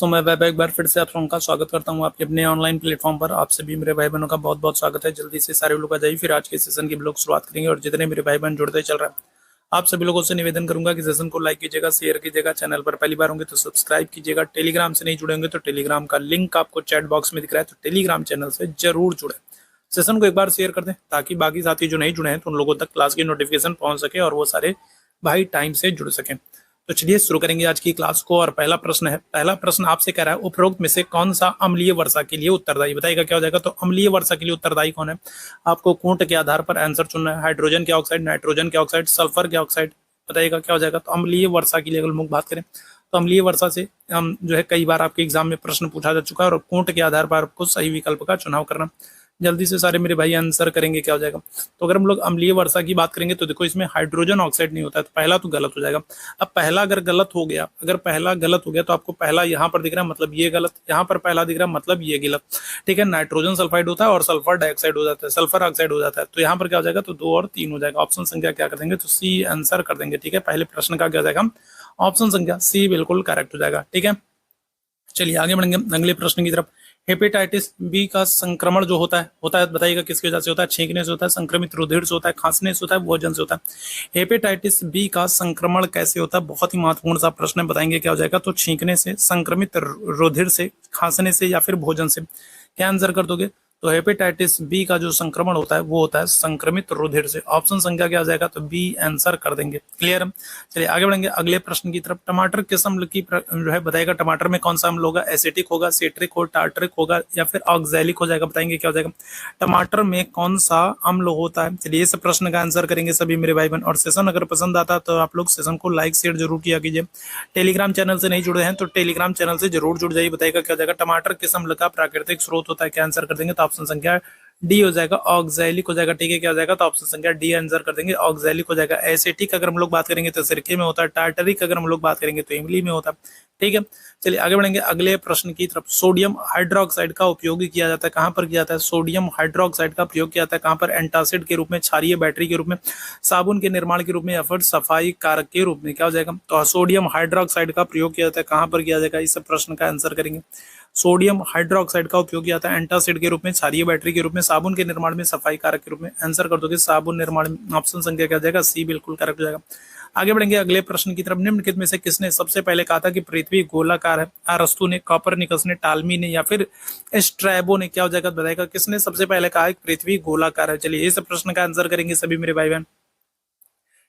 दोस्तों मैं वैभव एक बार फिर से आप सबका स्वागत करता हूं आपके अपने ऑनलाइन प्लेटफॉर्म पर। आप सभी मेरे भाई बहनों का बहुत बहुत स्वागत है। जल्दी से सारे लोग आ जाइए, फिर आज के सेशन की ब्लॉग शुरुआत करेंगे। और जितने मेरे भाई बहन जुड़ते चल रहे हैं, आप सभी लोगों से निवेदन करूंगा कि सेशन को लाइक कीजिएगा, शेयर कीजिएगा, चैनल पर पहली बार होंगे तो सब्सक्राइब कीजिएगा। टेलीग्राम से नहीं जुड़े होंगे तो टेलीग्राम का लिंक आपको चैट बॉक्स में दिख रहा है, तो टेलीग्राम चैनल से जरूर जुड़े। सेशन को एक बार शेयर कर दें ताकि बाकी साथी जो नहीं जुड़े हैं तो उन लोगों तक क्लास की नोटिफिकेशन पहुंच सके और वो सारे भाई टाइम से जुड़ सकें। तो चलिए शुरू करेंगे आज की क्लास को। और पहला प्रश्न आपसे कह रहा है, उपरोक्त में से कौन सा अम्लीय वर्षा के लिए उत्तरदायी? बताइएगा क्या हो जाएगा। तो अम्लीय वर्षा के लिए उत्तरदायी कौन है? आपको कूट के आधार पर आंसर चुनना है। हाइड्रोजन के ऑक्साइड, नाइट्रोजन के ऑक्साइड, सल्फर के ऑक्साइड। बताइएगा क्या हो जाएगा। तो अम्लीय वर्षा की अगर हम बात करें तो अम्लीय वर्षा से हम जो है कई बार आपके एग्जाम में प्रश्न पूछा जा चुका है और कूट के आधार पर आपको सही विकल्प का चुनाव करना। जल्दी से सारे मेरे भाई आंसर करेंगे क्या हो जाएगा। तो अगर हम लोग अम्लीय वर्षा की बात करेंगे तो देखो इसमें हाइड्रोजन ऑक्साइड नहीं होता है, तो पहला तो गलत हो जाएगा। अब पहला अगर गलत हो गया, तो आपको पहला यहाँ पर दिख रहा है मतलब ये गलत, यहाँ पर पहला दिख रहा है मतलब ये गलत। ठीक है, नाइट्रोजन सल्फाइड होता है और सल्फर डाइऑक्साइड हो जाता है, सल्फर ऑक्साइड हो जाता है। तो यहाँ पर क्या हो जाएगा, तो 2 और 3 हो जाएगा। ऑप्शन संख्या क्या कर देंगे, तो सी आंसर कर देंगे। ठीक है, पहले प्रश्न का क्या हो जाएगा, ऑप्शन संख्या सी बिल्कुल करेक्ट हो जाएगा। ठीक है, चलिए आगे बढ़ेंगे अगले प्रश्न की तरफ। हेपेटाइटिस बी का संक्रमण जो होता है बताइएगा किसकी वजह से होता है। छींकने से होता है, संक्रमित रुधिर से होता है, खांसने से होता है, भोजन से होता है। हेपेटाइटिस बी का संक्रमण कैसे होता है, बहुत ही महत्वपूर्ण सा प्रश्न है। बताएंगे क्या हो जाएगा। तो छींकने से, संक्रमित रुधिर से, खांसने से या फिर भोजन से। क्या आंसर कर दोगे। तो हेपेटाइटिस बी का जो संक्रमण होता है वो होता है संक्रमित रुधिर से। ऑप्शन संख्या क्या आ जाएगा, तो बी आंसर कर देंगे। क्लियर। चलिए आगे बढ़ेंगे अगले प्रश्न की तरफ। टमाटर किस अम्ल की जो है बताइएगा, टमाटर में कौन सा अम्ल होगा। एसिटिक होगा, सिट्रिक हो, टार्टरिक होगा या फिर ऑक्सैलिक हो जाएगा। बताएंगे क्या हो जाएगा। टमाटर में कौन सा अम्ल होता है। चलिए इस प्रश्न का आंसर करेंगे सभी मेरे भाई बहन। और सेशन अगर पसंद आता है तो आप लोग सेशन को लाइक शेयर जरूर किया कीजिए। टेलीग्राम चैनल से नहीं जुड़े हैं तो टेलीग्राम चैनल से जरूर जुड़ जाइए। बताइएगा क्या हो जाएगा। टमाटर किस अम्ल का प्राकृतिक स्रोत होता है। क्या आंसर कर देंगे। तो ऑप्शन संख्या डी हो जाएगा, ऑक्सैलिक हो जाएगा। ठीक है, क्या हो जाएगा। तो ऑप्शन संख्या डी आंसर कर देंगे, ऑक्सैलिक हो जाएगा। एसिटिक अगर हम लोग बात करेंगे तो सिरके में होता है। टार्टरिक अगर हम लोग बात करेंगे तो इमली में होता है। ठीक है, चलिए आगे बढ़ेंगे अगले प्रश्न की तरफ। सोडियम हाइड्रोक्साइड का उपयोग किया जाता है, कहां पर किया जाता है। सोडियम हाइड्रोक्साइड का प्रयोग किया जाता है कहां पर। एंटासिड के रूप में, क्षारीय बैटरी के रूप में, साबुन के निर्माण के रूप में या फिर सफाई कारक के रूप में। क्या हो जाएगा। तो सोडियम हाइड्रोक्साइड का प्रयोग किया जाता है कहां पर किया जाएगा, इस प्रश्न का आंसर करेंगे। सोडियम हाइड्रोक्साइड का उपयोग किया जाता है एंटासिड के रूप में, क्षारीय बैटरी के रूप में, साबुन के निर्माण में, सफाई कारक के रूप में। आंसर कर दोगे साबुन निर्माण में। ऑप्शन संख्या क्या जाएगा, सी बिल्कुल करेक्ट हो जाएगा। आगे बढ़ेंगे अगले प्रश्न की तरफ। निम्नलिखित में से किसने सबसे पहले कहा था कि पृथ्वी गोलाकार है। अरस्तु ने, कॉपरनिकस ने, टालमी ने या फिर स्ट्रैबो ने। क्या हो जाएगा बताएगा, किसने सबसे पहले कहा कि पृथ्वी गोलाकार है। चलिए इस प्रश्न का आंसर करेंगे सभी मेरे भाई बहन।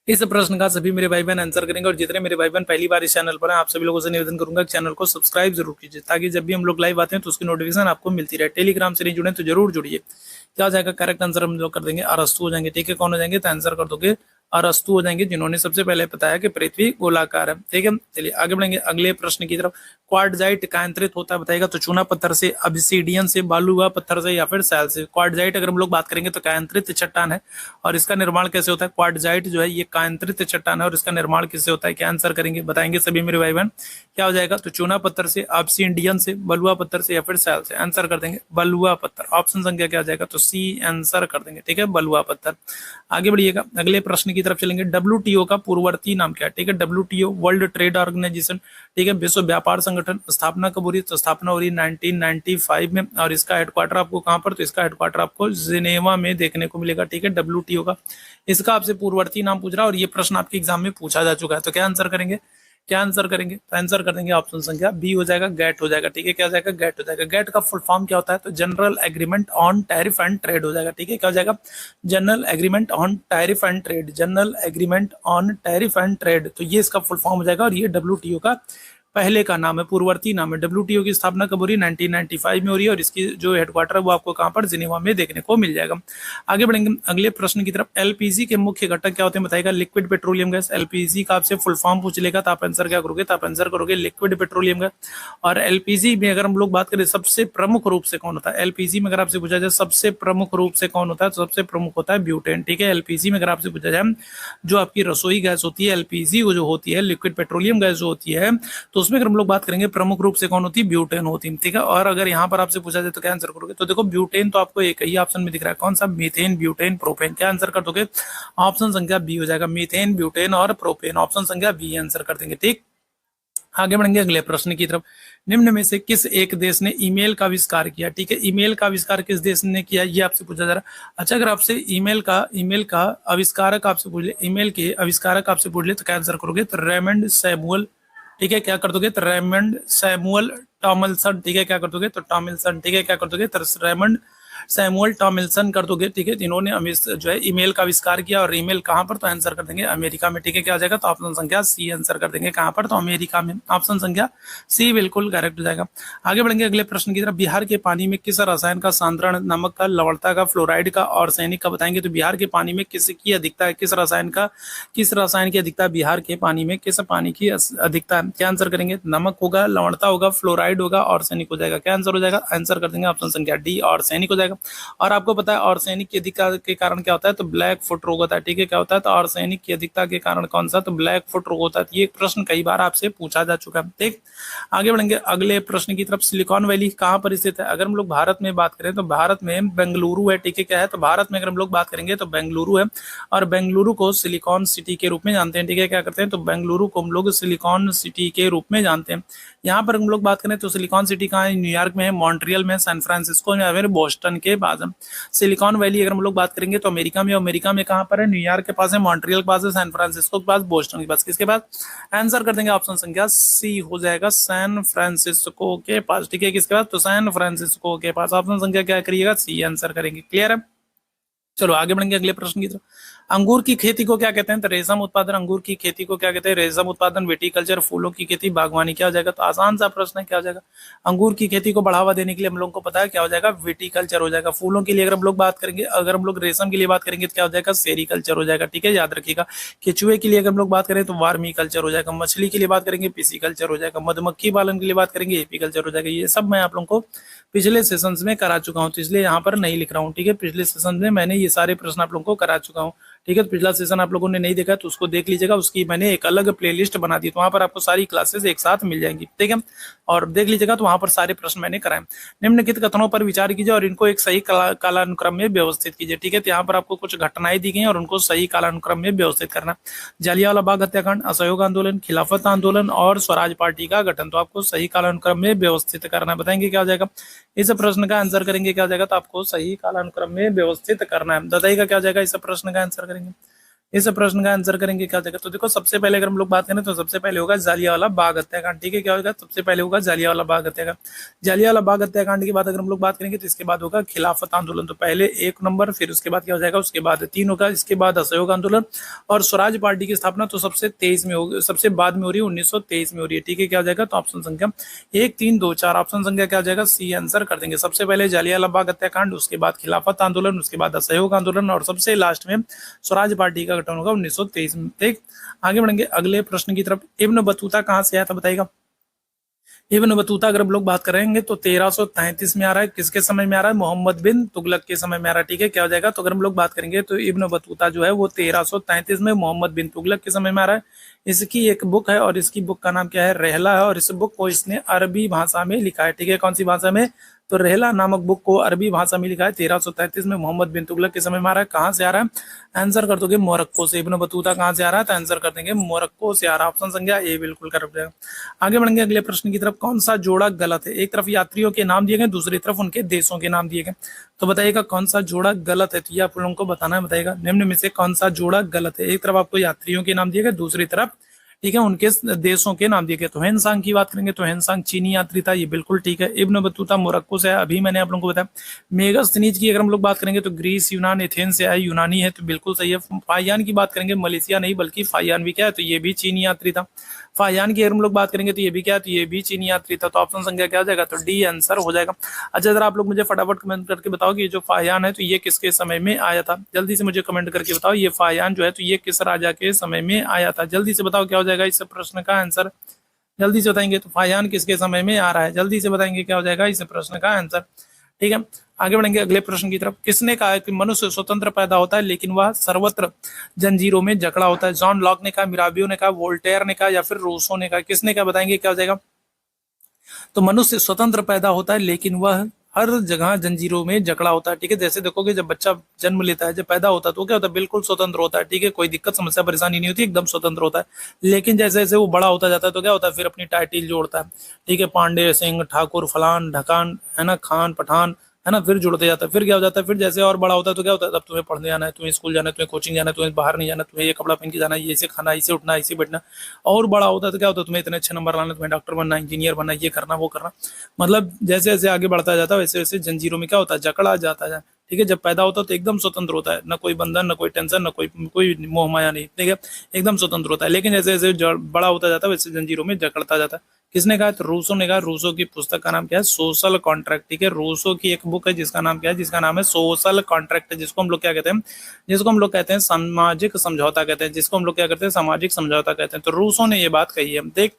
इस प्रश्न का सभी मेरे भाई बहन आंसर करेंगे। और जितने मेरे भाई बहन पहली बार इस चैनल पर हैं, आप सभी लोगों से निवेदन करूंगा कि चैनल को सब्सक्राइब जरूर कीजिए ताकि जब भी हम लोग लाइव आते हैं तो उसकी नोटिफिकेशन आपको मिलती रहे। टेलीग्राम से नहीं जुड़े तो जरूर जुड़िए। क्या हो जाएगा, करेक्ट आंसर हम लोग कर देंगे अरस्तु हो जाएंगे। ठीक है, कौन हो जाएंगे, तो आंसर कर दोगे अरस्तु हो जाएंगे, जिन्होंने सबसे पहले बताया कि पृथ्वी गोलाकार है। ठीक है, चलिए आगे बढ़ेंगे अगले प्रश्न की तरफ। क्वार्टजाइट कायांतरित होता है बताएगा। तो चूना पत्थर से, ऑब्सिडियन से, बालुआ पत्थर से या फिर सैल से। क्वार्टजाइट अगर हम लोग बात करेंगे तो कायांतरित चट्टान है। और इसका निर्माण कैसे होता है। क्वार्टजाइट जो है ये कायांतरित चट्टान है और इसका निर्माण किससे होता है। क्या आंसर करेंगे बताएंगे सभी मेरे भाई बहन। क्या हो जाएगा, तो चूना पत्थर से, ऑब्सिडियन से, बलुआ पत्थर से या फिर सैल से। आंसर कर देंगे बलुआ पत्थर। ऑप्शन संख्या क्या आ जाएगा, तो सी आंसर कर देंगे। ठीक है, बलुआ पत्थर। आगे बढ़िएगा अगले प्रश्न की तरफ चलेंगे। डब्ल्यूटीओ का पूर्ववर्ती नाम क्या है। ठीक है, डब्ल्यूटीओ वर्ल्ड ट्रेड ऑर्गेनाइजेशन। ठीक है, विश्व व्यापार संगठन। स्थापना कब हो रही, तो स्थापना हो रही 1995 में। और इसका हेडक्वार्टर आपको कहां पर, तो इसका हेडक्वार्टर आपको जिनेवा में देखने को मिलेगा। ठीक है, डब्ल्यूटीओ का इसका आपसे पूर्ववर्ती नाम पूछ रहा है और ये प्रश्न आपके एग्जाम में पूछा जा चुका है। तो क्या आंसर करेंगे, क्या आंसर करेंगे, तो आंसर कर देंगे ऑप्शन संख्या बी हो जाएगा, गेट हो जाएगा। ठीक है, क्या हो जाएगा, गेट हो जाएगा। गेट का फुल फॉर्म क्या होता है, तो general agreement on tariff and trade हो जाएगा। ठीक है, क्या हो जाएगा, general agreement on tariff and trade, general agreement on tariff and trade. तो ये इसका फुल फॉर्म हो जाएगा और ये डब्ल्यूटीओ का पहले का नाम है, पूर्ववर्ती नाम है। डब्ल्यूटीओ की स्थापना कब हो रही है, 1995 में हो रही है और इसकी जो हेडक्वार्टर है वो आपको कहां पर, जिनेवा में देखने को मिल जाएगा। आगे बढ़ेंगे अगले प्रश्न की तरफ। एलपीजी के मुख्य घटक क्या होते हैं बताएगा। Liquid petroleum gas. एलपीजी का आपसे फुल फॉर्म पूछ लेगा तो आप आंसर क्या करोगे, तो आप आंसर करोगे लिक्विड पेट्रोलियम गैस। और एलपीजी में अगर हम लोग बात करें सबसे प्रमुख रूप से कौन होता है, एलपीजी में अगर आपसे पूछा जाए सबसे प्रमुख रूप से कौन होता है, तो सबसे प्रमुख होता है ब्यूटेन। ठीक है, एलपीजी में अगर आपसे पूछा जाए जो आपकी रसोई गैस होती है, एलपीजी जो होती है, लिक्विड पेट्रोलियम गैस जो होती है, तो उसमें अगर हम लोग बात करेंगे प्रमुख रूप से कौन होती है, ब्यूटेन होती है। ठीक है, और अगर यहाँ पर आपसे पूछा जाए तो क्या आंसर करोगे, तो देखो ब्यूटेन तो आपको एक ही ऑप्शन में दिख रहा है, कौन सा, मीथेन, ब्यूटेन, प्रोपेन। क्या आंसर कर दोगे, ऑप्शन संख्या बी हो जाएगा, मीथेन, ब्यूटेन और प्रोपेन। ऑप्शन संख्या बी आंसर कर देंगे। ठीक, आगे बढ़ेंगे अगले प्रश्न की तरफ। निम्न में से किस एक देश ने ईमेल का आविष्कार किया? ठीक है, ईमेल का आविष्कार किस देश ने किया, ये आपसे पूछा जा रहा है। अच्छा, अगर आपसे ईमेल का आविष्कारक आपसे पूछ ले, ईमेल के आविष्कारक आपसे पूछ ले, तो क्या आंसर करोगे? तो रेमंड सैमुअल। ठीक है, क्या कर दोगे? तो रेमंड सैमुअल टॉमलिंसन। ठीक है, क्या कर दोगे? तो टॉमलिंसन। ठीक है, क्या कर दोगे? तो रेमंड सैमुअल टॉमलिंसन कर दोगे। ठीक है, इन्होंने जो है ईमेल का आविष्कार किया, और ईमेल कहां पर? तो आंसर कर देंगे अमेरिका में। ठीक है, क्या हो जाएगा? तो ऑप्शन संख्या सी आंसर कर देंगे। कहां पर? तो अमेरिका में। ऑप्शन संख्या सी बिल्कुल करेक्ट हो जाएगा। आगे बढ़ेंगे अगले प्रश्न की तरफ। बिहार के पानी में किस रसायन का सांद्रण, नमक का, लवणता का, फ्लोराइड का, आर्सेनिक का बताएंगे? तो बिहार के पानी में किसकी अधिकता है? किस रसायन की अधिकता बिहार के पानी में, किस पानी की अधिकता है? क्या आंसर करेंगे? नमक होगा, लवणता होगा, फ्लोराइड होगा, आर्सेनिक हो जाएगा। क्या आंसर हो जाएगा? आंसर कर देंगे ऑप्शन संख्या डी, आर्सेनिक हो जाएगा। और आपको पता है आर्सेनिक की अधिकता के कारण क्या होता है? तो ब्लैक फुट रोग होता है। ठीक है, क्या होता है? तो आर्सेनिक की अधिकता के कारण कौन सा? तो ब्लैक फुट रोग होता है। ये प्रश्न कई बार आपसे पूछा जा चुका है। ठीक, आगे बढ़ेंगे अगले प्रश्न की तरफ। सिलिकॉन वैली कहां पर स्थित है? अगर हम लोग भारत में बात करें तो भारत में बेंगलुरु है। ठीक है, क्या है? तो भारत में अगर हम लोग बात करेंगे तो बेंगलुरु है, और बेंगलुरु को सिलिकॉन सिटी के रूप में जानते हैं। ठीक है, क्या करते हैं? तो बेंगलुरु को हम लोग सिलिकॉन सिटी के रूप में जानते हैं। यहाँ पर हम लोग बात करें तो सिलिकॉन सिटी कहाँ है? न्यूयॉर्क में है, मॉन्ट्रियल में, सैन फ्रांसिस्को में, या फिर बोस्टन के पास है। सिलिकॉन वैली अगर हम लोग बात करेंगे तो अमेरिका में, अमेरिका में कहां पर है? न्यूयॉर्क के पास है, मॉन्ट्रियल के पास है, सैन फ्रांसिस्को के पास, बोस्टन के पास। किसके पास? आंसर कर देंगे ऑप्शन संख्या सी हो जाएगा, सैन फ्रांसिस्को के पास। ठीक है, किसके पास? तो सैन फ्रांसिस्को के पास। ऑप्शन संख्या क्या करिएगा? सी आंसर करेंगे। क्लियर है? चलो आगे बढ़ेंगे अगले प्रश्न की तरफ। अंगूर की खेती को क्या कहते हैं? तो रेशम उत्पादन। अंगूर की खेती को क्या कहते हैं? रेशम उत्पादन। विटीकल्चर। फूलों की खेती, बागवानी। क्या हो जाएगा? तो आसान सा प्रश्न है, क्या हो जाएगा? अंगूर की खेती को बढ़ावा देने के लिए हम लोगों को पता है क्या हो जाएगा? विटीकल्चर हो जाएगा। फूलों के लिए अगर हम लोग बात करेंगे, अगर हम लोग रेशम के लिए बात करेंगे तो क्या हो जाएगा? सेरीकल्चर हो जाएगा। ठीक है, याद रखिएगा। केचुए के लिए अगर हम लोग बात करें तो वार्मी कल्चर हो जाएगा। मछली के लिए बात करेंगे पिसीकल्चर हो जाएगा। मधुमक्खी पालन के लिए बात करेंगे एपीकल्चर हो जाएगा। ये सब मैं आप लोगों को पिछले सेशंस में करा चुका हूं, तो इसलिए यहाँ पर नहीं लिख रहा हूँ। ठीक है, पिछले सेशन में मैंने ये सारे प्रश्न आप लोगों को करा चुका हूँ। ठीक है, तो पिछला सेशन आप लोगों ने नहीं देखा तो उसको देख लीजिएगा, उसकी मैंने एक अलग प्लेलिस्ट बना दी, तो वहां पर आपको सारी क्लासेस एक साथ मिल जाएंगी। ठीक है, और देख लीजिएगा, तो वहां पर सारे प्रश्न मैंने कराए। निम्नलिखित कथनों पर विचार कीजिए और इनको एक सही कालानुक्रम में व्यवस्थित कीजिए। ठीक है, तो यहाँ पर आपको कुछ घटनाएं दी गई और उनको सही कालानुक्रम में व्यवस्थित करना। जालियांवाला बाग हत्याकांड, असहयोग आंदोलन, खिलाफत आंदोलन और स्वराज पार्टी का गठन, तो आपको सही कालानुक्रम में व्यवस्थित करना। बताएंगे क्या हो जाएगा? इस प्रश्न का आंसर करेंगे क्या हो जाएगा? तो आपको सही कालानुक्रम में व्यवस्थित करना है। बताइएगा क्या हो जाएगा? इस प्रश्न का आंसर करेंगे, इस प्रश्न का आंसर करेंगे क्या हो जाएगा? तो देखो, सबसे पहले अगर हम लोग बात करें तो सबसे पहले होगा जालियांवाला बाग हत्याकांड। ठीक है, क्या होगा? सबसे पहले होगा जालियांवाला बाग हत्याकांड। जालियांवाला बाग हत्याकांड के बाद अगर हम लोग बात करेंगे तो इसके बाद होगा खिलाफत आंदोलन। तो पहले 1 नंबर, फिर उसके बाद क्या हो जाएगा? उसके बाद 3 होगा, इसके बाद असहयोग आंदोलन और स्वराज पार्टी की स्थापना तो सबसे 23 में होगी, सबसे बाद में हो रही है, 1923 में हो रही है। ठीक है, क्या हो जाएगा? तो ऑप्शन संख्या 1, 3, 2, 4, ऑप्शन संख्या क्या हो जाएगा? सी आंसर कर देंगे। सबसे पहले जालियांवाला बाग हत्याकांड, उसके बाद खिलाफत आंदोलन, उसके बाद असहयोग आंदोलन और सबसे लास्ट में स्वराज पार्टी का गठन होगा 1923 में। ठीक, आगे बढ़ेंगे अगले प्रश्न की तरफ। इब्न बतूता कहां से आया था? बताइएगा। इब्न बतूता अगर हम लोग बात करेंगे तो 1333 में आ रहा है। किसके समय में आ रहा है? मोहम्मद बिन तुगलक के समय में आ रहा है। ठीक है, क्या हो जाएगा? तो अगर हम लोग बात करेंगे तो इब्न बतूता जो है वो 1333 में मोहम्मद बिन तुगलक के समय में आ रहा है। इसकी एक बुक है और इसकी बुक का नाम क्या है? रहला है, और इस बुक को इसने अरबी भाषा में लिखा है। ठीक है, कौन सी भाषा में? तो रहला नामक बुक को अरबी भाषा में लिखा है। 1333 में मोहम्मद बिन तुगलक के समय में आ रहा है। कहां से आ रहा है? आंसर कर दोगे मोरक्को से। इब्न बतूता कहां से आ रहा है? तो आंसर कर देंगे मोरक्को से आ रहा है। ऑप्शन संख्या ए बिल्कुल करेक्ट है। आगे बढ़ेंगे अगले प्रश्न की तरफ। कौन सा जोड़ा गलत है? एक तरफ यात्रियों के नाम दिए गए, दूसरी तरफ उनके देशों के नाम दिए गए, तो बताइएगा कौन सा जोड़ा गलत है? तो ये आप लोगों को बताना है। बताइएगा निम्न में से कौन सा जोड़ा गलत है? एक तरफ आपको यात्रियों के नाम दिए गए, दूसरी तरफ ठीक है उनके देशों के नाम दिए गए। तो हेनसांग की बात करेंगे तो हेनसांग चीनी यात्री था, ये बिल्कुल ठीक है। इब्न बतूता मोरक्को से है, अभी मैंने आप लोगों को बताया। मेगास्थनीज की अगर हम लोग बात करेंगे तो ग्रीस, यूनान, एथेंस से आए, यूनानी है, तो बिल्कुल सही है। फाहियान की बात करेंगे, मलेशिया नहीं बल्कि फाहियान भी क्या है? तो ये भी चीनी यात्री था। फाहियान की अगर हम लोग बात करेंगे तो ये भी क्या है? तो ये भी चीनी यात्री था। तो ऑप्शन संख्या क्या हो जाएगा? तो डी आंसर हो जाएगा। अच्छा, जरा आप लोग मुझे फटाफट कमेंट करके बताओ कि ये जो फाहियान है तो ये किसके समय में आया था? जल्दी से मुझे कमेंट करके बताओ, ये फाहियान जो है तो ये किस राजा के समय में आया था? जल्दी से बताओ क्या हो जाएगा इस प्रश्न का आंसर? जल्दी से बताएंगे। तो फाहियान किसके समय में आ रहा है? जल्दी से बताएंगे क्या हो जाएगा इस प्रश्न का आंसर। ठीक है, आगे बढ़ेंगे अगले प्रश्न की तरफ। किसने कहा कि मनुष्य स्वतंत्र पैदा होता है लेकिन वह सर्वत्र जंजीरों में जकड़ा होता है? जॉन लॉक ने कहा, मिराबियो ने कहा, वोल्टेयर ने कहा या फिर रूसो ने कहा? किसने कहा? बताएंगे क्या हो जाएगा? तो मनुष्य स्वतंत्र पैदा होता है लेकिन वह हर जगह जंजीरों में जकड़ा होता है। ठीक है, जैसे देखोगे जब बच्चा जन्म लेता है, जब पैदा होता है तो क्या होता है, बिल्कुल स्वतंत्र होता है। ठीक है, कोई दिक्कत समस्या परेशानी नहीं होती, एकदम स्वतंत्र होता है। लेकिन जैसे जैसे वो बड़ा होता जाता है तो क्या होता है, फिर अपनी टाइटिल जोड़ता है। ठीक है, पांडे, सिंह, ठाकुर, फलान, ढकान, है ना, खान, पठान, है ना, फिर जुड़ते जाता है। फिर क्या हो जाता है, फिर जैसे और बड़ा होता है तो क्या होता है, अब तुम्हें पढ़ने जाना है, तुम्हें स्कूल जाना है, तुम्हें कोचिंग जाना है, तुम्हें बाहर नहीं जाना, तुम्हें ये कपड़ा पहन के जाना है, ये से खाना, इसे उठना, इसे बैठना। और बड़ा होता है तो क्या होता है, तुम्हें इतने अच्छे नंबर लाना, तुम्हें डॉक्टर बनना, इंजीनियर बनना, ये करना, वो करना। मतलब जैसे जैसे आगे बढ़ता जाता है वैसे वैसे जंजीरों में क्या होता है, जकड़ा जाता है। ठीक है, जब पैदा होता है तो एकदम स्वतंत्र होता है, ना कोई बंधन, ना कोई टेंशन, ना कोई कोई मोह माया नहीं। ठीक है, एकदम स्वतंत्र होता है। लेकिन जैसे जैसे बड़ा होता जाता है वैसे जंजीरों में जकड़ता जाता है। किसने कहा, तो रूसो ने कहा। रूसो की पुस्तक का नाम क्या है, सोशल कॉन्ट्रैक्ट। ठीक है, रूसो की एक बुक है जिसका नाम क्या है, जिसका नाम है सोशल कॉन्ट्रैक्ट, जिसको हम लोग क्या कहते हैं, जिसको हम लोग कहते हैं सामाजिक समझौता कहते हैं, जिसको हम लोग क्या करते हैं, सामाजिक समझौता कहते हैं। तो रूसो ने ये बात कही है। देख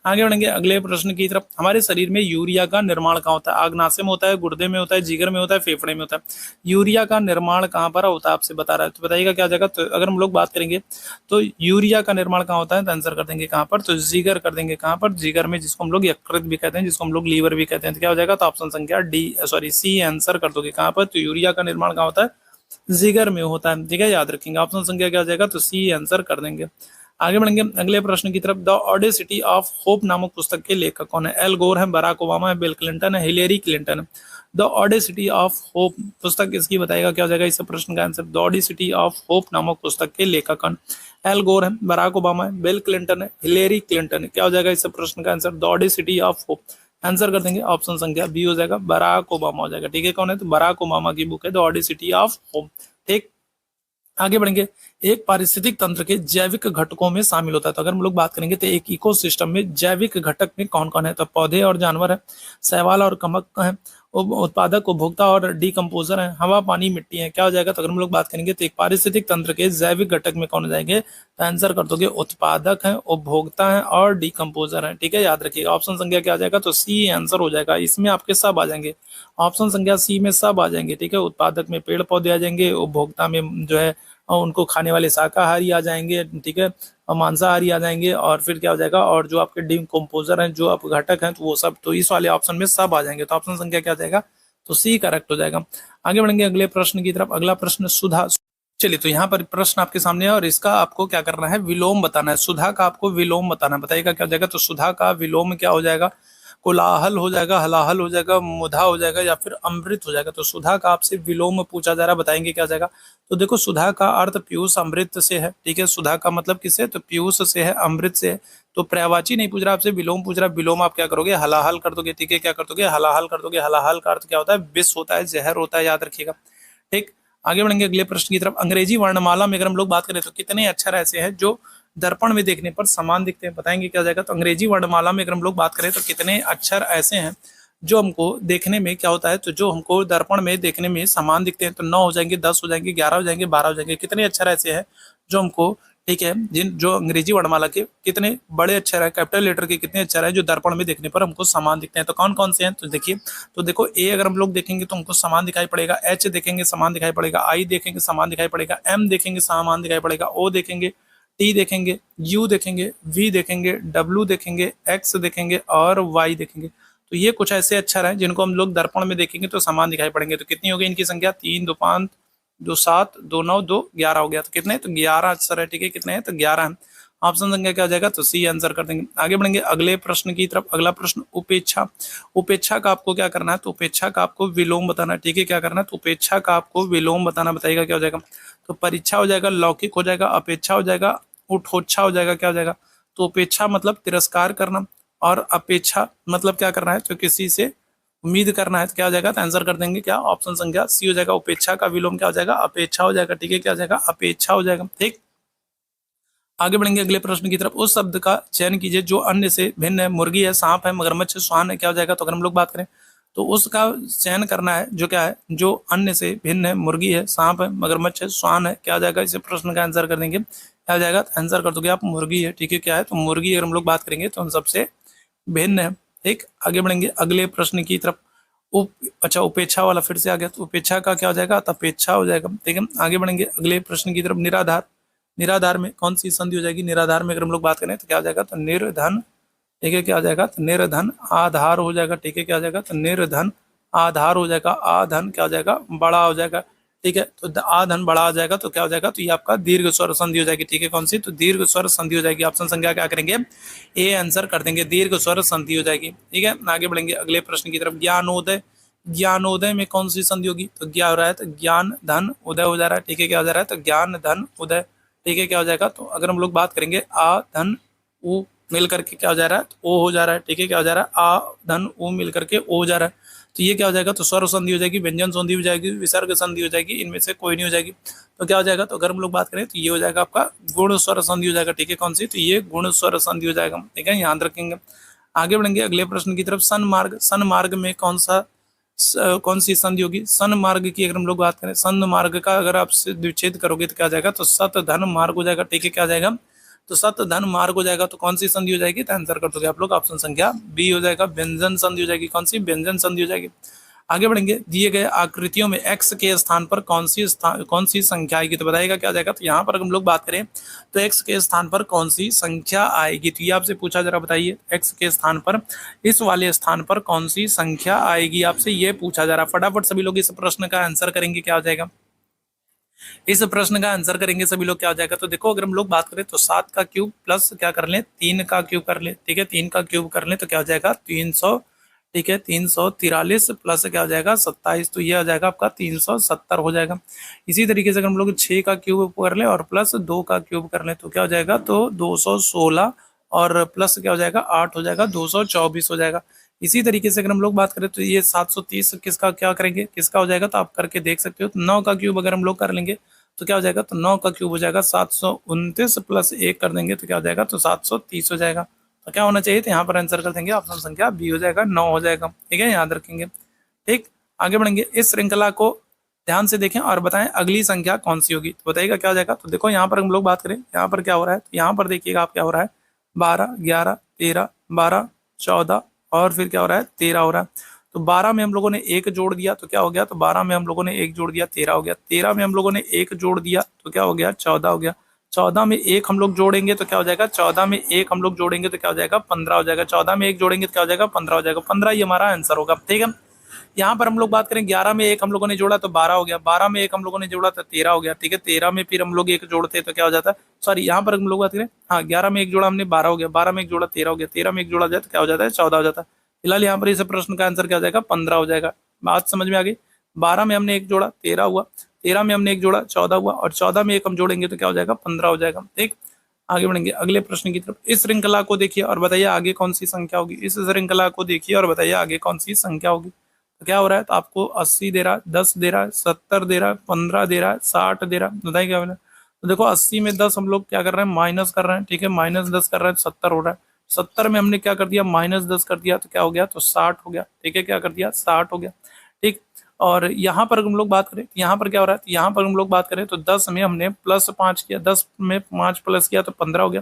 आगे बढ़ेंगे अगले प्रश्न की तरफ। हमारे शरीर में यूरिया का निर्माण कहाँ होता है, आग्नाशय में होता है, गुर्दे में होता है, जिगर में होता है, फेफड़े में होता है। यूरिया का निर्माण कहाँ पर होता है आपसे बता रहा है, तो बताइएगा क्या जगह। तो अगर हम लोग बात करेंगे तो यूरिया का निर्माण कहाँ होता है, तो आंसर कर देंगे कहाँ पर, तो जिगर कर देंगे कहाँ पर, जिगर में, जिसको हम लोग यकृत भी कहते हैं, जिसको हम लोग लीवर भी कहते हैं। तो क्या हो जाएगा, तो ऑप्शन संख्या डी, सॉरी सी आंसर कर दोगे कहाँ पर, तो यूरिया का निर्माण कहाँ होता है, जिगर में होता है। ठीक है, याद रखेंगे, ऑप्शन संख्या क्या हो जाएगा, तो सी आंसर कर देंगे। आगे बढ़ेंगे अगले प्रश्न की तरफ। द ऑडेसिटी ऑफ होप नामक पुस्तक के लेखक कौन है, एल गोर है, बराक ओबामा है, बिल क्लिंटन है, हिलेरी क्लिंटन है। द ऑडेसिटी ऑफ होप पुस्तक किसकी, बताएगा क्या हो जाएगा इस प्रश्न का answer. The audacity of hope नामक पुस्तक के लेखक कौन, एल गोर है, बराक ओबामा है, बिल क्लिंटन है, हिलेरी क्लिंटन है। क्या हो जाएगा इस प्रश्न का answer, the audacity of hope. Answer कर देंगे ऑप्शन संख्या बी हो जाएगा, बराक ओबामा हो जाएगा। ठीक है, कौन है, तो बराक ओबामा की बुक है द ऑडेसिटी ऑफ होप। ठीक, आगे बढ़ेंगे। एक पारिस्थितिक तंत्र के जैविक घटकों में शामिल होता है। तो अगर हम लोग बात करेंगे तो एक इकोसिस्टम में जैविक घटक में कौन कौन है, तो पौधे और जानवर है, शैवाल और कवक है, उत्पादक, उपभोक्ता और डिकम्पोजर है, हवा, पानी, मिट्टी है। क्या हो जाएगा, तो अगर हम लोग बात करेंगे तो एक पारिस्थितिक तंत्र के जैविक घटक में कौन हो जाएंगे, तो आंसर कर दोगे उत्पादक है, उपभोक्ता है और डिकम्पोजर है। ठीक है, याद रखिएगा ऑप्शन संख्या क्या आ जाएगा, तो सी आंसर हो जाएगा। इसमें आपके सब आ जाएंगे, ऑप्शन संख्या सी में सब आ जाएंगे। ठीक है, उत्पादक में पेड़ पौधे आ जाएंगे, उपभोक्ता में जो है और उनको खाने वाले शाकाहारी आ जाएंगे। ठीक है, और मांसाहारी आ जाएंगे, और फिर क्या हो जाएगा, और जो आपके डिकम्पोजर हैं, जो आप घटक हैं, तो वो सब तो इस वाले ऑप्शन में सब आ जाएंगे। तो ऑप्शन संख्या क्या आ जाएगा, तो सी करेक्ट हो जाएगा। आगे बढ़ेंगे अगले प्रश्न की तरफ। अगला प्रश्न सुधा। चलिए, तो यहाँ पर प्रश्न आपके सामने है और इसका आपको क्या करना है, विलोम बताना है। सुधा का आपको विलोम बताना है, बताइएगा क्या हो जाएगा, तो सुधा का विलोम क्या हो जाएगा, कोलाहल हो जाएगा, हलाहल हो जाएगा, मुधा हो जाएगा, या फिर अमृत हो जाएगा। तो सुधा का आपसे विलोम पूछा जा रहा है, बताएंगे क्या जाएगा। तो देखो, सुधा का अर्थ पीयूष अमृत से है। ठीक है, सुधा का मतलब किससे, तो पीयूष से है, अमृत से है। तो पर्यायवाची नहीं पूछ रहा आपसे, विलोम पूछ रहा है। विलोम आप क्या करोगे, हलाहल कर दोगे। ठीक है, क्या कर दोगे, हलाहल कर दोगे। हलाहल का अर्थ क्या होता है, विष होता है, जहर होता है, याद रखिएगा। ठीक, आगे बढ़ेंगे अगले प्रश्न की तरफ। अंग्रेजी वर्णमाला में अगर हम लोग बात करें तो कितने अक्षर ऐसे हैं जो दर्पण में देखने पर समान दिखते हैं, बताएंगे क्या जाएगा। तो अंग्रेजी वर्णमाला में अगर हम लोग बात करें तो कितने अक्षर ऐसे हैं जो हमको देखने में क्या होता है, तो जो हमको दर्पण में देखने में समान दिखते हैं। तो 9 हो जाएंगे, 10 हो जाएंगे, 11 हो जाएंगे, 12 हो जाएंगे। कितने अक्षर ऐसे हैं जो हमको, ठीक है, जिन जो अंग्रेजी वर्णमाला के कितने बड़े अक्षर है, कैपिटल लेटर के कितने अक्षर है जो दर्पण में देखने पर हमको समान दिखते हैं। तो कौन कौन से हैं, तो देखिए, तो देखो ए अगर हम लोग देखेंगे तो हमको समान दिखाई पड़ेगा, एच देखेंगे समान दिखाई पड़ेगा, आई देखेंगे समान दिखाई पड़ेगा, एम देखेंगे समान दिखाई पड़ेगा, ओ देखेंगे, टी देखेंगे, यू देखेंगे, वी देखेंगे, डब्ल्यू देखेंगे, एक्स देखेंगे और वाई देखेंगे। तो ये कुछ ऐसे अक्षर हैं जिनको हम लोग दर्पण में देखेंगे तो समान दिखाई पड़ेंगे। तो कितनी हो गई इनकी संख्या, 3, 2, 5, 2, 7, 2, 9, 2, 11 हो गया। तो कितने, तो 11 अक्षर है। ठीक है, कितने हैं, तो 11 हैं। ऑप्शन संख्या क्या हो जाएगा, तो सी आंसर कर देंगे। आगे बढ़ेंगे अगले प्रश्न की तरफ। अगला प्रश्न उपेक्षा। उपेक्षा का आपको क्या करना है, तो उपेक्षा का आपको विलोम बताना है। ठीक है, क्या करना है, तो उपेक्षा का आपको विलोम बताना, बताइएगा क्या हो जाएगा। तो परीक्षा हो जाएगा, लौकिक हो जाएगा, अपेक्षा हो जाएगा, उठोच्छा हो जाएगा। क्या हो जाएगा, तो उपेक्षा मतलब तिरस्कार करना, और अपेक्षा मतलब क्या करना है, तो किसी से उम्मीद करना है। तो क्या हो जाएगा, तो आंसर कर देंगे क्या, ऑप्शन संख्या सी हो जाएगा। उपेक्षा का विलोम क्या हो जाएगा, अपेक्षा हो जाएगा। ठीक है, क्या हो जाएगा, अपेक्षा हो जाएगा। ठीक, आगे बढ़ेंगे अगले प्रश्न की तरफ। उस शब्द का चयन कीजिए जो अन्य से भिन्न है, मुर्गी है, सांप है, मगरमच्छ है, श्वान है। क्या हो जाएगा, तो अगर हम लोग बात करें तो उसका चयन करना है जो क्या है, जो अन्य से भिन्न है, मुर्गी है, सांप है, मगरमच्छ है, श्वान है। क्या हो जाएगा, इसे प्रश्न का आंसर कर देंगे, क्या हो जाएगा, तो आंसर कर दोगे आप मुर्गी है। ठीक है, क्या है, तो मुर्गी अगर हम लोग बात करेंगे तो उन सबसे भिन्न है। ठीक, आगे बढ़ेंगे अगले प्रश्न की तरफ। अच्छा, उपेक्षा वाला फिर से आ गया, तो उपेक्षा का क्या हो जाएगा, तो अपेक्षा हो जाएगा। ठीक है, आगे बढ़ेंगे अगले प्रश्न की तरफ। निराधार। निराधार में कौन सी संधि हो जाएगी, निराधार में अगर हम लोग बात करें तो क्या हो जाएगा, तो निर्धन। ठीक है, क्या हो जाएगा, तो निर्धन आधार हो जाएगा। ठीक है, क्या हो जाएगा, तो निर्धन आधार हो जाएगा, आ धन क्या हो जाएगा, बड़ा हो जाएगा। ठीक है, तो आ धन बड़ा आ जाएगा तो क्या हो जाएगा, तो ये आपका दीर्घ स्वर संधि हो जाएगी। ठीक है, कौन सी, तो दीर्घ स्वर संधि हो जाएगी। ऑप्शन संख्या क्या करेंगे, ए आंसर कर देंगे, दीर्घ स्वर संधि हो जाएगी। ठीक है, आगे बढ़ेंगे अगले प्रश्न की तरफ। ज्ञानोदय, ज्ञानोदय में कौन सी संधि होगी, तो क्या हो रहा है, तो ज्ञान धन उदय हो जा रहा है। ठीक है, क्या हो जा रहा है, तो ज्ञान धन उदय। ठीक है, क्या हो जाएगा, तो अगर हम लोग बात करेंगे आ धन उ मिल करके क्या हो जा रहा है, तो ओ हो जा रहा है। ठीक है, क्या हो जा रहा है, आ धन उ मिल करके ओ हो जा रहा है। तो ये क्या हो जाएगा, तो स्वर संधि हो जाएगी, व्यंजन संधि हो जाएगी, विसर्ग संधि हो जाएगी, इनमें से कोई नहीं हो जाएगी। तो क्या हो जाएगा, तो अगर हम लोग बात करें तो ये हो जाएगा आपका गुण स्वर संधि हो जाएगा। ठीक है, कौन सी, तो ये गुण स्वर संधि हो जाएगा। ठीक है, याद रखेंगे। आगे बढ़ेंगे अगले प्रश्न की तरफ। सन्मार्ग, सन्मार्ग में कौन सी संधि होगी। सन्मार्ग की अगर हम लोग बात करें, सन्मार्ग का अगर आप विच्छेद करोगे तो क्या हो जाएगा, तो सत धन मार्ग हो जाएगा। ठीक है, क्या हो जाएगा, तो सत धन मार्ग हो जाएगा। तो कौन सी संधि हो जाएगी, तो आंसर कर दोगे आप लोग ऑप्शन संख्या बी हो जाएगा, व्यंजन संधि हो जाएगी। कौन सी, व्यंजन संधि हो जाएगी। आगे बढ़ेंगे, दिए गए आकृतियों में x के स्थान पर कौन सी संख्या आएगी, तो बताइएगा क्या जाएगा। तो यहाँ पर हम लोग बात करें तो x के स्थान पर कौन सी संख्या आएगी, तो ये आपसे पूछा, जरा बताइए x के स्थान पर, इस वाले स्थान पर कौन सी संख्या आएगी, आपसे ये पूछा जा रहा। फटाफट सभी लोग इस प्रश्न का आंसर करेंगे, क्या हो जाएगा, इस प्रश्न का आंसर करेंगे सभी लोग, क्या हो जाएगा। तो देखो अगर हम लोग बात करें तो 7 का क्यूब प्लस क्या कर लें, 3 का क्यूब कर ले। ठीक है, 3 का क्यूब कर ले तो क्या हो जाएगा, 300। ठीक है, 343 प्लस क्या हो जाएगा, 27, तो ये हो जाएगा आपका 370 हो जाएगा। इसी तरीके से अगर हम लोग 6 का क्यूब कर ले और प्लस 2 का क्यूब कर ले तो क्या हो जाएगा, तो 216 और प्लस क्या हो जाएगा, 8 हो जाएगा, 224 हो जाएगा। इसी तरीके से अगर हम लोग बात करें तो ये 730 किसका क्या करेंगे, किसका हो जाएगा, तो आप करके देख सकते हो। तो 9 का क्यूब अगर हम लोग कर लेंगे तो क्या हो जाएगा, तो 9 का क्यूब हो जाएगा 729 प्लस 1 कर देंगे तो क्या हो जाएगा, तो 730 हो जाएगा। तो क्या होना चाहिए, तो यहाँ पर आंसर कर देंगे, ऑप्शन संख्या बी हो जाएगा, 9 हो जाएगा। ठीक है, याद रखेंगे। ठीक, आगे बढ़ेंगे। इस श्रृंखला को ध्यान से देखें और बताएं अगली संख्या कौन सी होगी, तो बताइएगा क्या हो जाएगा। तो देखो यहाँ पर हम लोग बात करें, यहाँ पर क्या हो रहा है, तो यहाँ पर देखिएगा आप क्या हो रहा है, 12, 11, 13, 12, 14 और फिर क्या हो रहा है, 13 हो रहा है। तो 12 में हम लोगों ने 1 जोड़ दिया तो क्या हो गया, तो 12 में हम लोगों ने 1 जोड़ दिया, 13 हो गया। 13 में हम लोगों ने 1 जोड़ दिया तो क्या हो गया, 14 हो गया। 14 में 1 हम लोग जोड़ेंगे तो क्या हो जाएगा, 14 में 1 हम लोग जोड़ेंगे तो क्या हो जाएगा, 15 हो जाएगा। 14 में 1 जोड़ेंगे तो क्या हो जाएगा, 15 हो जाएगा। 15 ये हमारा आंसर होगा। ठीक है, यहाँ पर हम लोग बात करें 11 में 1 हम लोगों ने जोड़ा तो 12 हो गया, 12 में 1 हम लोगों ने जोड़ा तो 13 हो गया। ठीक है, 13 में फिर हम लोग 1 जोड़ते तो क्या हो जाता है, सॉरी यहाँ पर हम लोग बात करें, हाँ 11 में 1 जोड़ा हमने 12 हो गया, 12 में 1 जोड़ा 13 हो गया, 13 में 1 जोड़ा जाए तो क्या हो जाता है, 14 हो जाता है। फिलहाल यहाँ पर इस प्रश्न का आंसर क्या हो जाएगा, 15 हो जाएगा। बात समझ में आ गई। 12 में हमने 1 जोड़ा 13 हुआ, 13 में हमने 1 जोड़ा 14 हुआ और 14 में 1 हम जोड़ेंगे तो क्या हो जाएगा, 15 हो जाएगा। ठीक, आगे बढ़ेंगे अगले प्रश्न की तरफ। इस श्रृंखला को देखिए और बताइए आगे कौन सी संख्या होगी। इस श्रृंखला को देखिए और बताइए आगे कौन सी संख्या होगी। तो क्या हो रहा है, तो आपको 80 दे रहा है, 10 दे रहा है, 70 दे रहा है, 15 दे रहा है, 60 दे रहा है, बताइए क्या होना। तो देखो 80 में 10 हम लोग क्या कर रहे हैं, माइनस कर रहे हैं। ठीक है, माइनस 10 कर रहे हैं, 70 हो रहा है। 70 में हमने क्या कर दिया, माइनस 10 कर दिया तो क्या हो गया, तो 60 हो गया। ठीक है, क्या कर दिया, 60 हो गया। ठीक, और यहाँ पर हम लोग बात करें, यहाँ पर क्या हो रहा है, तो यहाँ पर हम लोग बात करें तो 10 में हमने प्लस 5 किया, 10 में 5 प्लस किया तो 15 हो गया।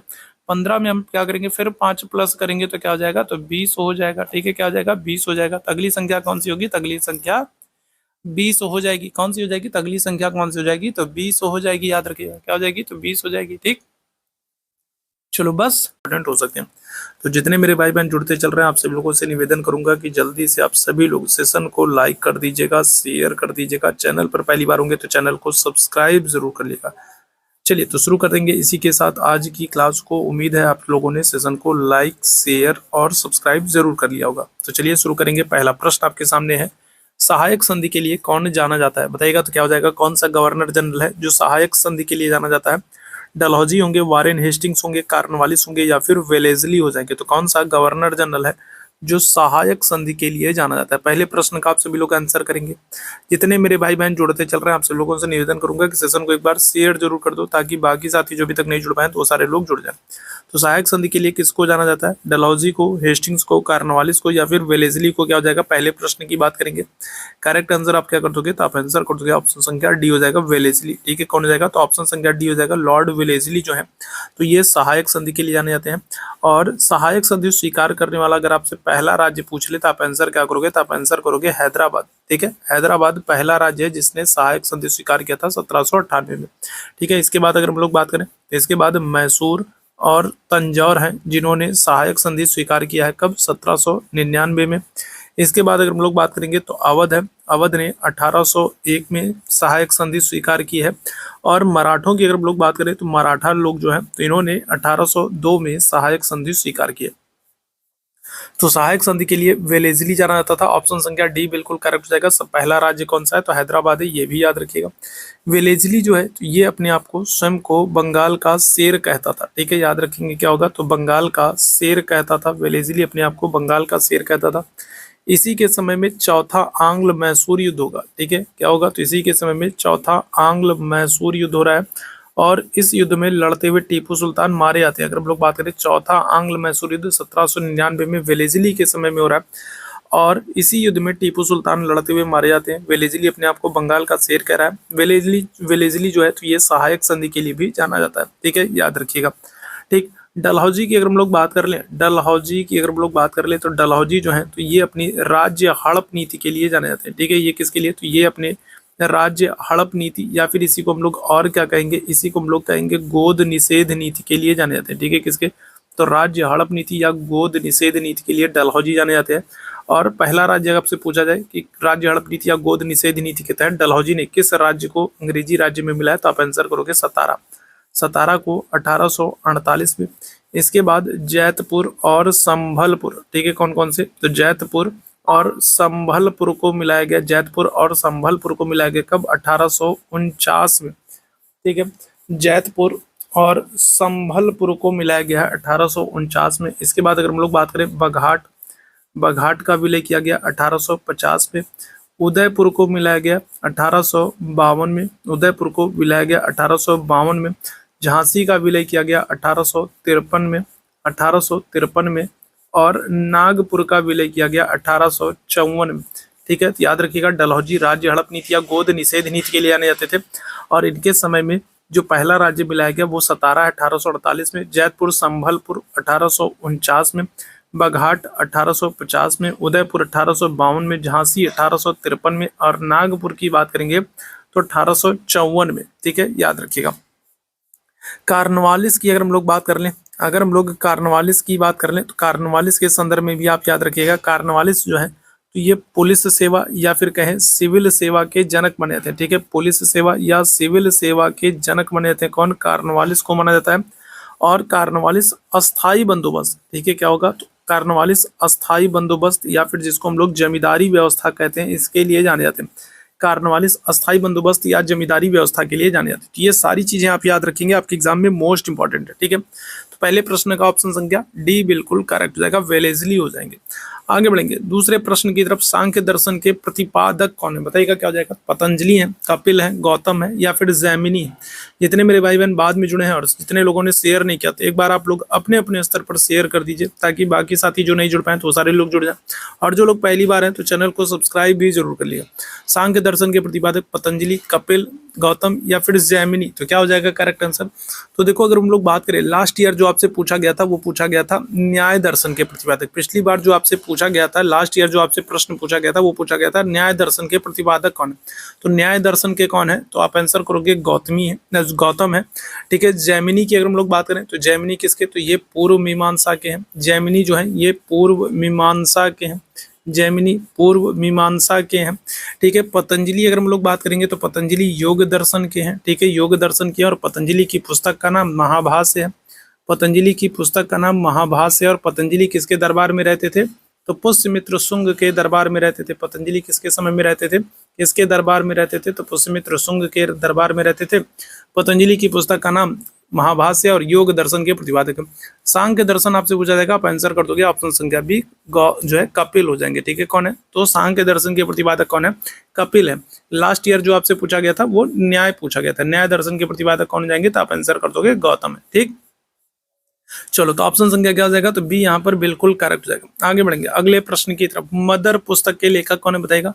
15 में हम क्या करेंगे, फिर 5 प्लस करेंगे तो क्या हो जाएगा, तो 20 हो जाएगा। ठीक है, क्या हो जाएगा, 20 हो जाएगा। तो अगली संख्या कौन सी होगी, तो अगली संख्या 20 हो जाएगी। कौन सी हो जाएगी, तो अगली संख्या कौन सी हो जाएगी, तो 20 हो जाएगी। याद रखिएगा क्या हो जाएगी, तो 20 हो जाएगी। ठीक, चलो बस इंपॉर्टेंट हो सकते हैं। तो जितने मेरे भाई बहन जुड़ते चल रहे हैं, आप सभी लोगों से निवेदन करूंगा कि जल्दी से आप सभी लोग सेशन को लाइक कर दीजिएगा, शेयर कर दीजिएगा। चैनल पर पहली बार होंगे तो चैनल को सब्सक्राइब जरूर कर लीजिएगा। चलिए तो शुरू कर देंगे इसी के साथ आज की क्लास को। उम्मीद है आप लोगों ने सेशन को लाइक, शेयर और सब्सक्राइब जरूर कर लिया होगा। तो चलिए शुरू करेंगे। पहला प्रश्न आपके सामने है, सहायक संधि के लिए कौन जाना जाता है, बताइएगा। तो क्या हो जाएगा, कौन सा गवर्नर जनरल है जो सहायक संधि के लिए जाना जाता है। डलहौजी होंगे, वारेन हेस्टिंग्स होंगे, कार्नवालिस होंगे या फिर वेलेजली हो जाएंगे। तो कौन सा गवर्नर जनरल है जो सहायक संधि के लिए जाना जाता है। पहले प्रश्न का आप सभी लोग आंसर करेंगे। जितने मेरे भाई बहन जुड़ते चल रहे हैं, आप सभी लोगों से निवेदन करूंगा कि सेशन को एक बार शेयर जरूर कर दो ताकि बाकी साथी जो अभी तक नहीं जुड़ पाए तो वो सारे लोग जुड़ जाए। तो सहायक संधि के लिए किसको जाना जाता है, डलहौजी को, हेस्टिंग्स को, कार्नवालिस को या फिर वेलेजली को। क्या हो जाएगा, पहले प्रश्न की बात करेंगे। करेक्ट आंसर आप क्या कर दोगे, तो आप आंसर कर दोगे ऑप्शन संख्या डी हो जाएगा, वेलेजली। ठीक है, कौन हो जाएगा, तो ऑप्शन संख्या डी हो जाएगा, लॉर्ड वेलेजली जो है। तो ये सहायक संधि के लिए जाने जाते हैं। और सहायक संधि स्वीकार करने वाला अगर आपसे पहला राज्य पूछ ले तो आप आंसर क्या करोगे, तो आप आंसर करोगे हैदराबाद। ठीक है, हैदराबाद पहला राज्य है जिसने सहायक संधि स्वीकार किया था 1798 में। ठीक है, इसके बाद अगर हम लोग बात करें तो इसके बाद मैसूर और तंजौर हैं जिन्होंने सहायक संधि स्वीकार किया है, कब, 1799 में। इसके बाद अगर हम लोग बात करेंगे तो अवध है, अवध ने 1801 में सहायक संधि स्वीकार की है। और मराठों की अगर हम लोग बात करें तो मराठा लोग जो है तो इन्होंने 1802 में सहायक संधि स्वीकार की है। तो सहायक संधि के लिए वेलेजली जाना जाता था। ऑप्शन संख्या डी बिल्कुल करेक्ट हो जाएगा। सब पहला राज्य कौन सा है तो हैदराबाद है, ये भी याद रखिएगा। वेलेजली जो है तो ये अपने आप को स्वयं को बंगाल का शेर कहता था, ठीक है, याद रखेंगे क्या होगा तो बंगाल का शेर कहता था। वेलेजली अपने आप को बंगाल का शेर कहता था। इसी के समय में चौथा आंग्ल मैसूर युद्ध होगा, ठीक है, क्या होगा तो इसी के समय में चौथा आंग्ल मैसूर युद्ध हो रहा है। और इस युद्ध में लड़ते हुए टीपू सुल्तान मारे जाते हैं। अगर हम लोग बात करें चौथा आंग्ल मैसूर युद्ध 1799 में वेलेजली के समय में हो रहा है। और इसी युद्ध में टीपू सुल्तान लड़ते हुए मारे जाते हैं। वेलेजली अपने आप को बंगाल का शेर कह रहा है। वेलेजली जो है तो ये सहायक संधि के लिए भी जाना जाता है, ठीक है, याद रखिएगा। ठीक, डलहौजी की अगर हम लोग बात कर लें, डलहौजी की अगर हम लोग बात कर लें तो डलहौजी जो है तो ये अपनी राज्य हड़प नीति के लिए जाने जाते हैं, ठीक है। ये किसके लिए तो ये अपने राज्य हड़प नीति या फिर इसी को हम लोग और क्या कहेंगे, इसी को हम लोग कहेंगे गोद निषेध नीति के लिए जाने जाते हैं, ठीक है। किसके तो राज्य हड़प नीति या गोद निषेध नीति के लिए डलहौजी जाने जाते हैं। और पहला राज्य अगर आपसे पूछा जाए कि राज्य हड़प नीति या गोद निषेध नीति के तहत डलहौजी ने किस राज्य को अंग्रेजी राज्य में मिला है तो आप आंसर करोगे सतारा। सतारा को 1848 में। इसके बाद जैतपुर और संभलपुर, ठीक है, कौन कौन से तो जैतपुर और संभलपुर को मिलाया गया। जैतपुर और संभलपुर को मिलाया गया कब 1849 में, ठीक है। जैतपुर और संभलपुर को मिलाया गया 1849 में। इसके बाद अगर हम लोग बात करें बघाट, बघाट का विलय किया गया 1850 में। उदयपुर को मिलाया गया 1852 में। उदयपुर को मिलाया गया 1852 में। झांसी का विलय किया गया 1853 में, 1853 में। और नागपुर का विलय किया गया 1854 में, ठीक है। तो याद रखिएगा डलहौजी राज्य हड़प नीति या गोद निषेध नीति के लिए आने जाते थे। और इनके समय में जो पहला राज्य मिलाया गया वो सतारा 1848 में, जैतपुर संभलपुर 1849 में, बघाट 1850 में, उदयपुर 1852 में, झांसी 1853 में और नागपुर की बात करेंगे तो 1854 में, ठीक है, याद रखिएगा। कार्नवालिस की अगर हम लोग बात कर लें, अगर हम लोग कार्नवालिस की बात कर लें तो कार्नवालिस के संदर्भ में भी आप याद रखिएगा। कार्नवालिस जो है तो ये पुलिस सेवा या फिर कहें सिविल सेवा के जनक माने जाते हैं, ठीक है। पुलिस सेवा या सिविल सेवा के जनक माने जाते हैं कौन, कार्नवालिस को माना जाता है। और कार्नवालिस अस्थाई बंदोबस्त, ठीक है, क्या होगा तो कार्नवालिस अस्थाई बंदोबस्त या फिर जिसको हम लोग जमींदारी व्यवस्था कहते हैं इसके लिए जाने जाते हैं। कार्नवालिस अस्थाई बंदोबस्त या जमींदारी व्यवस्था के लिए जाने जाते हैं। तो ये सारी चीजें आप याद रखेंगे, आपके एग्जाम में मोस्ट इंपॉर्टेंट है, ठीक है। तो पहले प्रश्न का ऑप्शन संख्या डी बिल्कुल करेक्ट हो जाएगा, वेलेजली हो जाएंगे। आगे बढ़ेंगे दूसरे प्रश्न की तरफ। सांख्य दर्शन के प्रतिपादक कौन है, बताइएगा क्या हो जाएगा। पतंजलि है, कपिल है, गौतम है या फिर जैमिनी है। जितने मेरे भाई बहन बाद में जुड़े हैं और जितने लोगों ने शेयर नहीं किया तो एक बार आप लोग अपने अपने स्तर पर शेयर कर दीजिए ताकि बाकी साथी जो नहीं जुड़ पाए तो वो सारे लोग जुड़ जाए। और जो लोग पहली बार हैं तो चैनल को सब्सक्राइब भी जरूर कर लिया। सांख्य दर्शन के प्रतिपादक पतंजलि, कपिल, गौतम या फिर जैमिनी, तो क्या हो जाएगा करेक्ट आंसर। तो देखो अगर हम लोग बात करें लास्ट ईयर जो आपसे पूछा गया था वो पूछा गया था न्याय दर्शन के प्रतिपादक। पिछली बार जो आपसे पूछा गया था, लास्ट ईयर जो आपसे प्रश्न पूछा गया था वो पूछा गया था न्याय दर्शन के प्रतिपादक कौन है। तो न्याय दर्शन के कौन है तो आप आंसर करोगे गौतमी है, गौतम है, ठीक है। जैमिनी की अगर हम लोग बात करें तो जैमिनी किसके तो ये पूर्व मीमांसा के हैं। जैमिनी जो है ये पूर्व मीमांसा के हैं, जैमिनी पूर्व मीमांसा के हैं, ठीक है। पतंजलि अगर हम लोग बात करेंगे तो पतंजलि योग दर्शन के हैं, ठीक है, योग दर्शन के। और पतंजलि की पुस्तक का नाम महाभाष्य है। पतंजलि की पुस्तक का नाम महाभाष्य है। और पतंजलि किसके दरबार में रहते थे तो पुष्यमित्र शुंग के दरबार में रहते थे। पतंजलि किसके समय में रहते थे, किसके दरबार में रहते थे तो पुष्यमित्र शुंग के दरबार में रहते थे। पतंजलि की पुस्तक का नाम महाभाष्य और योग दर्शन के प्रतिपादक। सांख्य दर्शन आपसे पूछा जाएगा, आप आंसर कर दोगे ऑप्शन संख्या बी जो है कपिल हो जाएंगे, ठीक है। कौन है तो सांख्य दर्शन के प्रतिपादक कौन है, कपिल है। लास्ट ईयर जो आपसे पूछा गया था वो न्याय पूछा गया था, न्याय दर्शन के प्रतिपादक कौन जाएंगे तो आप आंसर कर दोगे गौतम है, ठीक। चलो तो ऑप्शन संख्या क्या हो जाएगा तो बी यहाँ पर बिल्कुल करेक्ट हो जाएगा। आगे बढ़ेंगे अगले प्रश्न की तरफ। मदर पुस्तक के लेखक कौन है बताएगा।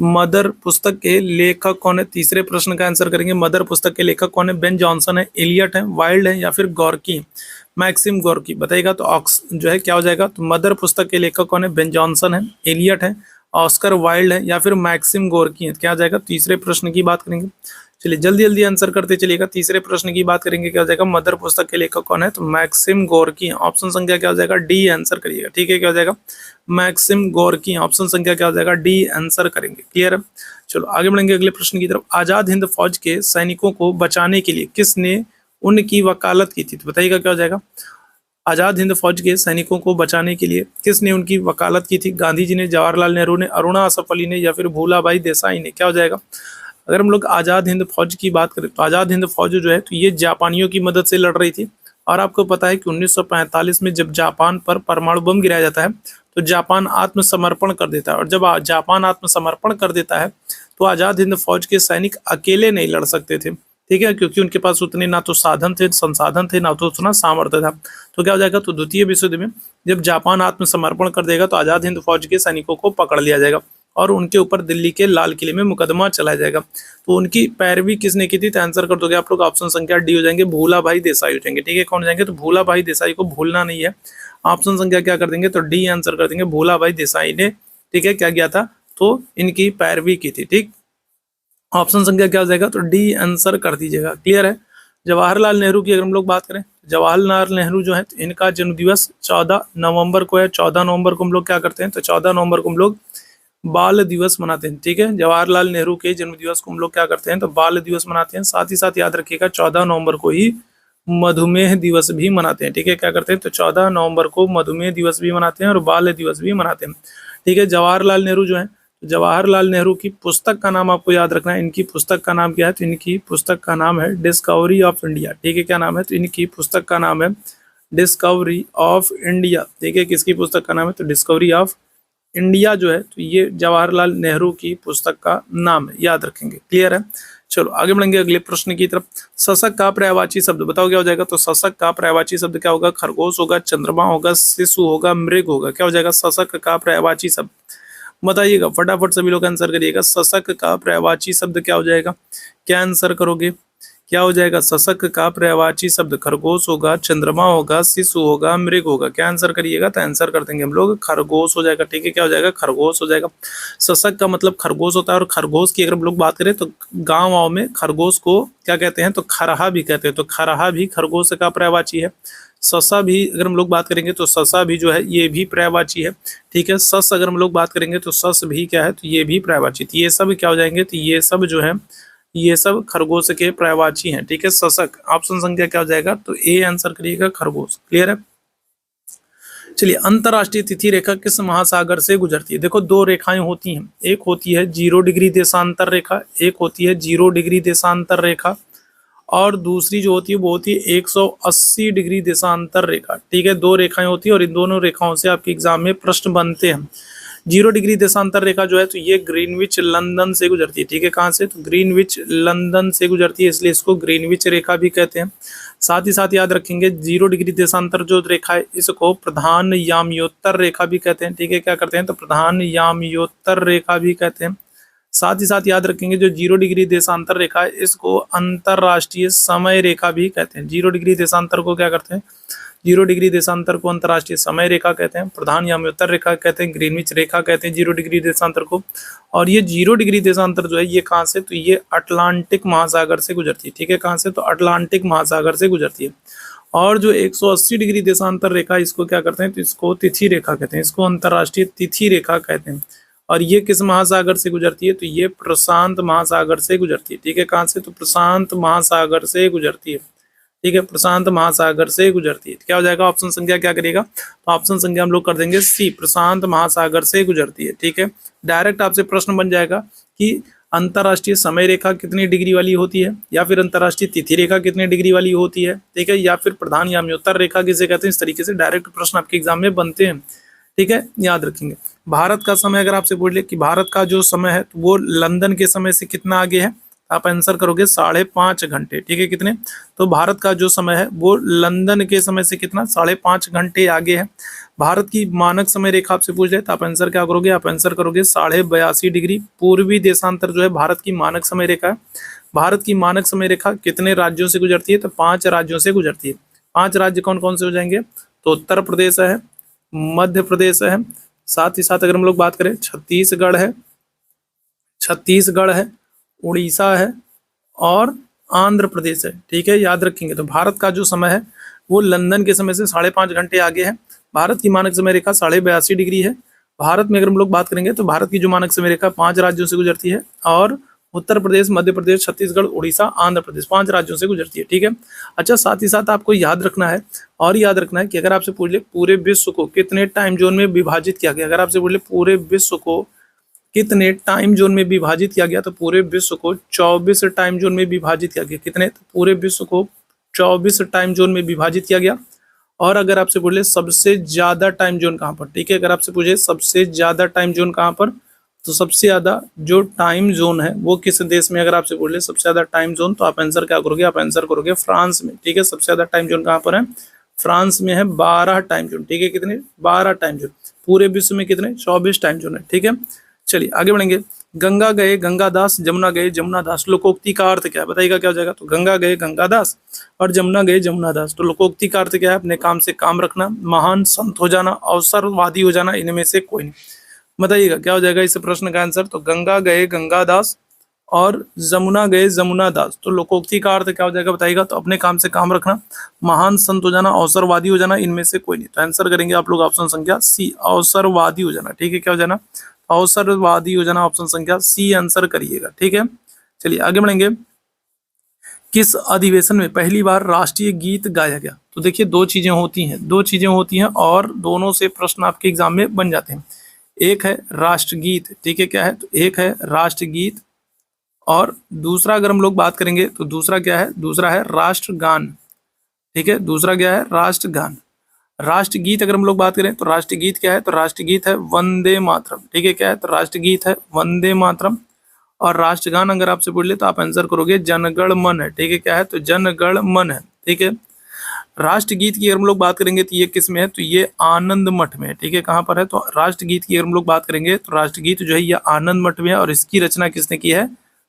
मदर पुस्तक के लेखक कौन है, तीसरे प्रश्न का आंसर करेंगे। मदर पुस्तक के लेखक कौन है, बेन जॉनसन है, एलियट है, वाइल्ड है या फिर गॉर्की है। मैक्सिम गॉर्की बताइएगा तो ऑक्स जो है क्या हो जाएगा तो मदर पुस्तक के लेखक कौन है, बेन जॉनसन है, एलियट है, ऑस्कर वाइल्ड है या फिर मैक्सिम गोर्की है। क्या आ जाएगा तीसरे प्रश्न की बात करेंगे। चलिए जल्दी जल्दी आंसर करते चलिएगा। तीसरे प्रश्न की बात करेंगे, क्या हो जाएगा, मदर पुस्तक के लेखक कौन है, तो मैक्सिम गोर्की। ऑप्शन संख्या क्या हो जाएगा, डी आंसर करिएगा। ठीक है, क्या हो जाएगा, मैक्सिम गोर्की। ऑप्शन संख्या क्या हो जाएगा, डी आंसर करेंगे। क्लियर है। चलो आगे बढ़ेंगे अगले प्रश्न की तरफ। आजाद हिंद फौज के सैनिकों को बचाने के लिए किसने उनकी वकालत की थी, तो बताइएगा क्या हो जाएगा। आजाद हिंद फौज के सैनिकों को बचाने के लिए किसने उनकी वकालत की थी, गांधी जी ने, जवाहरलाल नेहरू ने, अरुणा असफ अली ने, या फिर भूलाभाई देसाई ने। क्या हो जाएगा। अगर हम लोग आजाद हिंद फौज की बात करें तो आजाद हिंद फौज जो है तो ये जापानियों की मदद से लड़ रही थी। और आपको पता है कि 1945 में जब जापान पर परमाणु बम गिराया जाता है तो जापान आत्मसमर्पण कर देता है। और जब जापान आत्मसमर्पण कर देता है तो आजाद हिंद फौज के सैनिक अकेले नहीं लड़ सकते थे। ठीक है, क्योंकि उनके पास उतने ना तो साधन थे, संसाधन थे, ना तो उतना सामर्थ्य था। तो क्या हो जाएगा, तो द्वितीय विश्व युद्ध में जब जापान आत्मसमर्पण कर देगा तो आजाद हिंद फौज के सैनिकों को पकड़ लिया जाएगा और उनके ऊपर दिल्ली के लाल किले में मुकदमा चलाया जाएगा। तो उनकी पैरवी किसने की थी, तो आंसर कर दोगे आप लोग। ऑप्शन संख्या डी हो जाएंगे, भूलाभाई देसाई हो जाएंगे। ठीक है, कौन हो जाएंगे, तो भूलाभाई देसाई को भूलना नहीं है। ऑप्शन संख्या क्या कर देंगे, तो डी आंसर कर देंगे, भूलाभाई देसाई ने, ठीक है, क्या किया था, तो इनकी पैरवी की थी। ठीक, ऑप्शन संख्या क्या हो जाएगा, तो डी आंसर कर दीजिएगा। क्लियर है। जवाहरलाल नेहरू की अगर हम लोग बात करें, जवाहरलाल नेहरू जो है तो इनका जन्म दिवस 14 नवंबर को है। 14 नवंबर को हम लोग क्या करते हैं, तो 14 नवंबर को हम लोग बाल दिवस मनाते हैं। ठीक है, जवाहरलाल नेहरू के जन्म दिवस को हम लोग क्या करते हैं, तो बाल दिवस मनाते हैं। साथ ही साथ याद रखिएगा 14 नवंबर को ही मधुमेह दिवस भी मनाते हैं। ठीक है, क्या करते हैं, तो 14 नवंबर को मधुमेह दिवस भी मनाते हैं और बाल दिवस भी मनाते हैं। ठीक है, जवाहरलाल नेहरू जो है, जवाहरलाल नेहरू की पुस्तक का नाम आपको याद रखना है। इनकी पुस्तक का नाम क्या है, तो इनकी पुस्तक का नाम है डिस्कवरी ऑफ इंडिया। ठीक है, क्या नाम है, तो इनकी पुस्तक का नाम है डिस्कवरी ऑफ इंडिया। ठीक है, किसकी पुस्तक का नाम है, तो डिस्कवरी ऑफ इंडिया जो है तो ये जवाहरलाल नेहरू की पुस्तक का नाम है, याद रखेंगे। क्लियर है। चलो आगे बढ़ेंगे अगले प्रश्न की तरफ। शशक का पर्यायवाची शब्द बताओ क्या हो जाएगा, तो शशक का पर्यायवाची शब्द क्या होगा, खरगोश होगा, चंद्रमा होगा, शिशु होगा, मृग होगा। क्या हो जाएगा, शशक का पर्यायवाची शब्द बताइएगा, फटाफट सभी लोग आंसर करिएगा। शशक का पर्यायवाची शब्द क्या हो जाएगा, क्या आंसर करोगे, क्या हो जाएगा। शशक का पर्यायवाची शब्द खरगोश होगा, चंद्रमा होगा, शिशु होगा, मृग होगा। क्या आंसर करिएगा, तो आंसर कर देंगे हम लोग खरगोश हो जाएगा। ठीक है, क्या हो जाएगा, खरगोश हो जाएगा। शशक का मतलब खरगोश होता है और खरगोश की अगर हम लोग बात करें तो गाँव में खरगोश को क्या कहते हैं, तो खरहा भी कहते हैं। तो खरहा भी खरगोश का पर्यायवाची है। ससा भी अगर हम लोग बात करेंगे तो ससा भी जो है ये भी पर्यायवाची है। ठीक है, सस अगर हम लोग बात करेंगे तो सस भी क्या है, तो ये भी पर्यायवाची। तो ये सब क्या हो जाएंगे, तो ये सब जो है ये सब खरगोश के पर्यायवाची हैं। ठीक है, शशक। ऑप्शन संख्या क्या हो जाएगा, तो ए आंसर करिएगा, खरगोश। क्लियर है। चलिए, अंतरराष्ट्रीय तिथि रेखा किस महासागर से गुजरती है। देखो दो रेखाएं होती हैं, एक होती है 0 डिग्री देशांतर रेखा, एक होती है 0 डिग्री देशांतर रेखा, और दूसरी जो होती है वो होती है 180 डिग्री देशांतर रेखा। ठीक है, दो रेखाएं होती है और इन दोनों रेखाओं से आपके एग्जाम में प्रश्न बनते हैं। 0 डिग्री देशांतर रेखा जो है तो ये ग्रीनविच लंदन से गुजरती है। ठीक है, कहाँ से, तो ग्रीनविच लंदन से गुजरती है, इसलिए इसको ग्रीनविच रेखा भी कहते हैं। साथ ही साथ याद रखेंगे 0 डिग्री देशांतर जो रेखा है इसको प्रधान याम्योत्तर रेखा भी कहते हैं। ठीक है, क्या करते हैं, तो प्रधान याम्योत्तर रेखा भी कहते हैं। साथ ही साथ याद रखेंगे जो 0 डिग्री देशांतर रेखा है इसको अंतरराष्ट्रीय समय रेखा भी कहते हैं। 0 डिग्री देशांतर को क्या करते हैं, 0 डिग्री देशांतर को अंतरराष्ट्रीय समय रेखा कहते हैं, प्रधान याम्योत्तर रेखा कहते हैं, ग्रीनविच रेखा कहते हैं 0 डिग्री देशांतर को। और ये 0 डिग्री देशांतर जो है ये कहाँ से, तो ये अटलांटिक महासागर से गुजरती है। ठीक है, कहाँ से, तो अटलांटिक महासागर से गुजरती है। और जो 180 डिग्री देशांतर रेखा इसको क्या करते हैं, तो इसको तिथि रेखा कहते हैं, इसको अंतरराष्ट्रीय तिथि रेखा कहते हैं। और ये किस महासागर से गुजरती है, तो ये प्रशांत महासागर से गुजरती है। ठीक है, कहाँ से, तो प्रशांत महासागर से गुजरती है। ठीक है, प्रशांत महासागर से गुजरती है। क्या हो जाएगा, ऑप्शन संख्या क्या करेगा, तो ऑप्शन संख्या हम लोग कर देंगे सी, प्रशांत महासागर से गुजरती है। ठीक है, डायरेक्ट आपसे प्रश्न बन जाएगा कि अंतरराष्ट्रीय समय रेखा कितनी डिग्री वाली होती है, या फिर अंतरराष्ट्रीय तिथि रेखा कितनी डिग्री वाली होती है। ठीक है, या फिर प्रधान याम्योत्तर रेखा किसे कहते हैं। इस तरीके से डायरेक्ट प्रश्न आपके एग्जाम में बनते हैं। ठीक है, याद रखेंगे। भारत का समय अगर आपसे बोले कि भारत का जो समय है तो वो लंदन के समय से कितना आगे है, आप आंसर करोगे 5.5 घंटे। ठीक है, कितने, तो भारत का जो समय है वो लंदन के समय से कितना, 5.5 घंटे आगे है। भारत की मानक समय रेखा आपसे पूछ जाए तो आप आंसर क्या करोगे, आप आंसर करोगे 82.5 डिग्री। पूर्वी देशांतर जो है भारत की मानक समय रेखा है। भारत की मानक समय रेखा कितने राज्यों से गुजरती है, तो 5 राज्यों से गुजरती है। 5 राज्य कौन कौन से हो जाएंगे, तो उत्तर प्रदेश है, मध्य प्रदेश है, साथ ही साथ अगर हम लोग बात करें छत्तीसगढ़ है, उड़ीसा है, और आंध्र प्रदेश है। ठीक है, याद रखेंगे। तो भारत का जो समय है वो लंदन के समय से 5.5 घंटे आगे है। भारत की मानक समय रेखा 82.5 डिग्री है। भारत में अगर हम लोग बात करेंगे तो भारत की जो मानक समय रेखा 5 राज्यों से गुजरती है, और उत्तर प्रदेश, मध्य प्रदेश, छत्तीसगढ़, उड़ीसा, आंध्र प्रदेश 5 राज्यों से गुजरती है। ठीक है। अच्छा, साथ ही साथ आपको याद रखना है, और याद रखना है कि अगर आपसे पूछ ले पूरे विश्व को कितने टाइम जोन में विभाजित किया गया, अगर आपसे पूछ ले पूरे विश्व को कितने टाइम जोन में विभाजित किया गया, तो पूरे विश्व को 24 टाइम जोन में विभाजित किया गया। कितने? तो पूरे विश्व को 24 टाइम जोन में विभाजित किया गया। और अगर आपसे पूछे सबसे ज्यादा टाइम जोन कहाँ पर, ठीक है, अगर आपसे पूछे सबसे ज्यादा टाइम जोन कहाँ पर, तो सबसे ज्यादा जो टाइम जोन है वो किस देश में, अगर आपसे बोले सबसे ज्यादा टाइम जोन, तो आप आंसर क्या करोगे, आप आंसर करोगे फ्रांस में। ठीक है, सबसे ज्यादा टाइम जोन कहाँ पर है, फ्रांस में है 12 टाइम जोन। ठीक है, कितने? 12 टाइम जोन। पूरे विश्व में कितने? 24 टाइम जोन है। ठीक है, चलिए आगे बढ़ेंगे। गंगा गए गंगादास, जमुना गए जमुनादास, लोकोक्ति का अर्थ क्या है, बताइएगा क्या हो जाएगा। तो गंगा गए गंगादास और जमुना गए जमुनादास, तो लोकोक्ति का अर्थ क्या है, अपने काम से काम रखना, महान संत हो जाना, अवसरवादी हो जाना, इनमें से कोई नहीं। बताइएगा क्या हो जाएगा इस प्रश्न का आंसर। तो गंगा गए गंगादास और जमुना गए जमुनादास, तो लोकोक्ति का अर्थ क्या हो जाएगा, बताइएगा। तो अपने काम से काम रखना, महान संत हो जाना, अवसरवादी हो जाना, इनमें से कोई नहीं। तो आंसर करेंगे आप लोग ऑप्शन संख्या सी, अवसरवादी हो जाना। ठीक है, क्या हो जाना, अवसरवादी हो जाना, ऑप्शन संख्या सी आंसर करिएगा। ठीक है, चलिए आगे बढ़ेंगे। किस अधिवेशन में पहली बार राष्ट्रीय गीत गाया गया। तो देखिए दो चीजें होती हैं और दोनों से प्रश्न आपके एग्जाम में बन जाते हैं। एक है राष्ट्रगीत, ठीक है, क्या है, तो एक है राष्ट्रगीत, और दूसरा अगर हम लोग बात करेंगे तो दूसरा क्या है, दूसरा है राष्ट्रगान। ठीक है, दूसरा क्या है, राष्ट्रगान। राष्ट्रगीत अगर हम लोग बात करें तो राष्ट्रगीत क्या है, तो राष्ट्रगीत है वंदे मातरम। ठीक है, क्या है, तो राष्ट्रगीत है वंदे मातरम। और राष्ट्रगान अगर आपसे पूछ ले तो आप आंसर करोगे जनगण मन है। ठीक है, क्या है, तो जनगण मन है। ठीक है, राष्ट्रगीत की अगर हम लोग बात करेंगे तो ये किस में है, तो ये आनंद मठ में है। ठीक है, कहाँ पर है, तो राष्ट्रगीत की अगर हम लोग बात करेंगे तो राष्ट्रगीत जो है ये आनंद मठ में है, और इसकी रचना किसने की है,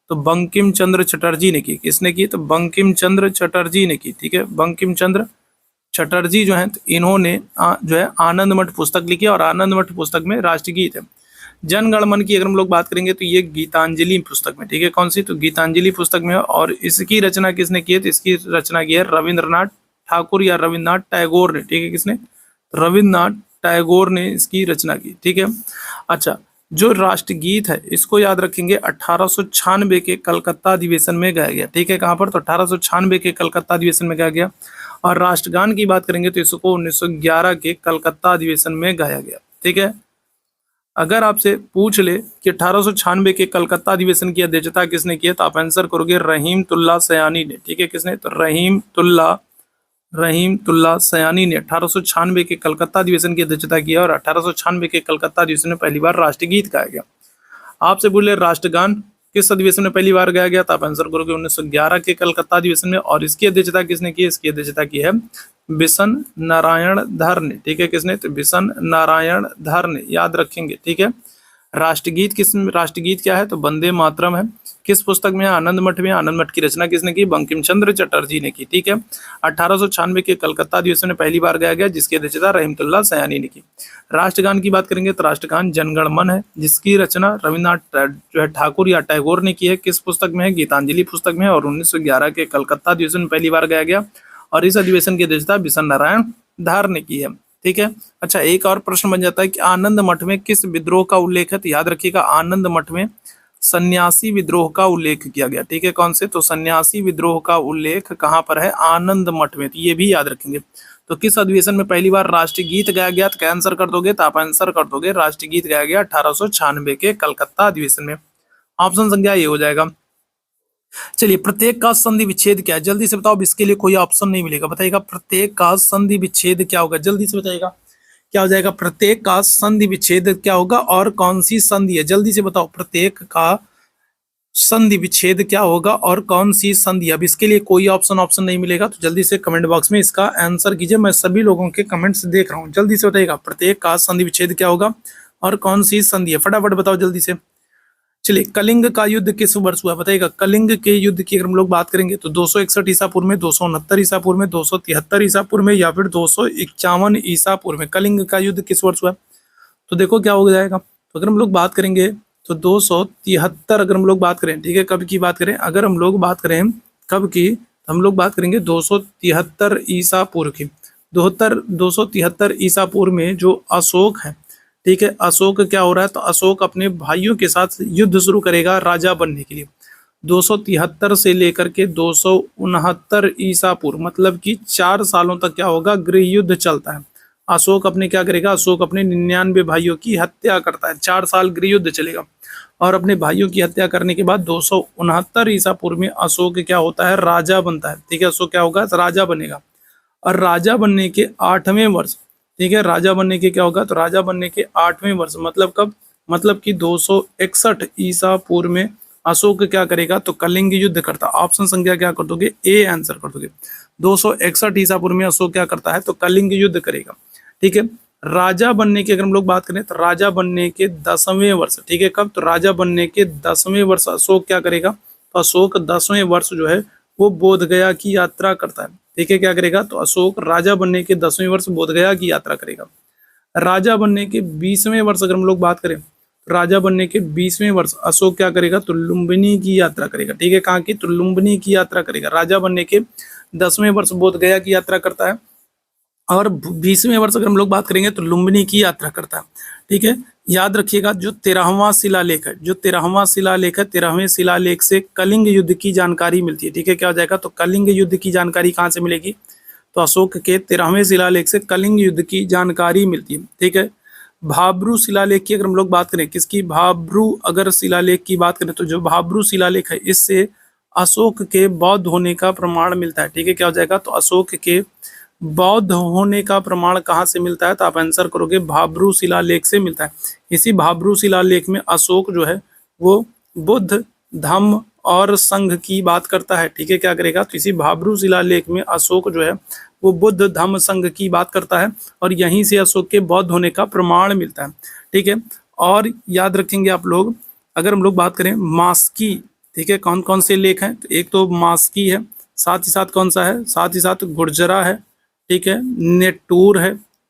तो बंकिम चंद्र चटर्जी ने की। किसने की, तो बंकिम चंद्र चटर्जी ने की। ठीक है, बंकिम चंद्र चटर्जी जो है, तो इन्होंने जो है आनंद मठ पुस्तक लिखी, और आनंद मठ पुस्तक में राष्ट्रगीत है। जनगण मन की अगर हम लोग बात करेंगे तो ये गीतांजलि पुस्तक में। ठीक है, कौन सी, तो गीतांजलि पुस्तक में है, और इसकी रचना किसने की है, तो इसकी रचना की है रविंद्रनाथ ठाकुर या रविन्द्रनाथ टैगोर ने। ठीक है, किसने, रविन्द्रनाथ टैगोर ने इसकी रचना की। ठीक है, अच्छा, जो राष्ट्रगीत है इसको याद रखेंगे 1896 के कलकत्ता अधिवेशन में गाया गया। ठीक है, कहाँ पर, तो 1896 के कलकत्ता अधिवेशन में गाया गया। और राष्ट्रगान की बात करेंगे तो इसको 1911 के कलकत्ता अधिवेशन में गाया गया। ठीक है, अगर आपसे पूछ ले कि 1896 के कलकत्ता अधिवेशन की अध्यक्षता किसने की है, तो आप आंसर करोगे रहीमतुल्लाह सयानी ने। ठीक है, किसने, तो रहीमतुल्लाह सयानी ने 1896 के कलकत्ता अधिवेशन की अध्यक्षता की है, और 1896 के कलकत्ता अधिवेशन में पहली बार राष्ट्रगीत गाया गया। आपसे बोले राष्ट्रगान किस अधिवेशन में पहली बार गाया गया, तो आप आंसर करोगे 1911 के कलकत्ता अधिवेशन में, और इसकी अध्यक्षता किसने की है, इसकी अध्यक्षता की है बिशन नारायण धर ने। ठीक है, किसने, तो बिशन नारायण धर ने, याद रखेंगे। ठीक है, राष्ट्रगीत क्या है, तो वंदे मातरम है। किस पुस्तक में, आनंद मठ में। आनंद मठ की रचना किसने की, बंकिम चंद्र चटर्जी ने की। ठीक है, 1896 के कलकत्ता अधिवेशन में पहली बार गाया गया, जिसकी अध्यक्षता रहीमतुल्लाह सयानी ने की। राष्ट्रगान की बात करेंगे तो राष्ट्रगान जनगण मन है, जिसकी रचना रविन्द्रनाथ जो है ठाकुर या टैगोर ने की है। किस पुस्तक में है, गीतांजलि पुस्तक में, और 1911 के कलकत्ता अधिवेशन में पहली बार गाया गया, और इस अधिवेशन की अध्यक्षता बिशन नारायण धार ने की है। ठीक है, अच्छा, एक और प्रश्न बन जाता है कि आनंद मठ में किस विद्रोह का उल्लेख है, तो याद रखिएगा आनंद मठ में सन्यासी विद्रोह का उल्लेख किया गया। ठीक है, कौन से, तो सन्यासी विद्रोह का उल्लेख कहाँ पर है, आनंद मठ में। तो ये भी याद रखेंगे। तो किस अधिवेशन में पहली बार राष्ट्रीय गीत गाया गया, तो क्या आंसर कर दोगे, तो आप आंसर कर दोगे राष्ट्रीय गीत गाया गया 1896 के कलकत्ता अधिवेशन में। ऑप्शन संख्या ये हो जाएगा। चलिए, प्रत्येक का संधि विच्छेद क्या है, जल्दी से बताओ। इसके लिए कोई ऑप्शन नहीं मिलेगा, बताइएगा प्रत्येक का संधि विच्छेद क्या होगा, जल्दी से बताइएगा क्या हो जाएगा। प्रत्येक का संधि विच्छेद क्या होगा, और कौन सी संधि है, जल्दी से बताओ। प्रत्येक का संधि विच्छेद क्या होगा और कौन सी संधि। अब इसके लिए कोई ऑप्शन नहीं मिलेगा, तो जल्दी से कमेंट बॉक्स में इसका आंसर कीजिए। मैं सभी लोगों के कमेंट्स देख रहा हूँ, जल्दी से बताइएगा प्रत्येक का संधि विच्छेद क्या होगा और कौन सी संधि है, फटाफट बताओ जल्दी से। चलिए, कलिंग का युद्ध किस वर्ष हुआ, बताइएगा। कलिंग के युद्ध की अगर हम लोग बात करेंगे तो 261 ईसा पूर्व में, 269 ईसा पूर्व में, 273 ईसा पूर्व में, या फिर 251 ईसा पूर्व में। कलिंग का युद्ध किस वर्ष हुआ, तो देखो क्या हो जाएगा। तो अगर हम लोग बात करेंगे तो 273 अगर हम लोग बात करें, ठीक है, कब की बात करें, अगर हम लोग बात करें कब की, तो हम लोग बात करेंगे 273 ईसा पूर्व की। 273 ईसा पूर्व में जो अशोक है, ठीक है, अशोक क्या हो रहा है, तो अशोक अपने भाइयों के साथ युद्ध शुरू करेगा राजा बनने के लिए। 273 से लेकर के 269 ईसा पूर्व, मतलब कि 4 सालों तक क्या होगा, गृह युद्ध चलता है। अशोक अपने क्या करेगा, अशोक अपने 99 भाइयों की हत्या करता है, 4 साल गृह युद्ध चलेगा। और अपने भाइयों की हत्या करने के बाद 269 ईसा पूर्व में अशोक क्या होता है, राजा बनता है, ठीक है, अशोक क्या होगा, राजा बनेगा। और राजा बनने के 8वें वर्ष, ठीक है, राजा बनने के क्या होगा, तो राजा बनने के 8वें वर्ष मतलब कब, मतलब कि 261 ईसा पूर्व में अशोक क्या करेगा, तो कलिंग युद्ध करता। ऑप्शन संख्या क्या कर दोगे, ए आंसर कर दोगे। 261 ईसा पूर्व में अशोक क्या करता है, तो कलिंग युद्ध करेगा, ठीक है। राजा बनने की अगर हम लोग बात करें, तो राजा बनने के 10वें वर्ष, ठीक है, कब, तो राजा बनने के 10वें वर्ष अशोक क्या करेगा, तो अशोक 10वें वर्ष जो है वो बोधगया की यात्रा करता है, ठीक है, क्या करेगा, तो अशोक राजा बनने के 10वें वर्ष बोधगया की यात्रा करेगा। राजा बनने के 20वें वर्ष अगर हम लोग बात करें, राजा बनने के 20वें वर्ष अशोक क्या करेगा, तो लुम्बिनी की यात्रा करेगा, ठीक है, कहाँ की, तो लुम्बिनी की यात्रा करेगा। राजा बनने के 10वें वर्ष बोधगया की यात्रा करता है, और 20वें वर्ष अगर हम लोग बात करेंगे तो लुम्बिनी की यात्रा करता है, ठीक है। याद रखिएगा, जो 13वां शिलालेख है, जो 13वां शिलालेख है, 13वें शिलालेख से कलिंग युद्ध की जानकारी मिलती है, ठीक है, क्या हो जाएगा, तो कलिंग युद्ध की जानकारी कहाँ से मिलेगी, तो अशोक के 13वें शिलालेख से कलिंग युद्ध की जानकारी मिलती है, ठीक है। भाब्रू शिलालेख की अगर हम लोग बात करें, किसकी, भाब्रू अगर शिलालेख की बात करें, तो जो भाब्रू शिलालेख है इससे अशोक के बौद्ध होने का प्रमाण मिलता है, ठीक है, क्या हो जाएगा, तो अशोक के बौद्ध होने का प्रमाण कहाँ से मिलता है, तो आप आंसर करोगे भाब्रू शिलालेख से मिलता है। इसी भाब्रू शिलालेख में अशोक जो है वो बुद्ध, धम्म और संघ की बात करता है, ठीक है, क्या करेगा, तो इसी भाब्रू शिलालेख में अशोक जो है वो बुद्ध, धम्म, संघ की बात करता है, और यहीं से अशोक के बौद्ध होने का प्रमाण मिलता है, ठीक है। और याद रखेंगे आप लोग, अगर हम लोग बात करें मास्की, ठीक है, कौन कौन से लेख हैं, तो एक तो मास्की है, साथ ही साथ कौन सा है, साथ ही साथ गुर्जरा है, ठीक है,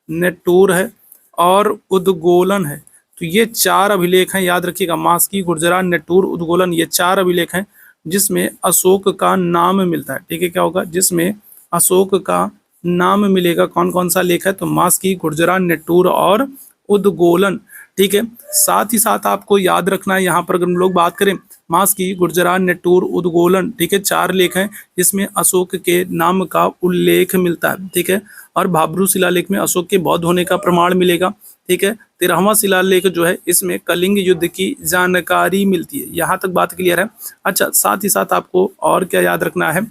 नेटूर है और उद्गोलन है। तो ये 4 अभिलेख हैं, याद रखिएगा, मास्की, गुर्जरा, नेटूर, उद्गोलन, ये 4 अभिलेख हैं जिसमें अशोक का नाम मिलता है, ठीक है, क्या होगा, जिसमें अशोक का नाम मिलेगा। कौन कौन सा लेख है, तो मास्की, गुर्जरा, नेटूर और उद्गोलन, ठीक है। साथ ही साथ आपको याद रखना है, यहाँ पर अगर हम लोग बात करें, मास्की, गुर्जरा, नेटूर, उद्गोलन, ठीक है, 4 लेख हैं जिसमें अशोक के नाम का उल्लेख मिलता है, ठीक है। और भाब्रू शिलालेख में अशोक के बौद्ध होने का प्रमाण मिलेगा, ठीक है। 13वां शिलालेख जो है इसमें कलिंग युद्ध की जानकारी मिलती है। यहाँ तक बात क्लियर है। अच्छा, साथ ही साथ आपको और क्या याद रखना है,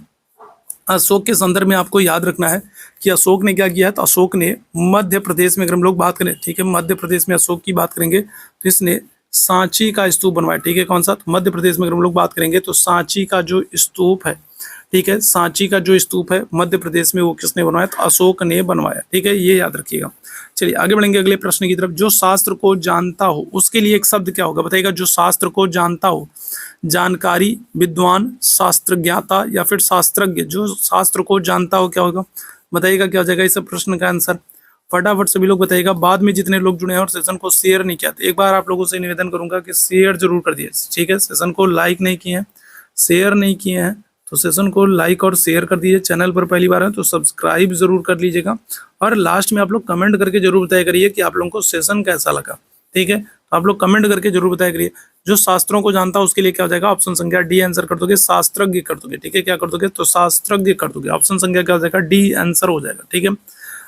अशोक के संदर्भ में आपको याद रखना है कि अशोक ने क्या किया है, तो अशोक ने मध्य प्रदेश में, अगर हम लोग बात करें, ठीक है, मध्य प्रदेश में अशोक की बात करेंगे तो इसने सांची का स्तूप बनवाया, ठीक है, कौन सा, तो मध्य प्रदेश में अगर हम लोग बात करेंगे तो सांची का जो स्तूप है, ठीक है, सांची का जो स्तूप है मध्य प्रदेश में वो किसने बनवाया, तो अशोक ने बनवाया, ठीक है, ये याद रखिएगा। चलिए आगे बढ़ेंगे अगले प्रश्न की तरफ। जो शास्त्र को जानता हो उसके लिए एक शब्द क्या होगा, बताइएगा, जो शास्त्र को जानता हो, जानकारी, विद्वान, शास्त्र ज्ञाता या फिर शास्त्रज्ञ। जो शास्त्र को जानता हो क्या होगा, बताइएगा, क्या हो जाएगा इस प्रश्न का आंसर, फटाफट सभी लोग बताइएगा। बाद में जितने लोग जुड़े हैं और सेशन को शेयर नहीं किया, तो एक बार आप लोगों से निवेदन करूंगा कि शेयर जरूर कर दिए, ठीक है। सेशन को लाइक नहीं किए हैं, शेयर नहीं किए हैं, तो सेशन को लाइक और शेयर कर दीजिए। चैनल पर पहली बार है तो सब्सक्राइब जरूर कर लीजिएगा, और लास्ट में आप लोग कमेंट करके जरूर बताया करिए कि आप लोगों को सेशन कैसा लगा, ठीक है। तो आप लोग कमेंट करके जरूर बताया करिए। जो शास्त्रों को जानता है उसके लिए क्या हो जाएगा, ऑप्शन संख्या डी आंसर कर दोगे, शास्त्रज्ञ कर दोगे, ठीक है, क्या कर दोगे, तो शास्त्रज्ञ कर दोगे। ऑप्शन संख्या क्या हो जाएगा, डी आंसर हो जाएगा, ठीक है।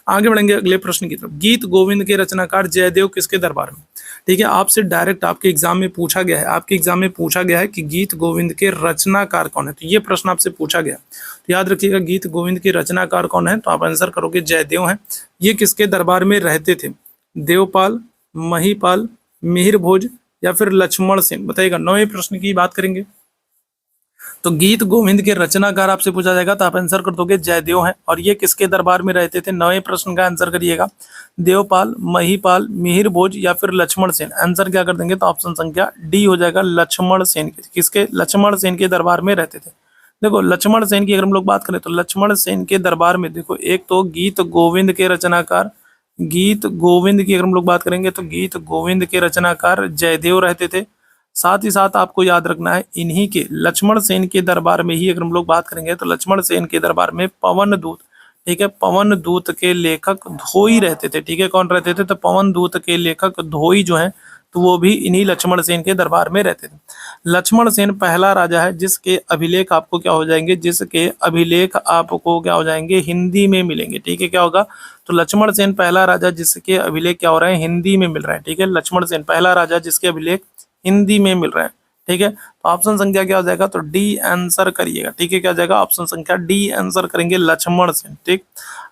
आगे बढ़ेंगे अगले प्रश्न की तरफ। गीत गोविंद के रचनाकार जयदेव किसके दरबार में, ठीक है, आपसे डायरेक्ट आपके एग्जाम में पूछा गया है, आपके एग्जाम में पूछा गया है कि गीत गोविंद के रचनाकार कौन है, तो ये प्रश्न आपसे पूछा गया। तो याद रखिएगा, गीत गोविंद के रचनाकार कौन है, तो आप आंसर करोगे जयदेव हैं। ये किसके दरबार में रहते थे, देवपाल, महीपाल, मिहिर भोज या फिर लक्ष्मण सेन, बताइएगा। 9वें प्रश्न की बात करेंगे तो गीत गोविंद के रचनाकार आपसे पूछा जाएगा तो आप आंसर कर दोगे जयदेव हैं, और ये किसके दरबार में रहते थे, 9वें प्रश्न का आंसर करिएगा, देवपाल, महीपाल, मिहिर भोज या फिर लक्ष्मण सेन। आंसर क्या कर देंगे, तो ऑप्शन संख्या डी हो जाएगा, लक्ष्मण सेन के। किसके, लक्ष्मण सेन के दरबार में रहते थे। देखो लक्ष्मण सेन की अगर हम लोग बात करें तो लक्ष्मण सेन के दरबार में देखो, एक तो गीत गोविंद के रचनाकार, गीत गोविंद की अगर हम लोग बात करेंगे तो गीत गोविंद के रचनाकार जयदेव रहते थे। साथ ही साथ आपको याद रखना है इन्हीं के लक्ष्मण सेन के दरबार में ही अगर हम लोग बात करेंगे तो लक्ष्मण सेन के दरबार में पवन दूत, ठीक है, पवन दूत के लेखक धोई रहते थे, ठीक है, कौन रहते थे? तो पवन दूत के लेखक धोई जो है तो वो भी इन्हीं लक्ष्मण सेन के दरबार में रहते थे। लक्ष्मण सेन पहला राजा है जिसके अभिलेख आपको क्या हो जाएंगे, जिसके अभिलेख आपको क्या हो जाएंगे, हिंदी में मिलेंगे, ठीक है। क्या होगा? तो लक्ष्मण सेन पहला राजा जिसके अभिलेख क्या हो रहे हैं, हिंदी में मिल रहे हैं, ठीक है। लक्ष्मण सेन पहला राजा जिसके अभिलेख हिंदी में मिल रहे हैं, ठीक है। तो ऑप्शन संख्या क्या हो जाएगा? तो डी आंसर करिएगा, ठीक है। क्या हो जाएगा? ऑप्शन संख्या डी आंसर करेंगे, लक्ष्मण सेन, ठीक।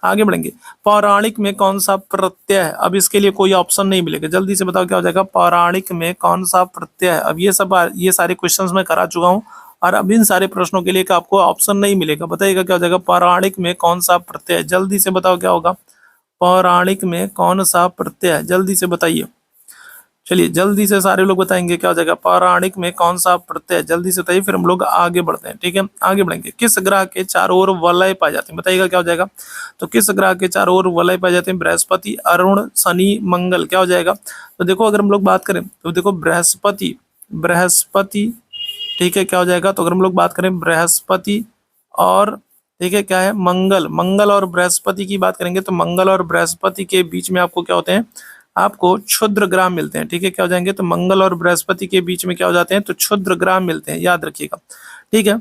आगे बढ़ेंगे। पौराणिक में कौन सा प्रत्यय है? अब इसके लिए कोई ऑप्शन नहीं मिलेगा, जल्दी से बताओ क्या हो जाएगा। पौराणिक में कौन सा प्रत्यय है? अब ये सारे क्वेश्चंस मैं करा चुका हूँ और अब इन सारे प्रश्नों के लिए आपको ऑप्शन नहीं मिलेगा। बताइएगा क्या हो जाएगा। पौराणिक में कौन सा प्रत्यय? जल्दी से बताओ क्या होगा। पौराणिक में कौन सा प्रत्यय है? जल्दी से बताइए। चलिए जल्दी से सारे लोग बताएंगे क्या हो जाएगा। पौराणिक में कौन सा प्रत्यय? जल्दी से बताइए, फिर हम लोग आगे बढ़ते हैं, ठीक है। आगे बढ़ेंगे। किस ग्रह के चारों ओर वलय पाए जाते हैं? बताइएगा क्या हो जाएगा। तो किस ग्रह के चारों ओर वलय पाए जाते हैं? बृहस्पति, अरुण, शनि, मंगल। क्या हो जाएगा? तो देखो अगर हम लोग बात करें तो देखो बृहस्पति, बृहस्पति, ठीक है। क्या हो जाएगा? तो अगर हम लोग बात करें बृहस्पति और ठीक है क्या है, मंगल, मंगल और बृहस्पति की बात करेंगे तो मंगल और बृहस्पति के बीच में आपको क्या होते हैं, आपको क्षुद्र ग्राम मिलते हैं, ठीक है। क्या हो जाएंगे? तो मंगल और बृहस्पति के बीच में क्या हो जाते हैं? तो क्षुद्र ग्राम मिलते हैं, याद रखिएगा, ठीक है।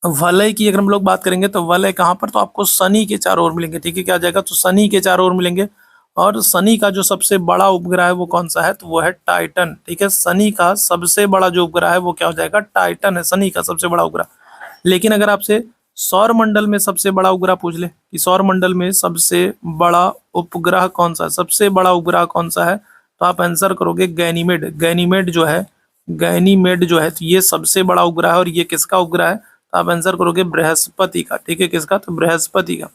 वलय की अगर हम लोग बात करेंगे तो वलय कहाँ पर? तो आपको शनि के चारों ओर मिलेंगे, ठीक है। क्या हो जाएगा? तो शनि के चारों ओर मिलेंगे। और शनि का जो सबसे बड़ा उपग्रह है वो कौन सा है? तो वो है टाइटन, ठीक है। शनि का सबसे बड़ा जो उपग्रह है वो क्या हो जाएगा? टाइटन है, शनि का सबसे बड़ा उपग्रह। लेकिन अगर आपसे सौर मंडल में सबसे बड़ा उपग्रह पूछ ले कि सौर मंडल में सबसे बड़ा उपग्रह कौन सा है, सबसे बड़ा उपग्रह कौन सा है, तो आप आंसर करोगे गैनीमेड। गैनीमेड जो है, गैनीमेड जो है तो ये सबसे बड़ा उपग्रह है। और ये किसका उपग्रह है? तो आप आंसर करोगे बृहस्पति का, ठीक है। किसका? तो बृहस्पति का,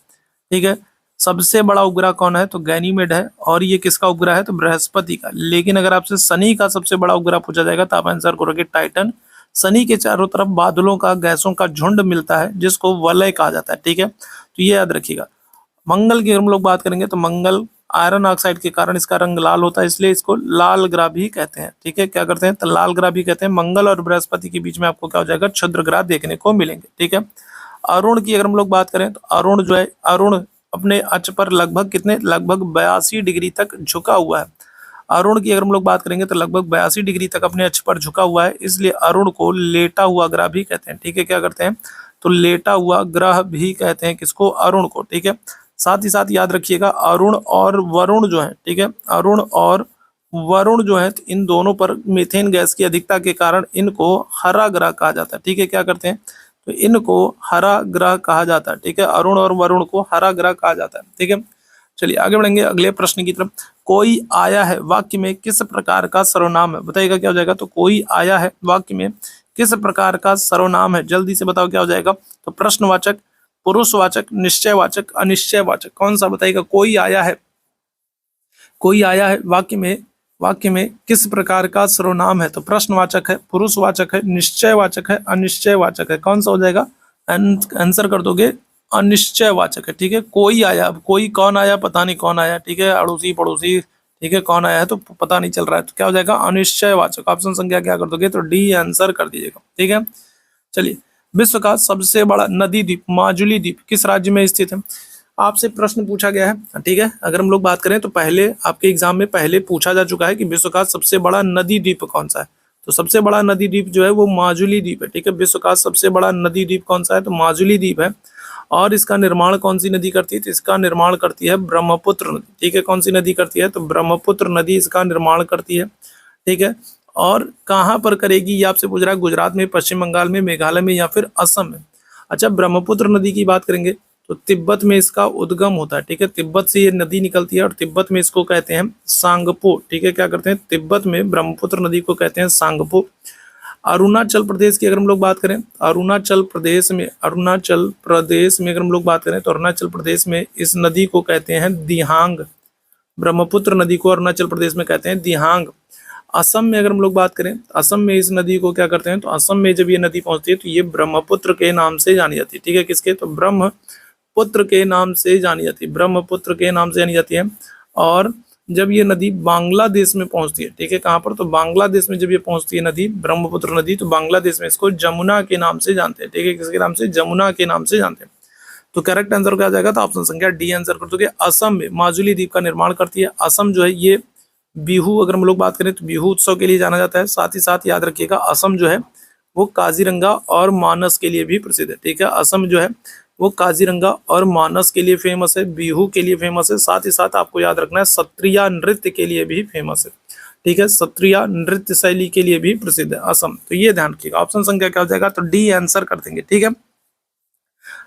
ठीक है। सबसे बड़ा उपग्रह कौन है? तो गैनीमेड है। और ये किसका उपग्रह है? तो बृहस्पति का। लेकिन अगर आपसे शनि का सबसे बड़ा उपग्रह पूछा जाएगा तो आप आंसर करोगे टाइटन। शनि के चारों तरफ बादलों का, गैसों का झुंड मिलता है जिसको वलय कहा जाता है, ठीक है। तो ये याद रखिएगा। मंगल की हम लोग बात करेंगे तो मंगल आयरन ऑक्साइड के कारण इसका रंग लाल होता है, इसलिए इसको लाल ग्रह भी कहते हैं, ठीक है। क्या करते हैं? तो लाल ग्रह भी कहते हैं। मंगल और बृहस्पति के बीच में आपको क्या हो जाएगा? क्षुद्र ग्रह देखने को मिलेंगे, ठीक है। अरुण की अगर हम लोग बात करें तो अरुण जो है, अरुण अपने अक्ष पर लगभग कितने, लगभग 82 डिग्री तक झुका हुआ है। अरुण की अगर हम लोग बात करेंगे तो लगभग 82 डिग्री तक अपने अक्ष पर झुका हुआ है, इसलिए अरुण को लेटा हुआ ग्रह भी कहते हैं, ठीक है। क्या करते हैं? तो लेटा हुआ ग्रह भी कहते हैं किसको? अरुण को, ठीक है। साथ ही साथ याद रखिएगा अरुण और वरुण जो है, ठीक है, अरुण और वरुण जो है इन दोनों पर मीथेन गैस की अधिकता के कारण इनको हरा ग्रह कहा जाता है, ठीक है। क्या करते हैं? तो इनको हरा ग्रह कहा जाता है, ठीक है। अरुण और वरुण को हरा ग्रह कहा जाता है, ठीक है। चलिए आगे बढ़ेंगे अगले प्रश्न की तरफ। कोई आया है वाक्य में किस प्रकार का सर्वनाम है? बताइएगा क्या हो जाएगा। तो कोई आया है वाक्य में किस प्रकार का सर्वनाम है? जल्दी से बताओ क्या हो जाएगा। तो प्रश्नवाचक, पुरुषवाचक, निश्चयवाचक, अनिश्चयवाचक, कौन सा? बताइएगा। कोई आया है, कोई आया है वाक्य में किस प्रकार का सर्वनाम है? तो प्रश्नवाचक है, पुरुषवाचक है, निश्चयवाचक है, अनिश्चयवाचक है, कौन सा हो जाएगा? आंसर कर दोगे अनिश्चयवाचक है, ठीक है। कोई आया, अब कोई कौन आया पता नहीं कौन आया, ठीक है, अड़ोसी पड़ोसी, ठीक है, कौन आया है तो पता नहीं चल रहा है, तो क्या हो जाएगा? अनिश्चयवाचक। ऑप्शन संख्या क्या कर दोगे? तो डी आंसर कर दीजिएगा, ठीक है। चलिए, विश्व का सबसे बड़ा नदी द्वीप माजुली द्वीप किस राज्य में स्थित है? आपसे प्रश्न पूछा गया है, ठीक है। अगर हम लोग बात करें तो पहले आपके एग्जाम में पहले पूछा जा चुका है कि विश्व का सबसे बड़ा नदी द्वीप कौन सा है। तो सबसे बड़ा नदी द्वीप जो है वो माजुली द्वीप है, ठीक है। विश्व का सबसे बड़ा नदी द्वीप कौन सा है? तो माजुली द्वीप है। और इसका निर्माण कौन सी नदी करती है? तो इसका निर्माण करती है ब्रह्मपुत्र नदी, ठीक है। कौन सी नदी करती है? तो ब्रह्मपुत्र नदी इसका निर्माण करती है, ठीक है। और कहाँ पर करेगी ये आपसे पूछ रहा है, गुजरात में, पश्चिम बंगाल में, मेघालय में या फिर असम में। अच्छा, ब्रह्मपुत्र नदी की बात करेंगे तो तिब्बत में इसका उद्गम होता है, ठीक है। तिब्बत से ये नदी निकलती है और तिब्बत में इसको कहते हैं सांगपो, ठीक है। क्या करते हैं? तिब्बत में ब्रह्मपुत्र नदी को कहते हैं सांगपो। अरुणाचल प्रदेश की अगर हम लोग बात करें, अरुणाचल प्रदेश में अगर हम लोग बात करें तो अरुणाचल प्रदेश में इस नदी को कहते हैं दिहांग। ब्रह्मपुत्र नदी को अरुणाचल प्रदेश में कहते हैं दिहांग। असम में अगर हम लोग बात करें, असम में इस नदी को क्या करते हैं? तो असम में जब ये नदी पहुंचती है तो ये ब्रह्मपुत्र के नाम से जानी जाती है, ठीक है। किसके? तो ब्रह्मपुत्र के नाम से जानी जाती है, ब्रह्मपुत्र के नाम से जानी जाती है। और जब ये नदी बांग्लादेश में पहुंचती है, ठीक है, कहाँ पर, तो बांग्लादेश में जब ये पहुंचती है नदी, ब्रह्मपुत्र नदी, तो बांग्लादेश में इसको जमुना के नाम से जानते हैं, ठीक है, किसके नाम से, जमुना के नाम से जानते हैं। तो करेक्ट आंसर क्या आ जाएगा, तो ऑप्शन संख्या डी आंसर कर दोगे। असम में माजुली द्वीप का निर्माण करती है। असम जो है ये बिहू, अगर हम लोग बात करें तो बिहू उत्सव के लिए जाना जाता है। साथ ही साथ याद रखिएगा असम जो है वो काजीरंगा और मानस के लिए भी प्रसिद्ध है, ठीक है। असम जो है वो काजीरंगा और मानस के लिए फेमस है, बिहू के लिए फेमस है। साथ ही साथ आपको याद रखना है सत्रिया नृत्य के लिए भी फेमस है, ठीक है, सत्रिया नृत्य शैली के लिए भी प्रसिद्ध है असम। तो ये ध्यान रखिएगा। ऑप्शन संख्या क्या हो जाएगा, तो डी आंसर कर देंगे, ठीक है।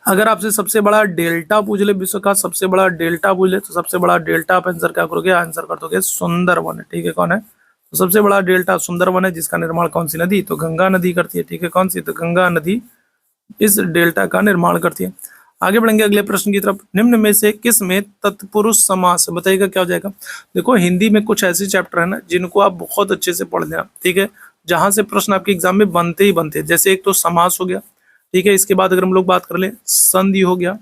अगर आपसे सबसे बड़ा डेल्टा पूछ ले, विश्व का सबसे बड़ा डेल्टा पूछ ले, तो सबसे बड़ा डेल्टा आप आंसर क्या करोगे, आंसर कर दोगे सुंदरवन है, ठीक है। कौन है, तो सबसे बड़ा डेल्टा सुंदरवन है, जिसका निर्माण कौन सी नदी, तो गंगा नदी करती है, ठीक है। कौन सी, तो गंगा नदी इस डेल्टा का निर्माण करती है। आगे बढ़ेंगे अगले प्रश्न की तरफ। निम्न में से किस में तत्पुरुष समास, बताइएगा क्या हो जाएगा। देखो हिंदी में कुछ ऐसे चैप्टर है ना जिनको आप बहुत अच्छे से पढ़ लेना, ठीक है, जहां से प्रश्न आपके एग्जाम में बनते ही बनते हैं। जैसे एक तो समास हो गया, ठीक है, इसके बाद अगर हम लोग बात कर ले, संधि हो गया,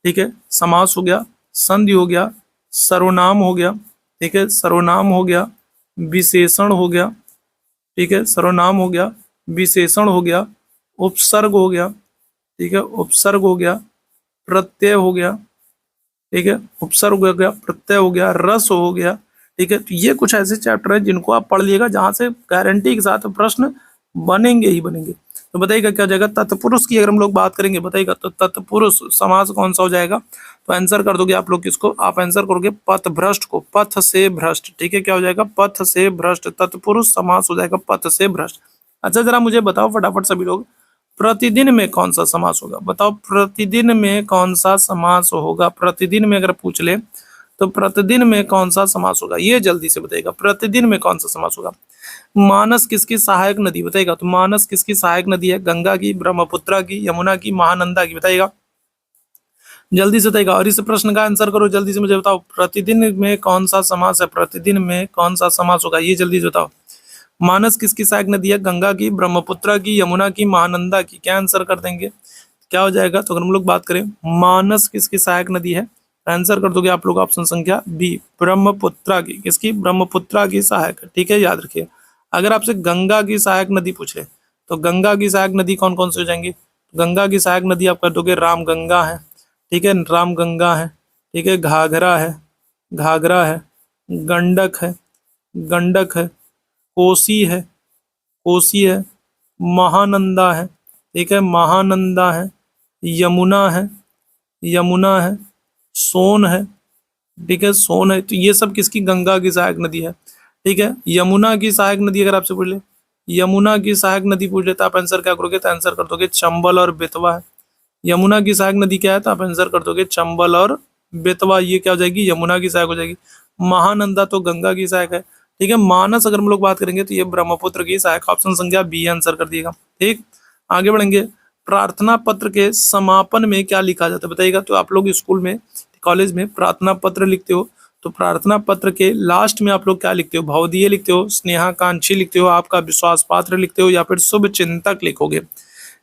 ठीक है, समास हो गया, संधि हो गया, सर्वनाम हो गया, ठीक है, सर्वनाम हो गया, विशेषण हो गया, ठीक है, सर्वनाम हो गया, विशेषण हो गया, उपसर्ग हो गया, ठीक है, उपसर्ग हो गया, प्रत्यय हो गया, ठीक है, उपसर्ग हो गया, प्रत्यय हो गया, रस हो गया, ठीक है। तो ये कुछ ऐसे चैप्टर हैं जिनको आप पढ़ लिएगा जहां से गारंटी के साथ प्रश्न बनेंगे ही बनेंगे। तो बताइएगा क्या हो जाएगा, तत्पुरुष की अगर हम लोग बात करेंगे, बताइएगा तो तत्पुरुष समास कौन सा हो जाएगा, तो आंसर कर दोगे आप लोग किसको, आप आंसर करोगे पथभ्रष्ट को, पथ से भ्रष्ट, ठीक है, क्या हो जाएगा, पथ से भ्रष्ट, तत्पुरुष समास हो जाएगा पथ से भ्रष्ट। अच्छा जरा मुझे बताओ फटाफट सभी लोग, प्रतिदिन में कौन सा समास होगा, बताओ प्रतिदिन में कौन सा समास होगा। प्रतिदिन में अगर पूछ ले तो प्रतिदिन में कौन सा समास होगा, ये जल्दी से बताइएगा, प्रतिदिन में कौन सा समास होगा। मानस किसकी सहायक नदी, बताइएगा, तो मानस किसकी सहायक नदी है, गंगा की, ब्रह्मपुत्रा की, यमुना की, महानंदा की, बताइएगा, जल्दी से बताइएगा। और इस प्रश्न का आंसर करो जल्दी से, मुझे बताओ प्रतिदिन में कौन सा समास है, प्रतिदिन में कौन सा समास होगा, ये जल्दी से बताओ। मानस किसकी सहायक नदी है, गंगा की, ब्रह्मपुत्रा की, यमुना की, महानंदा की, क्या आंसर कर देंगे, क्या हो जाएगा। तो अगर हम लोग बात करें मानस किसकी सहायक नदी है, आंसर कर दोगे आप लोग ऑप्शन संख्या बी, ब्रह्मपुत्रा की, किसकी, ब्रह्मपुत्रा की सहायक है, ठीक है, याद रखिए। अगर आपसे गंगा की सहायक नदी पूछे तो गंगा की सहायक नदी कौन कौन सी हो जाएंगी, गंगा की सहायक नदी आप कर दोगे राम गंगा है, ठीक है, राम गंगा है, ठीक है, घाघरा है, घाघरा है, गंडक है, गंडक है, कोसी है, कोसी है, महानंदा है, ठीक है, महानंदा है, यमुना है, यमुना है, सोन है, ठीक है, सोन है। तो ये सब किसकी, गंगा की सहायक नदी है, ठीक है। यमुना की सहायक नदी अगर आपसे पूछ ले, यमुना की सहायक नदी पूछ ले तो आप आंसर क्या करोगे, तो आंसर कर दोगे चंबल और बेतवा है। यमुना की सहायक नदी क्या है, तो आप आंसर कर दोगे चंबल और बेतवा, ये क्या हो जाएगी, यमुना की सहायक हो जाएगी। महानंदा तो गंगा की सहायक है, ठीक है। मानस अगर हम लोग बात करेंगे तो ये ब्रह्मपुत्र की सहायक, ऑप्शन संख्या बी आंसर कर दिएगा, ठीक। आगे बढ़ेंगे, प्रार्थना पत्र के समापन में क्या लिखा जाता है, बताइएगा। तो आप लोग स्कूल में, कॉलेज में प्रार्थना पत्र लिखते हो, तो प्रार्थना पत्र के लास्ट में आप लोग क्या लिखते हो, भावदीय लिखते हो, स्नेहाकांक्षी लिखते हो, आपका विश्वास पात्र लिखते हो, या फिर शुभ चिंतक लिखोगे,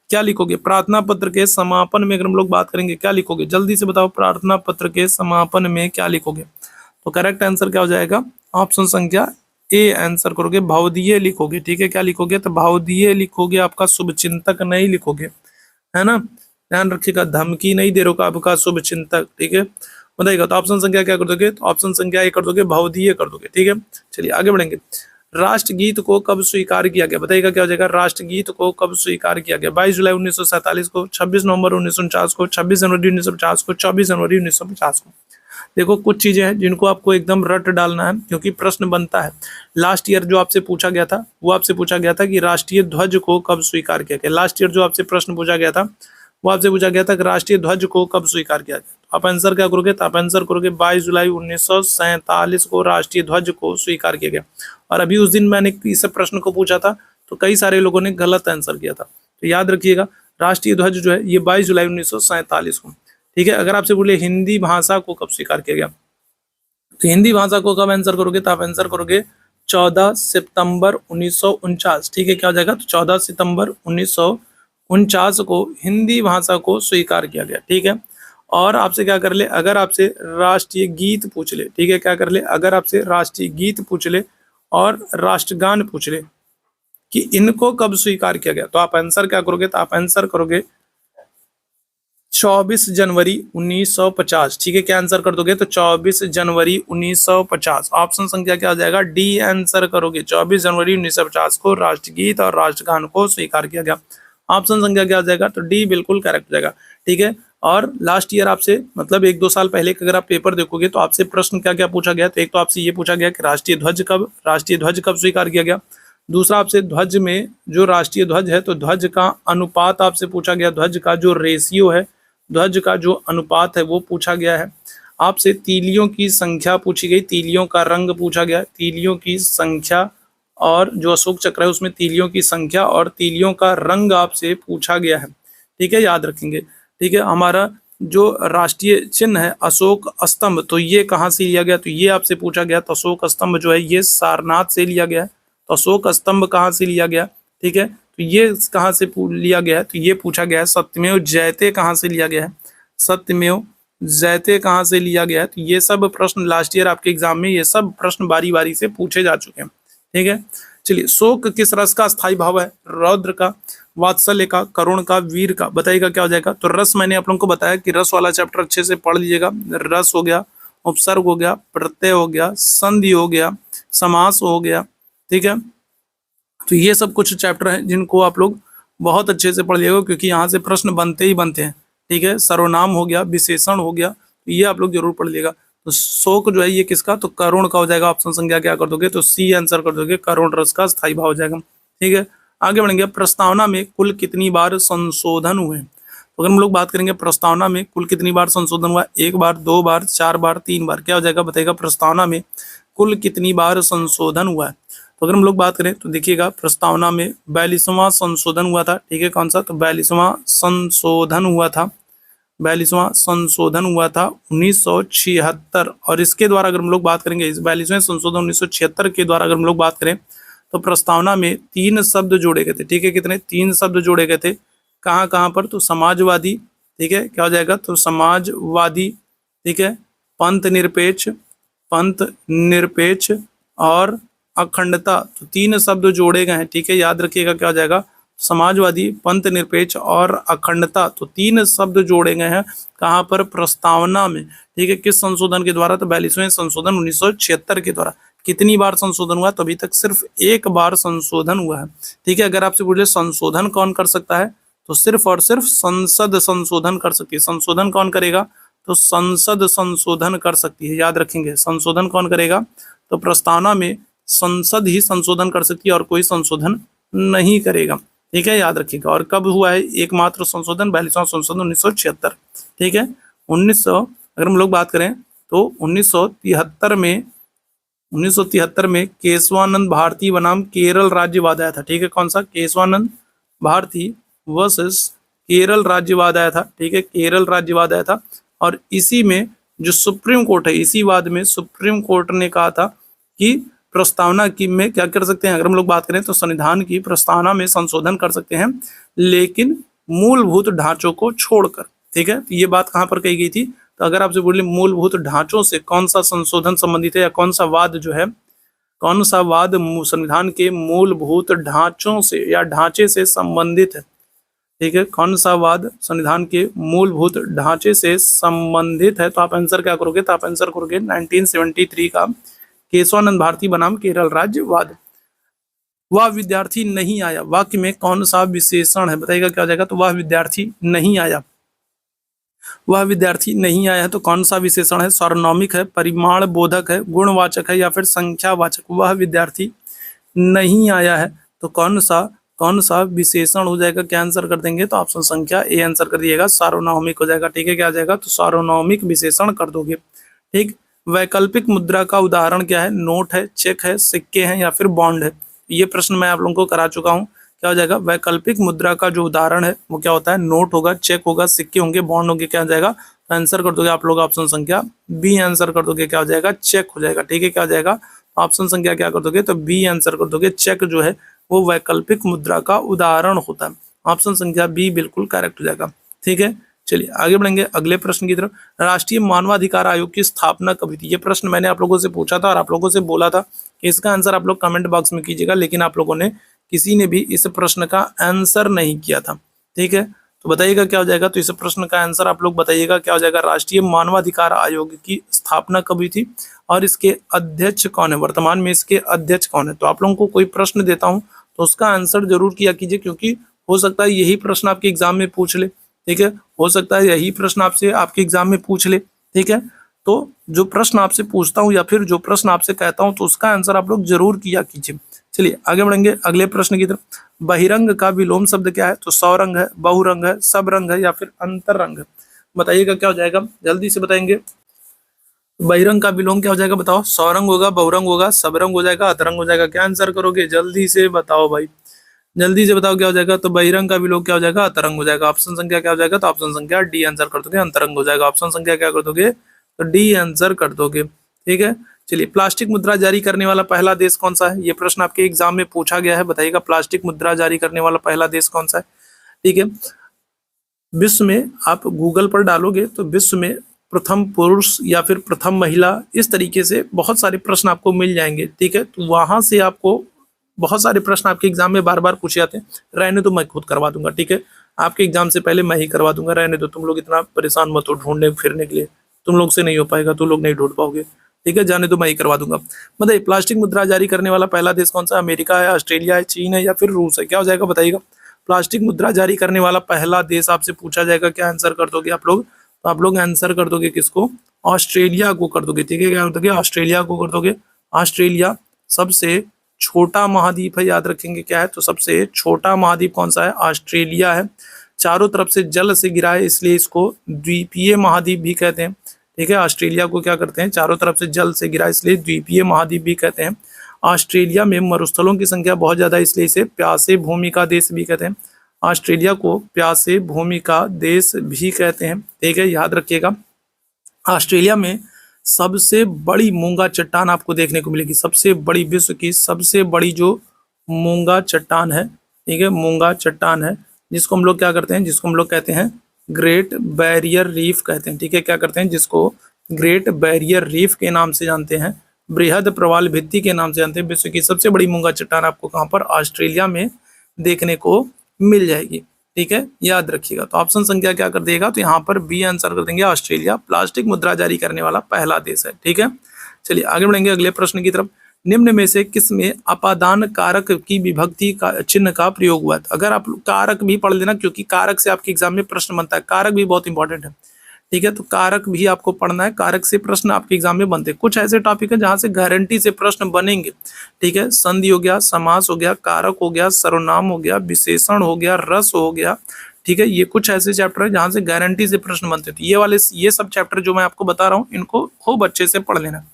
क्या लिखोगे। प्रार्थना पत्र के समापन में अगर हम लोग बात करेंगे क्या लिखोगे, जल्दी से बताओ, प्रार्थना पत्र के समापन में क्या लिखोगे। तो करेक्ट आंसर क्या हो जाएगा, ऑप्शन संख्या ए आंसर करोगे, भावदीय लिखोगे, ठीक है, क्या लिखोगे, तो भावदीय लिखोगे, आपका शुभ चिंतक नहीं लिखोगे, है ना, ध्यान रखिएगा, धमकी नहीं दे रहे आपका शुभ चिंतक, ठीक है। बताइएगा तो ऑप्शन संख्या क्या कर दोगे, तो ऑप्शन संख्या ए कर दोगे, भावदीय कर दोगे, ठीक है। चलिए आगे बढ़ेंगे, राष्ट्रगीत को कब स्वीकार किया गया, बताइएगा क्या हो जाएगा, राष्ट्रगीत को कब स्वीकार किया गया, 22 जुलाई 1947 को, 26 नवंबर 1949 को, 26 जनवरी 1950 को, 24 जनवरी 1950 को। देखो कुछ चीजें हैं जिनको आपको एकदम रट डालना है, क्योंकि प्रश्न बनता है। लास्ट ईयर जो आपसे पूछा गया था, वो आपसे पूछा गया था कि राष्ट्रीय ध्वज को कब स्वीकार किया गया। लास्ट ईयर जो आपसे प्रश्न पूछा गया था, वो आपसे पूछा गया था कि राष्ट्रीय ध्वज को कब स्वीकार किया गया। आप आंसर क्या करोगे, तो आप आंसर करोगे 22 जुलाई 1947 को राष्ट्रीय ध्वज को स्वीकार किया गया। और अभी उस दिन मैंने इस प्रश्न को पूछा था, तो कई सारे लोगों ने गलत आंसर किया था। तो याद रखिएगा, राष्ट्रीय ध्वज जो है ये 22 जुलाई 1947 को, ठीक है। अगर आपसे बोले हिंदी भाषा को कब स्वीकार किया गया, तो हिंदी भाषा को कब आंसर करोगे, तो आप आंसर करोगे 14 सितंबर 1949, ठीक है, क्या हो जाएगा, तो 14 सितंबर 1949 को हिंदी भाषा को स्वीकार किया गया, ठीक है। और आपसे क्या कर ले, अगर आपसे राष्ट्रीय गीत पूछ ले, ठीक है, क्या कर ले, अगर आपसे राष्ट्रीय गीत पूछ ले और राष्ट्रगान पूछ ले कि इनको कब स्वीकार किया गया, तो आप आंसर क्या करोगे, तो आप आंसर करोगे 24 जनवरी 1950। ठीक है, क्या आंसर कर दोगे, तो 24 जनवरी 1950। ऑप्शन संख्या क्या हो जाएगा, डी आंसर करोगे। 24 जनवरी 1950 को राष्ट्रगीत और राष्ट्रगान को स्वीकार किया गया। ऑप्शन संख्या क्या हो जाएगा, तो डी बिल्कुल करेक्ट हो जाएगा। ठीक है, और लास्ट ईयर आपसे मतलब 1-2 साल पहले अगर आप पेपर देखोगे तो आपसे प्रश्न क्या क्या पूछा गया, तो एक तो आपसे ये पूछा गया कि राष्ट्रीय ध्वज कब स्वीकार किया गया। दूसरा, आपसे ध्वज में जो राष्ट्रीय ध्वज है तो ध्वज का अनुपात आपसे पूछा गया, ध्वज का जो रेशियो है, ध्वज का जो अनुपात है वो पूछा गया है। आपसे तीलियों की संख्या पूछी गई, तीलियों का रंग पूछा गया, तीलियों की संख्या, और जो अशोक चक्र है उसमें तीलियों की संख्या और तीलियों का रंग आपसे पूछा गया है। ठीक है, याद रखेंगे। ठीक है, हमारा जो राष्ट्रीय चिन्ह है अशोक स्तंभ, तो ये कहाँ से लिया गया, तो ये आपसे पूछा गया। तो अशोक स्तंभ जो है ये सारनाथ से लिया गया है। तो अशोक स्तंभ कहाँ से लिया गया, ठीक है, तो ये कहाँ से लिया गया है, तो ये पूछा गया है। सत्यमेव जयते कहाँ से लिया गया है, सत्यमेव जयते कहाँ से लिया गया है, तो ये सब प्रश्न लास्ट ईयर आपके एग्जाम में ये सब प्रश्न बारी बारी से पूछे जा चुके हैं। ठीक है, चलिए, शोक किस रस का स्थायी भाव है, रौद्र का, वात्सल्य का, करुण का, वीर का, बताइएगा क्या हो जाएगा। तो रस मैंने आप लोगों को बताया कि रस वाला चैप्टर अच्छे से पढ़ लीजिएगा। रस हो गया, उपसर्ग हो गया, प्रत्यय हो गया, संधि हो गया, समास हो गया। ठीक है, तो ये सब कुछ चैप्टर हैं जिनको आप लोग बहुत अच्छे से पढ़ लीजिएगा, क्योंकि यहाँ से प्रश्न बनते ही बनते हैं। ठीक है, सर्वनाम हो गया, विशेषण हो गया, तो ये आप लोग जरूर पढ़ लीजिएगा। तो शोक जो है ये किसका, तो करुण का हो जाएगा। ऑप्शन संख्या क्या कर दोगे, तो सी आंसर कर दोगे, करुण रस का स्थायी भाव हो जाएगा। ठीक है, आगे बढ़ेंगे। प्रस्तावना में कुल कितनी बार संशोधन हुए, तो अगर हम लोग बात करेंगे प्रस्तावना में कुल कितनी बार संशोधन हुआ, 1 बार, 2 बार, 4 बार, 3 बार, क्या हो जाएगा बताइएगा। प्रस्तावना में कुल कितनी बार संशोधन हुआ है, तो अगर हम लोग बात करें तो देखिएगा प्रस्तावना में 42वां संशोधन हुआ था। ठीक है, कौन सा, तो 42वां संशोधन हुआ था, 42वां संशोधन हुआ था 1976। और इसके द्वारा अगर हम लोग बात करेंगे, इस 42वें संशोधन 1976 के द्वारा अगर हम लोग बात करें तो प्रस्तावना में 3 शब्द जोड़े गए थे। ठीक है, कितने, 3 शब्द जोड़े गए थे। कहाँ कहाँ पर, तो समाजवादी, ठीक है, क्या हो जाएगा, तो समाजवादी, ठीक है, पंथ निरपेक्ष और अखंडता, तो 3 शब्द जोड़े गए हैं। ठीक है, याद रखिएगा क्या हो जाएगा, समाजवादी, पंथ निरपेक्ष और अखंडता, तो 3 शब्द जोड़े गए हैं। कहाँ पर, प्रस्तावना में। ठीक है, किस संशोधन के द्वारा, तो 42वें संशोधन 1976 के द्वारा। कितनी बार संशोधन हुआ, तो अभी तक सिर्फ 1 बार संशोधन हुआ है। ठीक है, अगर आपसे पूछे संशोधन कौन कर सकता है, तो सिर्फ और सिर्फ संसद संशोधन कर सकती है। संशोधन कौन करेगा, तो संसद संशोधन कर सकती है। याद रखेंगे, संशोधन कौन करेगा, तो प्रस्तावना में संसद ही संशोधन कर सकती है और कोई संशोधन नहीं करेगा। ठीक है, याद रखिएगा। और कब हुआ है एकमात्र संशोधन, 42वां संशोधन 1976। ठीक है, 1900 अगर हम लोग बात करें तो 1973 में केशवानंद भारती बनाम केरल राज्यवाद आया था। ठीक है, कौन सा, केशवानंद भारती वर्सेस केरल राज्यवाद आया था। ठीक है, केरल राज्यवाद आया था। और इसी में जो सुप्रीम कोर्ट है, इसी वाद में सुप्रीम कोर्ट ने कहा था कि प्रस्तावना की में क्या कर सकते हैं, अगर हम लोग बात करें तो संविधान की प्रस्तावना में संशोधन कर सकते हैं, लेकिन मूलभूत ढांचों को छोड़कर। ठीक है, तो ये बात कहाँ पर कही गई थी, तो अगर आपसे बोले मूलभूत ढांचों से कौन सा संशोधन संबंधित है, या कौन सा वाद जो है, कौन सा वाद संविधान के मूलभूत ढांचों से या ढांचे से संबंधित है। ठीक है, कौन सा वाद संविधान के मूलभूत ढांचे से संबंधित है, तो आप आंसर क्या करोगे, तो आप आंसर करोगे 1973 का केशवानंद भारती बनाम केरल राज्यवाद। वह विद्यार्थी नहीं आया, वाक्य में कौन सा विशेषण है, बताइएगा क्या हो जाएगा, तो वह विद्यार्थी नहीं आया। वह विद्यार्थी नहीं आया है तो कौन सा विशेषण है, सार्वनामिक है, परिमाण बोधक है, गुणवाचक है, या फिर संख्यावाचक। वह विद्यार्थी नहीं आया है तो कौन सा विशेषण हो जाएगा, क्या आंसर कर देंगे, तो ऑप्शन संख्या ए आंसर कर दिएगा, सार्वनामिक हो जाएगा। ठीक है, क्या आ जाएगा, तो सार्वनामिक विशेषण कर दोगे। ठीक, वैकल्पिक मुद्रा का उदाहरण क्या है, नोट है, चेक है, सिक्के हैं, या फिर बॉन्ड है। ये प्रश्न मैं आप लोगों को करा चुका हूँ। क्या हो जाएगा, वैकल्पिक मुद्रा का जो उदाहरण है वो क्या होता है, नोट होगा, चेक होगा, सिक्के होंगे, बॉन्ड होंगे। क्या हो जाएगा, तो आंसर कर दोगे आप लोग ऑप्शन संख्या बी आंसर कर दोगे, क्या हो जाएगा, चेक हो जाएगा। ठीक है, क्या हो जाएगा, ऑप्शन संख्या क्या कर दोगे, तो बी आंसर कर दोगे। चेक जो है वो वैकल्पिक मुद्रा का उदाहरण होता है। ऑप्शन संख्या बी बिल्कुल करेक्ट हो जाएगा। ठीक है, चलिए आगे बढ़ेंगे अगले प्रश्न की तरफ। राष्ट्रीय मानवाधिकार आयोग की स्थापना कब हुई थी? ये प्रश्न मैंने आप लोगों से पूछा था और आप लोगों से बोला था कि इसका आंसर आप लोग कमेंट बॉक्स में कीजिएगा, लेकिन आप लोगों ने किसी ने भी इस प्रश्न का आंसर नहीं किया था। ठीक है, तो बताइएगा क्या हो जाएगा। तो इस प्रश्न का आंसर आप लोग बताइएगा क्या हो जाएगा। राष्ट्रीय मानवाधिकार आयोग की स्थापना कब हुई थी और इसके अध्यक्ष कौन है, वर्तमान में इसके अध्यक्ष कौन है। तो आप लोगों को कोई प्रश्न देता हूं तो उसका आंसर जरूर किया कीजिए, क्योंकि हो सकता है यही प्रश्न आपके एग्जाम में पूछ ले। ठीक है, हो सकता है यही प्रश्न आपसे आपके एग्जाम में पूछ ले। ठीक है, तो जो प्रश्न आपसे पूछता हूं या फिर जो प्रश्न आपसे कहता हूं तो उसका आंसर आप लोग जरूर किया कीजिए। चलिए आगे बढ़ेंगे अगले प्रश्न की तरफ। बहिरंग का विलोम शब्द क्या है? तो सौरंग है, बहुरंग है, सब रंग है या फिर अंतरंग है। बताइएगा क्या हो जाएगा, जल्दी से बताएंगे। बहिरंग का विलोम क्या हो जाएगा बताओ। सौरंग होगा, बहुरंग होगा, सबरंग हो जाएगा, अतरंग हो जाएगा। क्या आंसर करोगे, जल्दी से बताओ भाई, जल्दी से बताओ क्या हो जाएगा। तो बहिरंग का विलोम क्या हो जाएगा, अतरंग हो जाएगा। ऑप्शन संख्या क्या हो जाएगा, तो ऑप्शन संख्या डी आंसर कर दोगे, अंतरंग हो जाएगा। ऑप्शन संख्या क्या कर दोगे, तो डी आंसर कर दोगे। ठीक है, चलिए प्लास्टिक मुद्रा जारी करने वाला पहला देश कौन सा है? ये प्रश्न आपके एग्जाम में पूछा गया है, बताइएगा प्लास्टिक मुद्रा जारी करने वाला पहला देश कौन सा है। ठीक है, विश्व में आप गूगल पर डालोगे तो विश्व में प्रथम पुरुष या फिर प्रथम महिला, इस तरीके से बहुत सारे प्रश्न आपको मिल जाएंगे। ठीक है, तो वहां से आपको बहुत सारे प्रश्न आपके एग्जाम में बार बार पूछे जाते हैं। रहने तो मैं खुद करवा दूंगा। ठीक है, आपके एग्जाम से पहले मैं ही करवा दूंगा। रहने दो, तुम लोग इतना परेशान मत हो ढूंढने फिरने के लिए, तुम लोग से नहीं हो पाएगा, तुम लोग नहीं ढूंढ पाओगे। ठीक है, जाने दो, मैं ही करवा दूंगा। बताइए प्लास्टिक मुद्रा जारी करने वाला पहला देश कौन सा? अमेरिका है, ऑस्ट्रेलिया है, चीन है या फिर रूस है। क्या हो जाएगा बताइएगा। प्लास्टिक मुद्रा जारी करने वाला पहला देश आपसे पूछा जाएगा, क्या आंसर कर दोगे आप लोग? तो आप लोग आंसर कर दोगे किसको, ऑस्ट्रेलिया को कर दोगे। ठीक है, क्या कर दोगे, ऑस्ट्रेलिया को कर दोगे। ऑस्ट्रेलिया सबसे छोटा महाद्वीप है, याद रखेंगे क्या है, तो सबसे छोटा महाद्वीप कौन सा है, ऑस्ट्रेलिया है। चारों तरफ से जल से घिरा है, इसलिए इसको द्वीपीय महाद्वीप भी कहते हैं। ठीक है, ऑस्ट्रेलिया को क्या करते हैं, चारों तरफ से जल से घिरा, इसलिए द्वीपीय महाद्वीप भी कहते हैं। ऑस्ट्रेलिया में मरुस्थलों की संख्या बहुत ज्यादा है, इसलिए इसे प्यासे भूमि का देश भी कहते हैं। ऑस्ट्रेलिया को प्यासे भूमि का देश भी कहते हैं। ठीक है, याद रखिएगा। ऑस्ट्रेलिया में सबसे बड़ी मूंगा चट्टान आपको देखने को मिलेगी, सबसे बड़ी, विश्व की सबसे बड़ी जो मूंगा चट्टान है। ठीक है, मूंगा चट्टान है, जिसको हम लोग क्या करते हैं, जिसको हम लोग कहते हैं ग्रेट बैरियर रीफ कहते हैं। ठीक है, क्या करते हैं, जिसको ग्रेट बैरियर रीफ के नाम से जानते हैं, बृहद प्रवाल भित्ति के नाम से जानते हैं। विश्व की सबसे बड़ी मूंगा चट्टान आपको कहाँ पर, ऑस्ट्रेलिया में देखने को मिल जाएगी। ठीक है, याद रखिएगा। तो ऑप्शन संख्या क्या कर देगा, तो यहाँ पर बी आंसर कर देंगे, ऑस्ट्रेलिया प्लास्टिक मुद्रा जारी करने वाला पहला देश है। ठीक है, चलिए आगे बढ़ेंगे अगले प्रश्न की तरफ। निम्न में से किस में अपादान कारक की विभक्ति का चिन्ह का प्रयोग हुआ है? अगर आप कारक भी पढ़ लेना, क्योंकि कारक से आपके एग्जाम में प्रश्न बनता है, कारक भी बहुत इंपॉर्टेंट है। ठीक है, तो कारक भी आपको पढ़ना है, कारक से प्रश्न आपके एग्जाम में बनते हैं। कुछ ऐसे टॉपिक है जहां से गारंटी से प्रश्न बनेंगे। ठीक है, संधि हो गया, समास हो गया, कारक हो गया, सर्वनाम हो गया, विशेषण हो गया, रस हो गया। ठीक है, ये कुछ ऐसे चैप्टर है जहां से गारंटी से प्रश्न बनते थे। ये सब चैप्टर जो मैं आपको बता रहा हूँ, इनको खूब अच्छे से पढ़ लेना।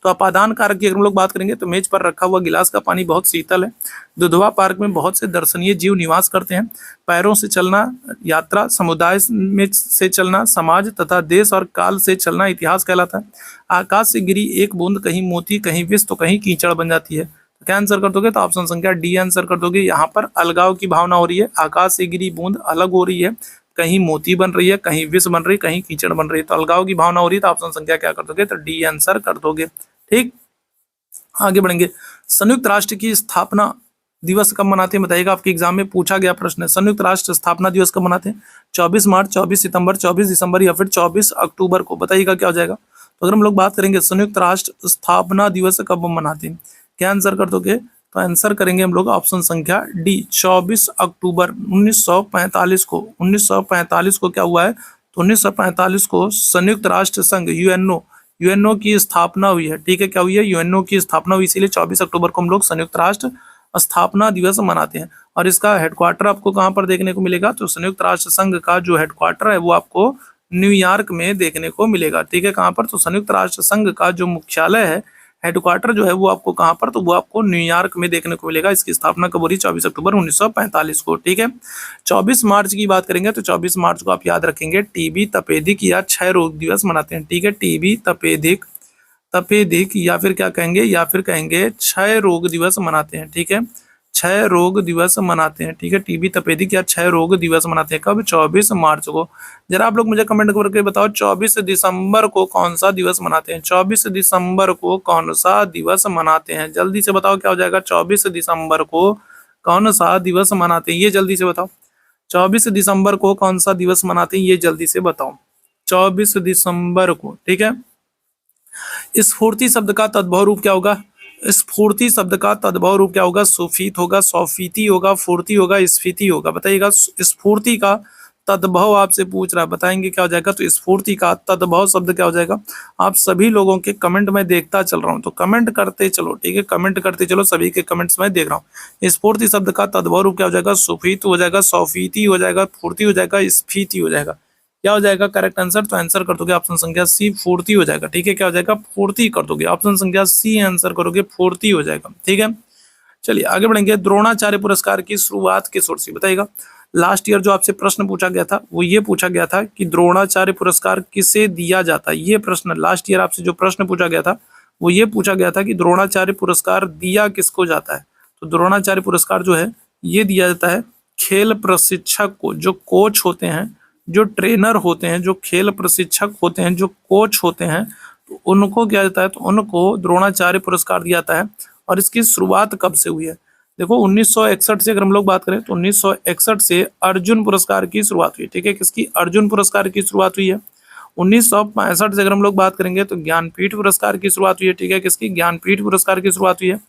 तो अपादान कारक की अगर हम लोग बात करेंगे तो मेज पर रखा हुआ गिलास का पानी बहुत शीतल है। दुधवा पार्क में बहुत से दर्शनीय जीव निवास करते हैं। पैरों से चलना यात्रा, समुदाय में से चलना समाज तथा देश और काल से चलना इतिहास कहलाता है। आकाश से गिरी एक बूंद कहीं मोती कहीं विष तो कहीं कीचड़ बन जाती है। तो क्या आंसर कर दोगे, तो ऑप्शन संख्या डी आंसर कर दोगे। यहाँ पर अलगाव की भावना हो रही है, आकाश से गिरी बूंद अलग हो रही है, कहीं मोती बन रही है, कहीं विष बन रही है, कहीं कीचड़ बन रही है। तो अलगाव की भावना हो रही है, तो ऑप्शन संख्या क्या कर दोगे, तो डी आंसर कर दोगे। ठीक, आगे बढ़ेंगे। संयुक्त राष्ट्र की स्थापना दिवस कब मनाते हैं बताइएगा, आपके एग्जाम में पूछा गया प्रश्न है। संयुक्त राष्ट्र स्थापना दिवस कब मनाते हैं? 24 मार्च, 24 सितंबर, 24 दिसंबर या फिर 24 अक्टूबर को। बताइएगा क्या हो जाएगा। तो अगर हम लोग बात करेंगे संयुक्त राष्ट्र स्थापना दिवस कब मनाते हैं, क्या आंसर कर दोगे, तो आंसर करेंगे हम लोग ऑप्शन संख्या डी, 24 अक्टूबर 1945 को। 1945 को क्या हुआ है, तो 1945 को संयुक्त राष्ट्र संघ यूएनओ की स्थापना हुई है। ठीक है, क्या हुई है, यूएनओ की स्थापना हुई, इसीलिए 24 अक्टूबर को हम लोग संयुक्त राष्ट्र स्थापना दिवस मनाते हैं। और इसका हेडक्वार्टर आपको कहाँ पर देखने को मिलेगा, तो संयुक्त राष्ट्र संघ का जो हेडक्वार्टर है वो आपको न्यूयॉर्क में देखने को मिलेगा। ठीक है, कहाँ पर, तो संयुक्त राष्ट्र संघ का जो मुख्यालय है, हेडक्वार्टर जो है वो आपको कहाँ पर, तो वो आपको न्यूयॉर्क में देखने को मिलेगा। इसकी स्थापना कब हो रही, 24 अक्टूबर 1945 को। ठीक है, 24 मार्च की बात करेंगे तो 24 मार्च को आप याद रखेंगे टीबी तपेदिक या क्षय रोग दिवस मनाते हैं। ठीक है, टीबी तपेदिक या फिर क्या कहेंगे, या फिर कहेंगे क्षय रोग दिवस मनाते हैं। ठीक है, क्षय रोग दिवस मनाते हैं? ठीक है, टीबी तपेदिक या क्षय रोग दिवस मनाते हैं कब? 24 मार्च को। जरा आप लोग मुझे कमेंट करके बताओ 24 दिसंबर को कौन सा दिवस मनाते हैं? 24 दिसंबर को कौन सा दिवस मनाते हैं? जल्दी से बताओ क्या हो जाएगा? 24 दिसंबर को कौन सा दिवस मनाते हैं? ये जल्दी से बताओ। 24 दिसंबर को कौन सा दिवस मनाते हैं? ये जल्दी से बताओ। 24 दिसंबर को, ठीक है। स्फूर्ति शब्द का तद्भव रूप क्या होगा? स्फूर्ति शब्द का तद्भव रूप क्या होगा? सुफीत होगा, सौफीति होगा, फूर्ति होगा, स्फीति होगा? बताइएगा। स्फूर्ति का तद्भव आपसे पूछ रहा है, बताएंगे क्या हो जाएगा? तो स्फूर्ति का तद्भव शब्द क्या हो जाएगा? आप सभी लोगों के कमेंट में देखता चल रहा हूं, तो कमेंट करते चलो, ठीक है, कमेंट करते चलो, सभी के कमेंट्स में देख रहा हूँ। स्फूर्ति शब्द का तद्भव रूप क्या हो जाएगा? सुफीत हो जाएगा, सौफीति हो जाएगा, फूर्ति हो जाएगा, स्फीति हो जाएगा। क्या हो जाएगा करेक्ट आंसर? तो आंसर कर दोगे ऑप्शन संख्या सी, फूर्ति हो जाएगा। ठीक है, क्या हो जाएगा? फूर्ति कर दोगे। ऑप्शन संख्या सी आंसर करोगे, फूर्ति हो जाएगा। ठीक है, चलिए आगे बढ़ेंगे। द्रोणाचार्य पुरस्कार की शुरुआत किस ओर से? बताइएगा। लास्ट ईयर जो आपसे प्रश्न पूछा गया था वो ये पूछा गया था कि द्रोणाचार्य पुरस्कार किसे दिया जाता है। ये प्रश्न लास्ट ईयर आपसे जो प्रश्न पूछा गया था वो ये पूछा गया था कि द्रोणाचार्य पुरस्कार दिया किसको जाता है। तो द्रोणाचार्य पुरस्कार जो है ये दिया जाता है खेल प्रशिक्षक को, जो कोच होते हैं, जो ट्रेनर होते हैं, जो खेल प्रशिक्षक होते हैं, जो कोच होते हैं, तो उनको क्या जाता है? तो उनको द्रोणाचार्य पुरस्कार दिया जाता है। और इसकी शुरुआत कब से हुई है? देखो 1961 से अगर हम लोग बात करें तो 1961 से अर्जुन पुरस्कार की शुरुआत हुई। ठीक है, किसकी? अर्जुन पुरस्कार की शुरुआत हुई है। 1965 से अगर हम लोग बात करेंगे तो ज्ञानपीठ पुरस्कार की शुरुआत हुई है। ठीक है, किसकी? ज्ञानपीठ पुरस्कार की शुरुआत हुई है।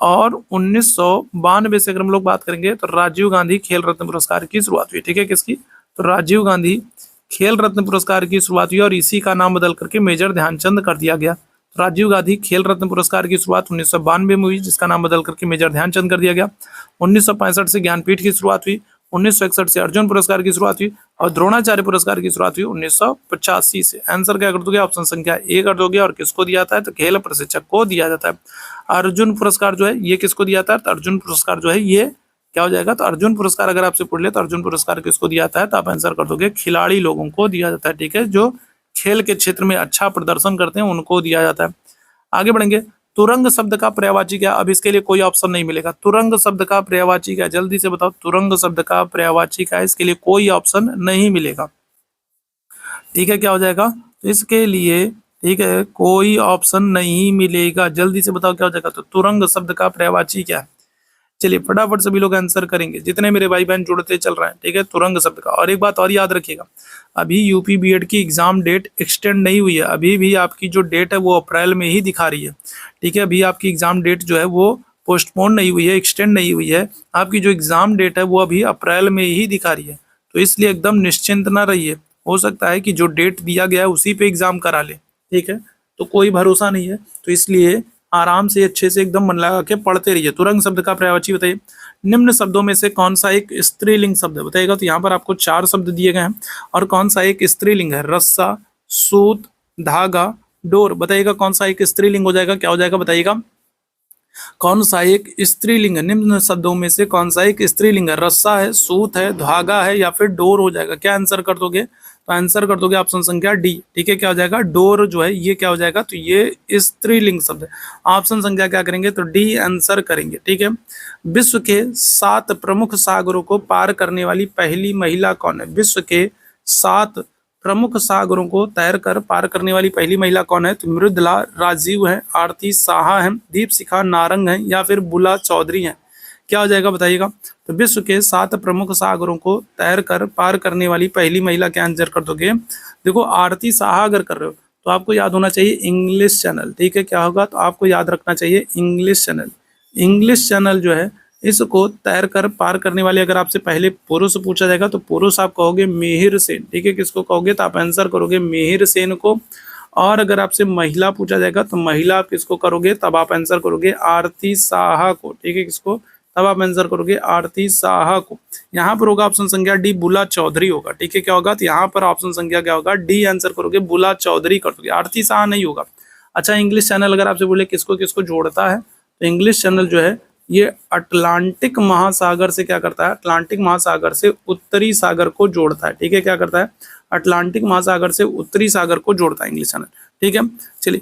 और 1992 से अगर हम लोग बात करेंगे तो राजीव गांधी खेल रत्न पुरस्कार की शुरुआत हुई। ठीक है, किसकी? तो राजीव गांधी खेल रत्न पुरस्कार की शुरुआत हुई और इसी का नाम बदल करके मेजर ध्यानचंद कर दिया गया। तो राजीव गांधी खेल रत्न पुरस्कार की शुरुआत 1992 में हुई, जिसका नाम बदल करके मेजर ध्यानचंद कर दिया गया। 1965 से ज्ञानपीठ की शुरुआत हुई, 1961 से अर्जुन पुरस्कार की शुरुआत हुई और द्रोणाचार्य पुरस्कार की शुरुआत हुई 1985 से। आंसर क्या कर दोगे? ऑप्शन संख्या ए कर दोगे। और किसको दिया जाता है? तो खेल प्रशिक्षक को दिया जाता है। अर्जुन पुरस्कार जो है ये किसको दिया जाता है? तो अर्जुन पुरस्कार जो है ये क्या हो जाएगा? तो अर्जुन पुरस्कार अगर आपसे पूछ ले तो अर्जुन पुरस्कार किसको दिया जाता है? तो आप आंसर कर दोगे खिलाड़ी लोगों को दिया जाता है। ठीक है, जो खेल के क्षेत्र में अच्छा प्रदर्शन करते हैं उनको दिया जाता है। आगे बढ़ेंगे। तुरंग शब्द का पर्यायवाची क्या? अब इसके लिए कोई ऑप्शन नहीं मिलेगा। तुरंग शब्द का पर्यायवाची क्या? जल्दी से बताओ। तुरंग शब्द का पर्यायवाची क्या? इसके लिए कोई ऑप्शन नहीं मिलेगा। ठीक है, क्या हो जाएगा? तो इसके लिए, ठीक है, कोई ऑप्शन नहीं मिलेगा। जल्दी से बताओ क्या हो जाएगा? तो तुरंग शब्द का पर्यायवाची क्या है? चलिए फटाफट सभी लोग आंसर करेंगे जितने मेरे भाई बहन जुड़ते चल रहे हैं। ठीक है, तुरंग शब्द का। और एक बात और याद रखिएगा, अभी यूपी बीएड की एग्जाम डेट एक्सटेंड नहीं हुई है। अभी भी आपकी जो डेट है वो अप्रैल में ही दिखा रही है। ठीक है, अभी आपकी एग्जाम डेट जो है वो पोस्टपोन नहीं हुई है, एक्सटेंड नहीं हुई है। आपकी जो एग्जाम डेट है वो अभी अप्रैल में ही दिखा रही है। तो इसलिए एकदम निश्चिंत ना रहिए, हो सकता है कि जो डेट दिया गया है उसी पे एग्जाम करा ले। ठीक है, तो कोई भरोसा नहीं है, तो इसलिए आराम से अच्छे से एकदम मन लगा के पढ़ते रहिए। तुरंग शब्द का पर्यायवाची बताइए। निम्न शब्दों में से कौन सा एक स्त्रीलिंग शब्द है? बताइएगा। तो यहाँ पर आपको 4 शब्द दिए गए हैं और कौन सा एक स्त्रीलिंग है? रस्सा, सूत, धागा, डोर। बताइएगा कौन सा एक स्त्रीलिंग हो जाएगा? क्या हो जाएगा? बताइएगा कौन सा एक स्त्रीलिंग है? निम्न शब्दों में से कौन सा एक स्त्रीलिंग है? रस्सा है, सूत है, धागा है या फिर डोर हो जाएगा? क्या आंसर कर दोगे? तो आंसर कर दोगे ऑप्शन संख्या डी। ठीक है, क्या हो जाएगा? डोर जो है ये क्या हो जाएगा? तो ये स्त्रीलिंग शब्द है। ऑप्शन संख्या क्या करेंगे? तो डी आंसर करेंगे। ठीक है, विश्व के 7 प्रमुख सागरों को पार करने वाली पहली महिला कौन है? विश्व के 7 प्रमुख सागरों को तैर कर पार करने वाली पहली महिला कौन है? तो मृदुला राजीव है, आरती साहा है, दीपशिखा नारंग है या फिर बुला चौधरी है? क्या हो जाएगा? बताइएगा। तो विश्व के 7 प्रमुख सागरों को तैर कर पार करने वाली पहली महिला, क्या आंसर कर दोगे? देखो आरती साहा अगर कर रहे हो तो आपको याद होना चाहिए इंग्लिश चैनल। ठीक है, क्या होगा? तो आपको याद रखना चाहिए इंग्लिश चैनल। इंग्लिश चैनल जो है इसको तैर कर पार करने वाले, अगर आपसे पहले पुरुष पूछा जाएगा तो पुरुष आप कहोगे मिहिर सेन। ठीक है, किसको कहोगे? तो आप आंसर करोगे मिहिर सेन को। और अगर आपसे महिला पूछा जाएगा तो महिला आप किसको करोगे? तब आप आंसर करोगे आरती साहा को। ठीक है, किसको? तब आप आंसर करोगे आरती साहा को। यहाँ पर होगा ऑप्शन संख्या डी, बुला चौधरी होगा। ठीक है, क्या होगा? तो यहाँ पर ऑप्शन संख्या क्या होगा? डी आंसर करोगे, बुला चौधरी कर दोगे, आरती साहा नहीं होगा। अच्छा, इंग्लिश चैनल अगर आपसे बोले किसको किसको जोड़ता है, तो इंग्लिश चैनल जो है ये अटलांटिक महासागर से क्या करता है? अटलांटिक महासागर से उत्तरी सागर को जोड़ता है। ठीक है, क्या करता है? अटलांटिक महासागर से उत्तरी सागर को जोड़ता है इंग्लिश चैनल। ठीक है, चलिए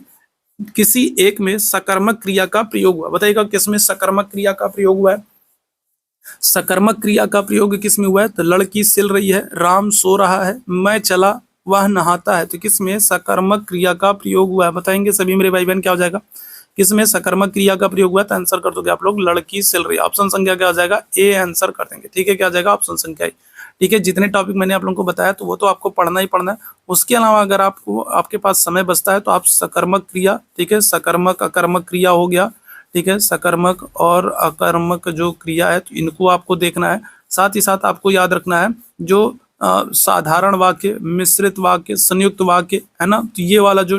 किसी एक में सकर्मक क्रिया का प्रयोग हुआ। बताइएगा किसमें सकर्मक क्रिया का प्रयोग हुआ है? सकर्मक क्रिया का प्रयोग किस में हुआ है? तो लड़की सिल रही है, राम सो रहा है, मैं चला, वह नहाता है। तो किस में सकर्मक क्रिया का प्रयोग हुआ है? बताएंगे सभी मेरे भाई बहन क्या हो जाएगा? किसमें सकर्मक क्रिया का प्रयोग हुआ है? तो आंसर कर दोगे आप लोग लड़की सिल रही है। ऑप्शन संख्या क्या हो जाएगा? ए आंसर कर देंगे। ठीक है, क्या हो जाएगा? ऑप्शन संख्या ए। ठीक है, जितने टॉपिक मैंने आप लोगों को बताया तो वो तो आपको पढ़ना ही पढ़ना है। उसके अलावा अगर आपको आपके पास समय बचता है तो आप सकर्मक क्रिया, ठीक है, सकर्मक अकर्मक क्रिया हो गया, ठीक है, सकर्मक और अकर्मक जो क्रिया है तो इनको आपको देखना है। साथ ही साथ आपको याद रखना है जो साधारण वाक्य, मिश्रित वाक्य, संयुक्त वाक्य है ना, तो ये वाला जो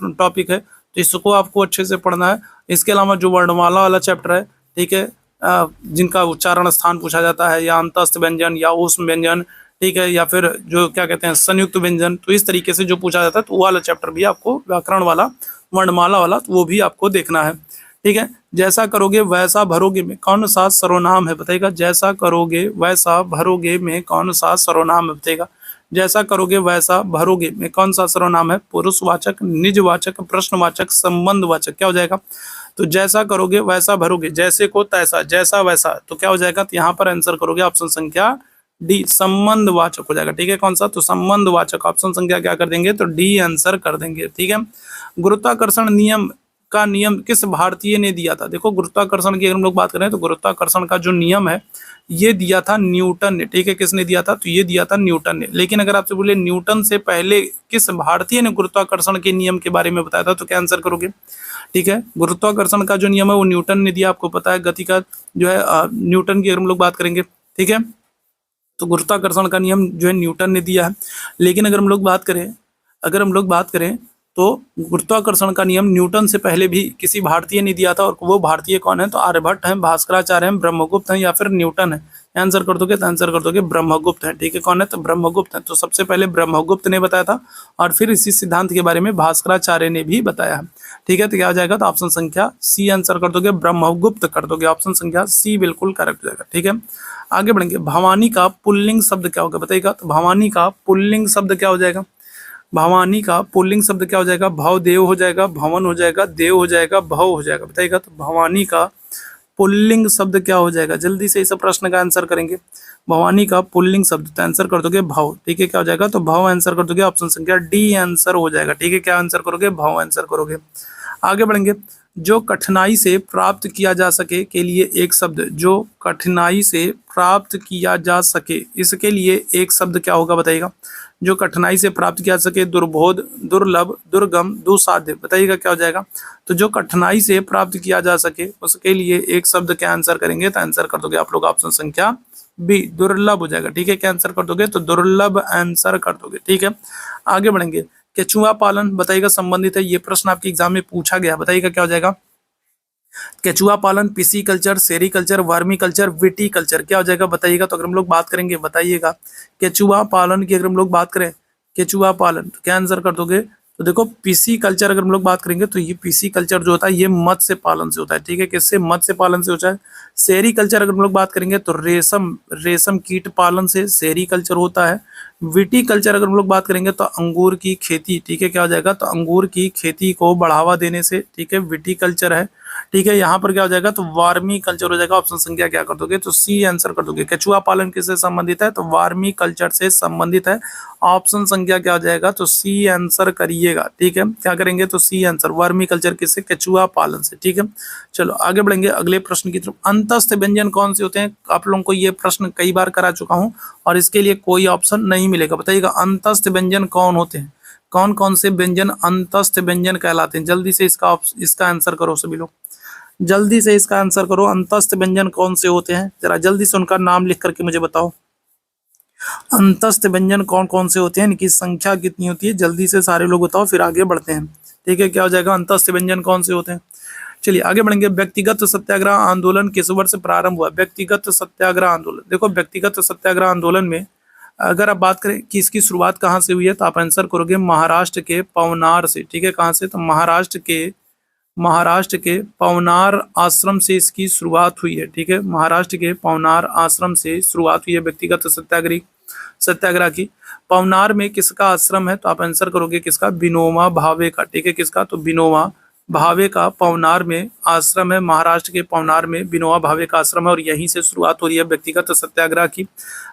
टॉपिक है तो इसको आपको अच्छे से पढ़ना है। इसके अलावा जो वर्णमाला वाला चैप्टर है, ठीक है, जिनका उच्चारण स्थान पूछा जाता है, या अंतस्थ व्यंजन या ऊष्म व्यंजन, ठीक है, या फिर जो क्या कहते हैं संयुक्त व्यंजन, तो इस तरीके से जो पूछा जाता है तो वो वाला चैप्टर भी आपको, व्याकरण वाला, वर्णमाला वाला, तो वो भी आपको देखना है। ठीक है, जैसा करोगे वैसा भरोगे में कौन सा सर्वनाम है? बताइएगा। जैसा करोगे वैसा भरोगे में कौन सा सर्वनाम है? बताइएगा। जैसा करोगे वैसा भरोगे में कौन सा सर्वनाम है? पुरुषवाचक, निजवाचक, प्रश्नवाचक, संबंधवाचक। क्या हो जाएगा? तो जैसा करोगे वैसा भरोगे, जैसे को तैसा, जैसा वैसा, तो क्या हो जाएगा? तो यहाँ पर आंसर करोगे ऑप्शन संख्या डी, संबंधवाचक हो जाएगा। ठीक है, कौन सा? तो संबंधवाचक। ऑप्शन संख्या क्या कर देंगे? तो डी आंसर कर देंगे। ठीक है, गुरुत्वाकर्षण नियम का नियम किस भारतीय ने दिया था? देखो, गुरुत्वाकर्षण की अगर हम लोग बात करें तो गुरुत्वाकर्षण का जो नियम है ये दिया था न्यूटन ने। ठीक है, किसने दिया था? तो ये दिया था न्यूटन ने। लेकिन अगर आपसे बोले न्यूटन से पहले किस भारतीय ने गुरुत्वाकर्षण के नियम के बारे में बताया था, तो क्या आंसर करोगे? ठीक है, गुरुत्वाकर्षण का जो नियम है वो न्यूटन ने दिया, आपको पता है। गति का जो है न्यूटन की अगर हम लोग बात करेंगे, ठीक है, तो गुरुत्वाकर्षण का नियम जो है न्यूटन ने दिया है। लेकिन अगर हम लोग बात करें तो गुरुत्वाकर्षण का नियम न्यूटन से पहले भी किसी भारतीय ने दिया था, और वो भारतीय कौन है? तो आर्यभट्ट हैं, भास्कराचार्य हैं, ब्रह्मगुप्त हैं, या फिर न्यूटन है। आंसर कर दोगे तो आंसर कर दोगे ब्रह्मगुप्त है। ठीक है, कौन है? तो ब्रह्मगुप्त है। तो सबसे पहले ब्रह्मगुप्त ने बताया था, और फिर इसी सिद्धांत के बारे में भास्कराचार्य ने भी बताया है। ठीक है, तो क्या हो जाएगा? तो ऑप्शन संख्या सी आंसर कर दोगे, ब्रह्मगुप्त कर दोगे। ऑप्शन संख्या सी बिल्कुल करेक्ट हो जाएगा। ठीक है, आगे बढ़ेंगे। भवानी का पुल्लिंग शब्द क्या होगा? बताइएगा। तो भवानी का पुल्लिंग शब्द क्या हो जाएगा? भवानी का पुल्लिंग शब्द क्या हो जाएगा? भवदेव हो जाएगा, भवन हो जाएगा, देव हो जाएगा, भव हो जाएगा। बताइएगा। तो भवानी का पुल्लिंग शब्द क्या हो जाएगा? जल्दी से इस प्रश्न का आंसर करेंगे। भवानी का पुल्लिंग शब्द, तो आंसर कर दोगे भव। ठीक है, क्या हो जाएगा? तो भव आंसर कर दोगे। ऑप्शन संख्या डी आंसर हो जाएगा। ठीक है, क्या आंसर करोगे? भव आंसर करोगे। आगे बढ़ेंगे। जो कठिनाई से प्राप्त किया जा सके के लिए एक शब्द, जो कठिनाई से प्राप्त किया जा सके, इसके लिए एक शब्द क्या होगा? बताइएगा। जो कठिनाई से प्राप्त किया जा सके, दुर्बोध, दुर्लभ, दुर्गम, दुसाध्य। बताइएगा क्या हो जाएगा? तो जो कठिनाई से प्राप्त किया जा सके उसके लिए एक शब्द क्या आंसर करेंगे? तो आंसर कर दोगे आप लोग ऑप्शन संख्या बी, दुर्लभ हो जाएगा। ठीक है, क्या आंसर कर दोगे? तो दुर्लभ आंसर कर दोगे। ठीक है, आगे बढ़ेंगे। केचुआ पालन बताइएगा संबंधित है, ये प्रश्न आपके एग्जाम में पूछा गया। बताइएगा क्या हो जाएगा? केचुआ पालन, pisciculture, sericulture, vermiculture, viticulture. क्या हो जाएगा? बताइएगा। तो अगर हम लोग बात करेंगे, बताइएगा, केचुआ पालन की अगर हम लोग बात करें, केचुआ पालन, तो क्या आंसर कर दोगे? तो देखो, पीसी कल्चर अगर हम लोग बात करेंगे तो ये पीसी कल्चर जो होता है ये मत्स्य पालन से होता है। ठीक है, किससे? मत्स्य पालन से होता है। सेरी कल्चर अगर हम लोग बात करेंगे तो रेशम कीट पालन से सेरी कल्चर होता है। विटी कल्चर अगर हम लोग बात करेंगे तो अंगूर की खेती। ठीक है, क्या हो जाएगा? तो अंगूर की खेती को बढ़ावा देने से, ठीक है, विटी कल्चर है। ठीक है, यहाँ पर क्या हो जाएगा? तो वार्मी कल्चर हो जाएगा। ऑप्शन संख्या क्या कर दोगे? तो सी आंसर कर दोगे। केचुआ पालन किससे संबंधित है? तो वार्मी कल्चर से संबंधित है। ऑप्शन संख्या क्या हो जाएगा? तो सी आंसर करिएगा। ठीक है, क्या करेंगे? तो सी आंसर, वर्मी कल्चर किससे? केचुआ पालन से। ठीक है, चलो आगे बढ़ेंगे अगले प्रश्न की तरफ। अंतस्थ व्यंजन कौन से होते हैं? आप लोगों को ये प्रश्न कई बार करा चुका हूँ और इसके लिए कोई ऑप्शन नहीं मिलेगा। बताइएगा, अंतस्थ व्यंजन कौन होते हैं? कौन कौन से व्यंजन अंतस्थ व्यंजन कहलाते हैं? जल्दी से इसका आंसर करो सभी लोग, जल्दी से इसका आंसर करो। अंतस्थ व्यंजन कौन से होते हैं? जरा जल्दी से उनका नाम लिख करके मुझे बताओ। अंतस्थ व्यंजन कौन कौन से होते हैं, इनकी संख्या कितनी होती है? जल्दी से सारे लोग बताओ, फिर आगे बढ़ते हैं। ठीक है, क्या हो जाएगा? अंतस्थ व्यंजन कौन से होते हैं? चलिए आगे बढ़ेंगे। व्यक्तिगत सत्याग्रह आंदोलन किस वर्ष प्रारंभ हुआ? व्यक्तिगत सत्याग्रह आंदोलन, देखो, व्यक्तिगत सत्याग्रह आंदोलन में अगर आप बात करें कि इसकी शुरुआत कहाँ से हुई है, तो आप आंसर करोगे महाराष्ट्र के पवनार से। ठीक है, कहाँ से? तो महाराष्ट्र के पवनार आश्रम से इसकी शुरुआत हुई है। ठीक है, महाराष्ट्र के पवनार आश्रम से शुरुआत हुई है व्यक्तिगत सत्याग्रह की। पवनार में किसका आश्रम है? तो आप आंसर करोगे किसका? विनोबा भावे का। ठीक है, किसका? तो विनोबा भावे का पवनार में आश्रम है, महाराष्ट्र के पवनार में विनोबा भावे का आश्रम है और यहीं से शुरुआत हो रही है व्यक्तिगत सत्याग्रह की।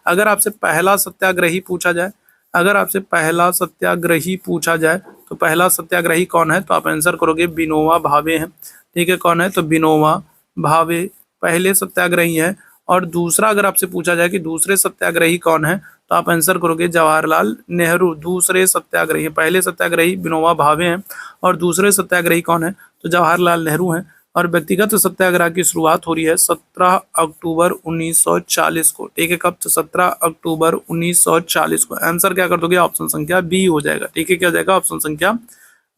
अगर आपसे पहला सत्याग्रही पूछा जाए, अगर आपसे पहला सत्याग्रही पूछा जाए तो पहला सत्याग्रही कौन है, तो आप आंसर करोगे विनोबा भावे हैं। ठीक है, कौन है, तो विनोबा भावे पहले सत्याग्रही हैं। और दूसरा अगर आपसे पूछा जाए कि दूसरे सत्याग्रही कौन है, तो आप आंसर करोगे जवाहरलाल नेहरू दूसरे सत्याग्रही हैं। पहले सत्याग्रही विनोबा भावे हैं और दूसरे सत्याग्रही कौन है, तो जवाहरलाल नेहरू हैं। और व्यक्तिगत सत्याग्रह की शुरुआत हो रही है 17 अक्टूबर 1940 को। ठीक है, कब, तो 17 अक्टूबर 1940 को। आंसर क्या कर दोगे, ऑप्शन संख्या बी हो जाएगा। ठीक है, क्या हो जाएगा, ऑप्शन संख्या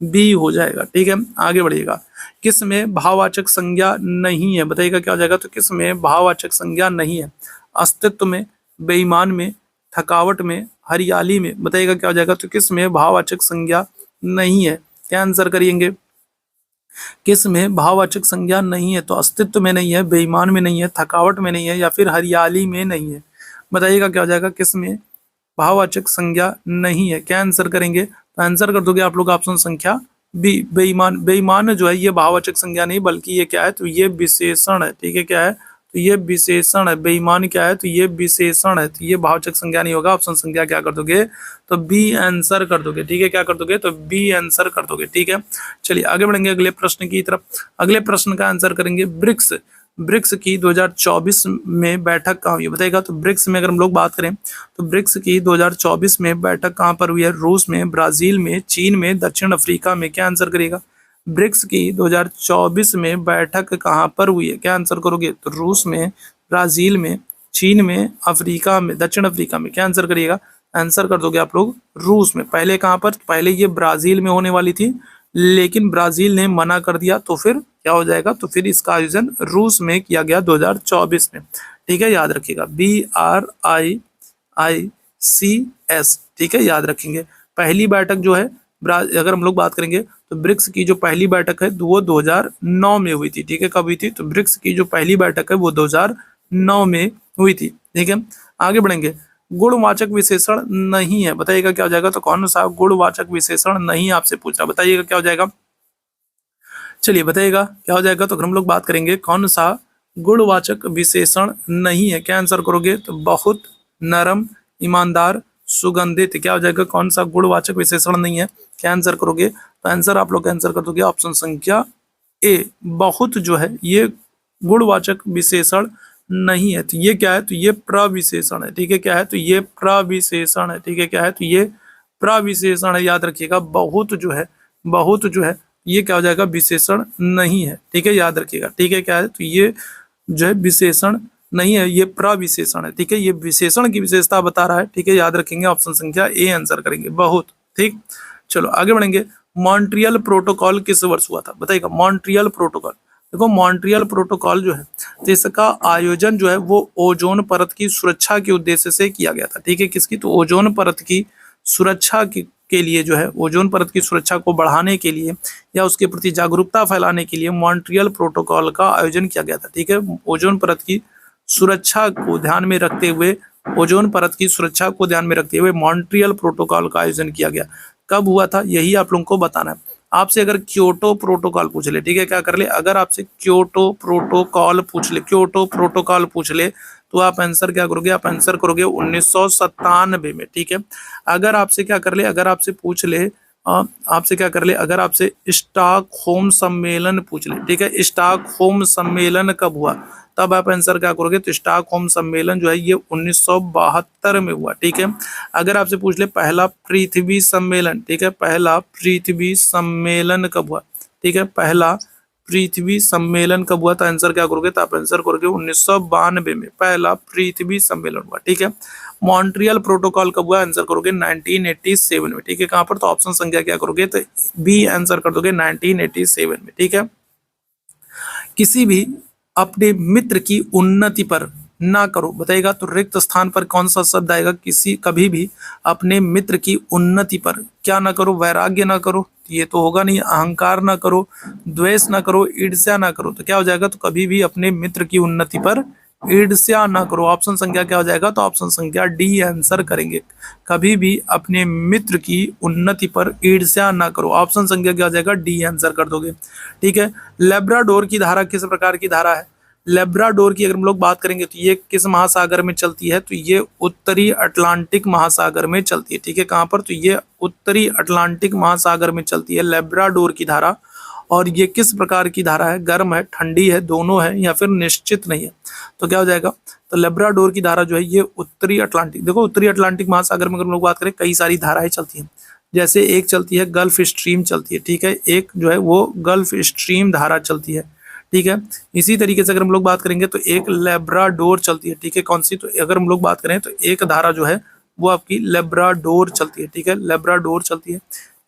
बी हो जाएगा। ठीक है, आगे बढ़िएगा। किस में भाववाचक संज्ञा नहीं है, बताइएगा क्या हो जाएगा, तो किस में भाववाचक संज्ञा नहीं है, अस्तित्व में, बेईमान में, थकावट में, हरियाली में, बताइएगा क्या हो जाएगा, तो किस में भाववाचक संज्ञा नहीं है, क्या आंसर करिएंगे। किस में भाववाचक संज्ञा नहीं है, तो अस्तित्व में नहीं है, बेईमान में नहीं है, थकावट में नहीं है, या फिर हरियाली में नहीं है, बताइएगा क्या हो जाएगा, किस में भाववाचक संज्ञा नहीं है, क्या आंसर करेंगे। तो आंसर कर दोगे आप लोग ऑप्शन संख्या बी, बेईमान। बेईमान जो है ये भाववाचक संज्ञा नहीं बल्कि ये क्या है, तो ये विशेषण है। ठीक है, क्या है, तो ये विशेषण है। बेईमान क्या है, तो ये विशेषण है, तो ये भाववाचक संज्ञा नहीं होगा। ऑप्शन संख्या क्या कर दोगे, तो बी आंसर कर दोगे। ठीक है, क्या कर दोगे, तो बी आंसर कर दोगे। ठीक है, चलिए आगे बढ़ेंगे अगले प्रश्न की तरफ। अगले प्रश्न का आंसर करेंगे ब्रिक्स। ब्रिक्स की 2024 में बैठक कहाँ हुई है, बताइएगा। तो ब्रिक्स में अगर हम लोग बात करें तो ब्रिक्स की 2024 में बैठक कहाँ पर हुई है, रूस में, ब्राजील में, चीन में, दक्षिण अफ्रीका में, क्या आंसर करिएगा। ब्रिक्स की 2024 में बैठक कहाँ पर हुई है, क्या आंसर करोगे, तो रूस में, ब्राजील में, चीन में, अफ्रीका में, दक्षिण अफ्रीका में, क्या आंसर करिएगा। आंसर कर दोगे आप लोग रूस में। पहले कहाँ पर, पहले ये ब्राजील में होने वाली थी लेकिन ब्राजील ने मना कर दिया, तो फिर क्या हो जाएगा, तो फिर इसका आयोजन रूस में किया गया 2024 में। ठीक है, याद रखिएगा BRICS। ठीक है, याद रखेंगे। पहली बैठक जो है अगर हम लोग बात करेंगे तो ब्रिक्स की जो पहली बैठक है वो 2009 में हुई थी। ठीक है, कब हुई थी, तो ब्रिक्स की जो पहली बैठक है वो 2009 में हुई थी। ठीक है, आगे बढ़ेंगे। गुणवाचक विशेषण नहीं है, बताइएगा क्या हो जाएगा, तो कौन सा गुणवाचक विशेषण नहीं आपसे पूछ रहा, बताइएगा क्या हो जाएगा। चलिए बताइएगा क्या हो जाएगा, तो अगर हम लोग बात करेंगे कौन सा गुणवाचक विशेषण नहीं है, क्या आंसर करोगे, तो बहुत, नरम, ईमानदार, सुगंधित, क्या हो जाएगा, कौन सा गुणवाचक विशेषण नहीं है, क्या आंसर करोगे। तो आंसर आप लोग आंसर कर दोगे ऑप्शन संख्या ए, बहुत जो है ये गुणवाचक विशेषण नहीं है। तो ये क्या है, तो ये प्रविशेषण है। ठीक है, क्या है, तो ये प्रविशेषण है। ठीक है, क्या है, तो ये प्रविशेषण है। याद रखिएगा बहुत जो है, बहुत जो है ये क्या हो जाएगा, विशेषण नहीं है। ठीक है, याद रखिएगा। ठीक है, क्या है, तो ये जो है विशेषण नहीं है, ये प्रविशेषण है। ठीक है, ये विशेषण की विशेषता बता रहा है। ठीक है, याद रखेंगे, ऑप्शन संख्या ए आंसर करेंगे, बहुत। ठीक, चलो आगे बढ़ेंगे। मॉन्ट्रियल प्रोटोकॉल किस वर्ष हुआ था, बताइएगा। मॉन्ट्रियल प्रोटोकॉल, देखो मॉन्ट्रियल प्रोटोकॉल जो है तो इसका आयोजन जो है वो ओजोन परत की सुरक्षा के उद्देश्य से किया गया था। ठीक है, किसकी, तो ओजोन परत की सुरक्षा के लिए जो है, ओजोन परत की सुरक्षा को बढ़ाने के लिए या उसके प्रति जागरूकता फैलाने के लिए मॉन्ट्रियल प्रोटोकॉल का आयोजन किया गया था। ठीक है, ओजोन परत की सुरक्षा को ध्यान में रखते हुए, ओजोन परत की सुरक्षा को ध्यान में रखते हुए मॉन्ट्रियल प्रोटोकॉल का आयोजन किया गया। कब हुआ था, यही आप लोगों को बताना है। आपसे अगर क्योटो प्रोटोकॉल पूछ ले, ठीक है, क्या कर ले, अगर आपसे क्योटो प्रोटोकॉल पूछ ले, क्योटो प्रोटोकॉल पूछ ले, तो आप आंसर क्या करोगे, आप आंसर करोगे 1997 में। ठीक है, अगर आपसे क्या कर ले, अगर आपसे पूछ ले, आपसे क्या कर ले, अगर आपसे स्टॉकहोम सम्मेलन पूछ ले, ठीक है, स्टॉकहोम सम्मेलन कब हुआ, तब आप आंसर क्या करोगे, तो स्टॉकहोम सम्मेलन जो है ये 1972 में हुआ। ठीक है, अगर आपसे पूछ ले पहला पृथ्वी सम्मेलन, ठीक है, पहला पृथ्वी सम्मेलन कब हुआ, ठीक है, पहला पृथ्वी सम्मेलन कब हुआ, तो आंसर क्या करोगे, तो आप आंसर करोगे 1992 में पहला पृथ्वी सम्मेलन हुआ। ठीक है, मॉन्ट्रियल प्रोटोकॉल कब हुआ, आंसर करोगे 1987 में। ठीक है, कहां पर, तो ऑप्शन संख्या क्या करोगे, तो बी आंसर कर दोगे 1987 में। ठीक है, किसी भी अपने मित्र की उन्नति पर ना करो, बताइएगा, तो रिक्त स्थान पर कौन सा शब्द आएगा, किसी, कभी भी अपने मित्र की उन्नति पर क्या ना करो, वैराग्य ना करो, ये तो होगा नहीं, अहंकार ना करो, द्वेष ना करो, ईर्ष्या ना करो, तो क्या हो जाएगा, तो कभी भी अपने मित्र की उन्नति पर ईर्ष्या ना करो। ऑप्शन संख्या क्या हो जाएगा? तो ऑप्शन संख्या डी आंसर करेंगे। कभी भी अपने मित्र की उन्नति पर ईर्ष्या ना करो। ऑप्शन संख्या क्या हो जाएगा? डी आंसर कर दोगे। ठीक है। लेब्राडोर की धारा किस प्रकार की धारा है? लेब्राडोर की अगर हम लोग बात करेंगे तो ये किस महासागर में चलती है? तो ये उत्तरी अटलांटिक महासागर में चलती है। ठीक है। कहाँ पर? तो ये उत्तरी अटलांटिक महासागर में चलती है लेब्राडोर की धारा। और ये किस प्रकार की धारा है? गर्म है, ठंडी है, दोनों है, या फिर निश्चित नहीं है? तो क्या हो जाएगा? तो लेब्राडोर की धारा जो है ये उत्तरी अटलांटिक, देखो उत्तरी अटलांटिक महासागर में अगर हम लोग बात करें कई सारी धाराएं चलती हैं। जैसे एक चलती है गल्फ स्ट्रीम चलती है। ठीक है। एक जो है वो गल्फ स्ट्रीम धारा चलती है। ठीक है। इसी तरीके से अगर हम लोग बात करेंगे तो एक लेब्राडोर चलती है। ठीक है। कौन सी? तो अगर हम लोग बात करें तो एक धारा जो है वो आपकी लेब्राडोर चलती है। ठीक है। लेब्राडोर चलती है।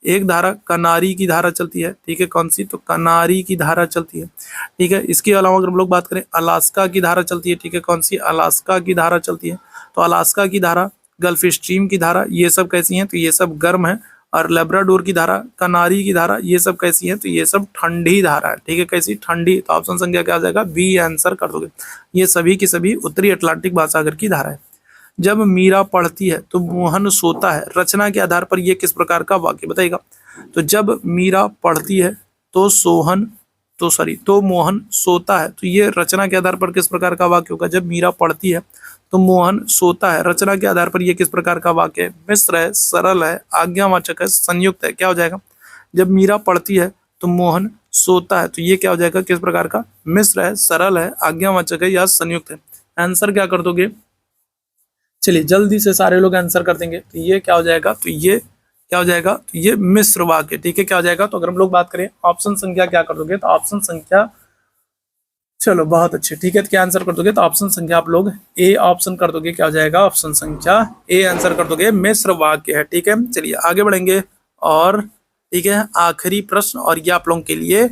एक धारा कनारी की धारा चलती है। ठीक है। कौन सी? तो कनारी की धारा चलती है। ठीक है। इसके अलावा अगर हम लोग बात करें अलास्का की धारा चलती है। ठीक है। कौन सी? अलास्का की धारा चलती है। तो अलास्का की धारा, गल्फ स्ट्रीम की धारा, ये सब कैसी हैं? तो ये सब गर्म है। और लेब्राडोर की धारा, कनारी की धारा, ये सब कैसी है? तो ये सब ठंडी धारा है। ठीक है। कैसी? ठंडी। तो ऑप्शन संख्या क्या आ जाएगा? बी आंसर कर दोगे। ये सभी की सभी उत्तरी अटलांटिक महासागर की धारा है। जब मीरा पढ़ती है तो मोहन सोता है, रचना के आधार पर यह किस प्रकार का वाक्य बताएगा? तो जब मीरा पढ़ती है तो मोहन सोता है, तो ये रचना के आधार पर किस प्रकार का वाक्य होगा? जब मीरा पढ़ती है तो मोहन सोता है, रचना के आधार पर यह किस प्रकार का वाक्य है? मिश्र है, सरल है, आज्ञावाचक है, संयुक्त है? क्या हो जाएगा? जब मीरा पढ़ती है तो मोहन सोता है, तो ये क्या हो जाएगा? किस प्रकार का? मिश्र है, सरल है, आज्ञावाचक है, या संयुक्त है? आंसर क्या कर दोगे? चलिए जल्दी से सारे लोग आंसर कर देंगे। तो ये क्या हो जाएगा? तो ये क्या हो जाएगा? तो ये मिश्र वाक्य। ठीक है। क्या हो जाएगा? तो अगर हम लोग बात करें ऑप्शन संख्या क्या कर दोगे? तो ऑप्शन संख्या, चलो बहुत अच्छे। ठीक है। तो क्या आंसर कर दोगे? तो ऑप्शन संख्या आप लोग ए ऑप्शन कर दोगे। क्या हो जाएगा? ऑप्शन संख्या ए आंसर कर दोगे। मिश्र वाक्य है। ठीक है। चलिए आगे बढ़ेंगे। और ठीक है, आखिरी प्रश्न, और ये आप लोगों के लिए,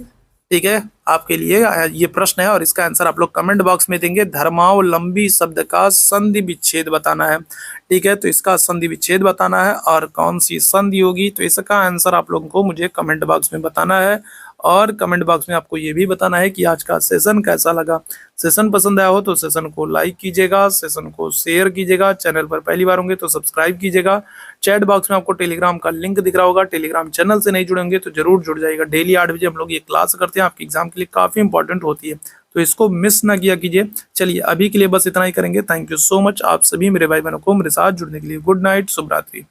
ठीक है, आपके लिए ये प्रश्न है और इसका आंसर आप लोग कमेंट बॉक्स में देंगे। धर्मावलंबी शब्द का संधि विच्छेद बताना है। ठीक है। तो इसका संधि विच्छेद बताना है और कौन सी संधि होगी, तो इसका आंसर आप लोगों को मुझे कमेंट बॉक्स में बताना है। और कमेंट बॉक्स में आपको ये भी बताना है कि आज का सेशन कैसा लगा। सेशन पसंद आया हो तो सेशन को लाइक कीजिएगा, सेशन को शेयर कीजिएगा, चैनल पर पहली बार होंगे तो सब्सक्राइब कीजिएगा। चैट बॉक्स में आपको टेलीग्राम का लिंक दिख रहा होगा, टेलीग्राम चैनल से नहीं जुड़े होंगे तो जरूर जुड़ जाइएगा। डेली 8 बजे हम लोग ये क्लास करते हैं, आपके एग्जाम के लिए काफी इंपॉर्टेंट होती है, तो इसको मिस ना किया कीजिए। चलिए अभी के लिए बस इतना ही करेंगे। थैंक यू सो मच आप सभी मेरे भाई बहनों को मेरे साथ जुड़ने के लिए। गुड नाइट, शुभ रात्रि।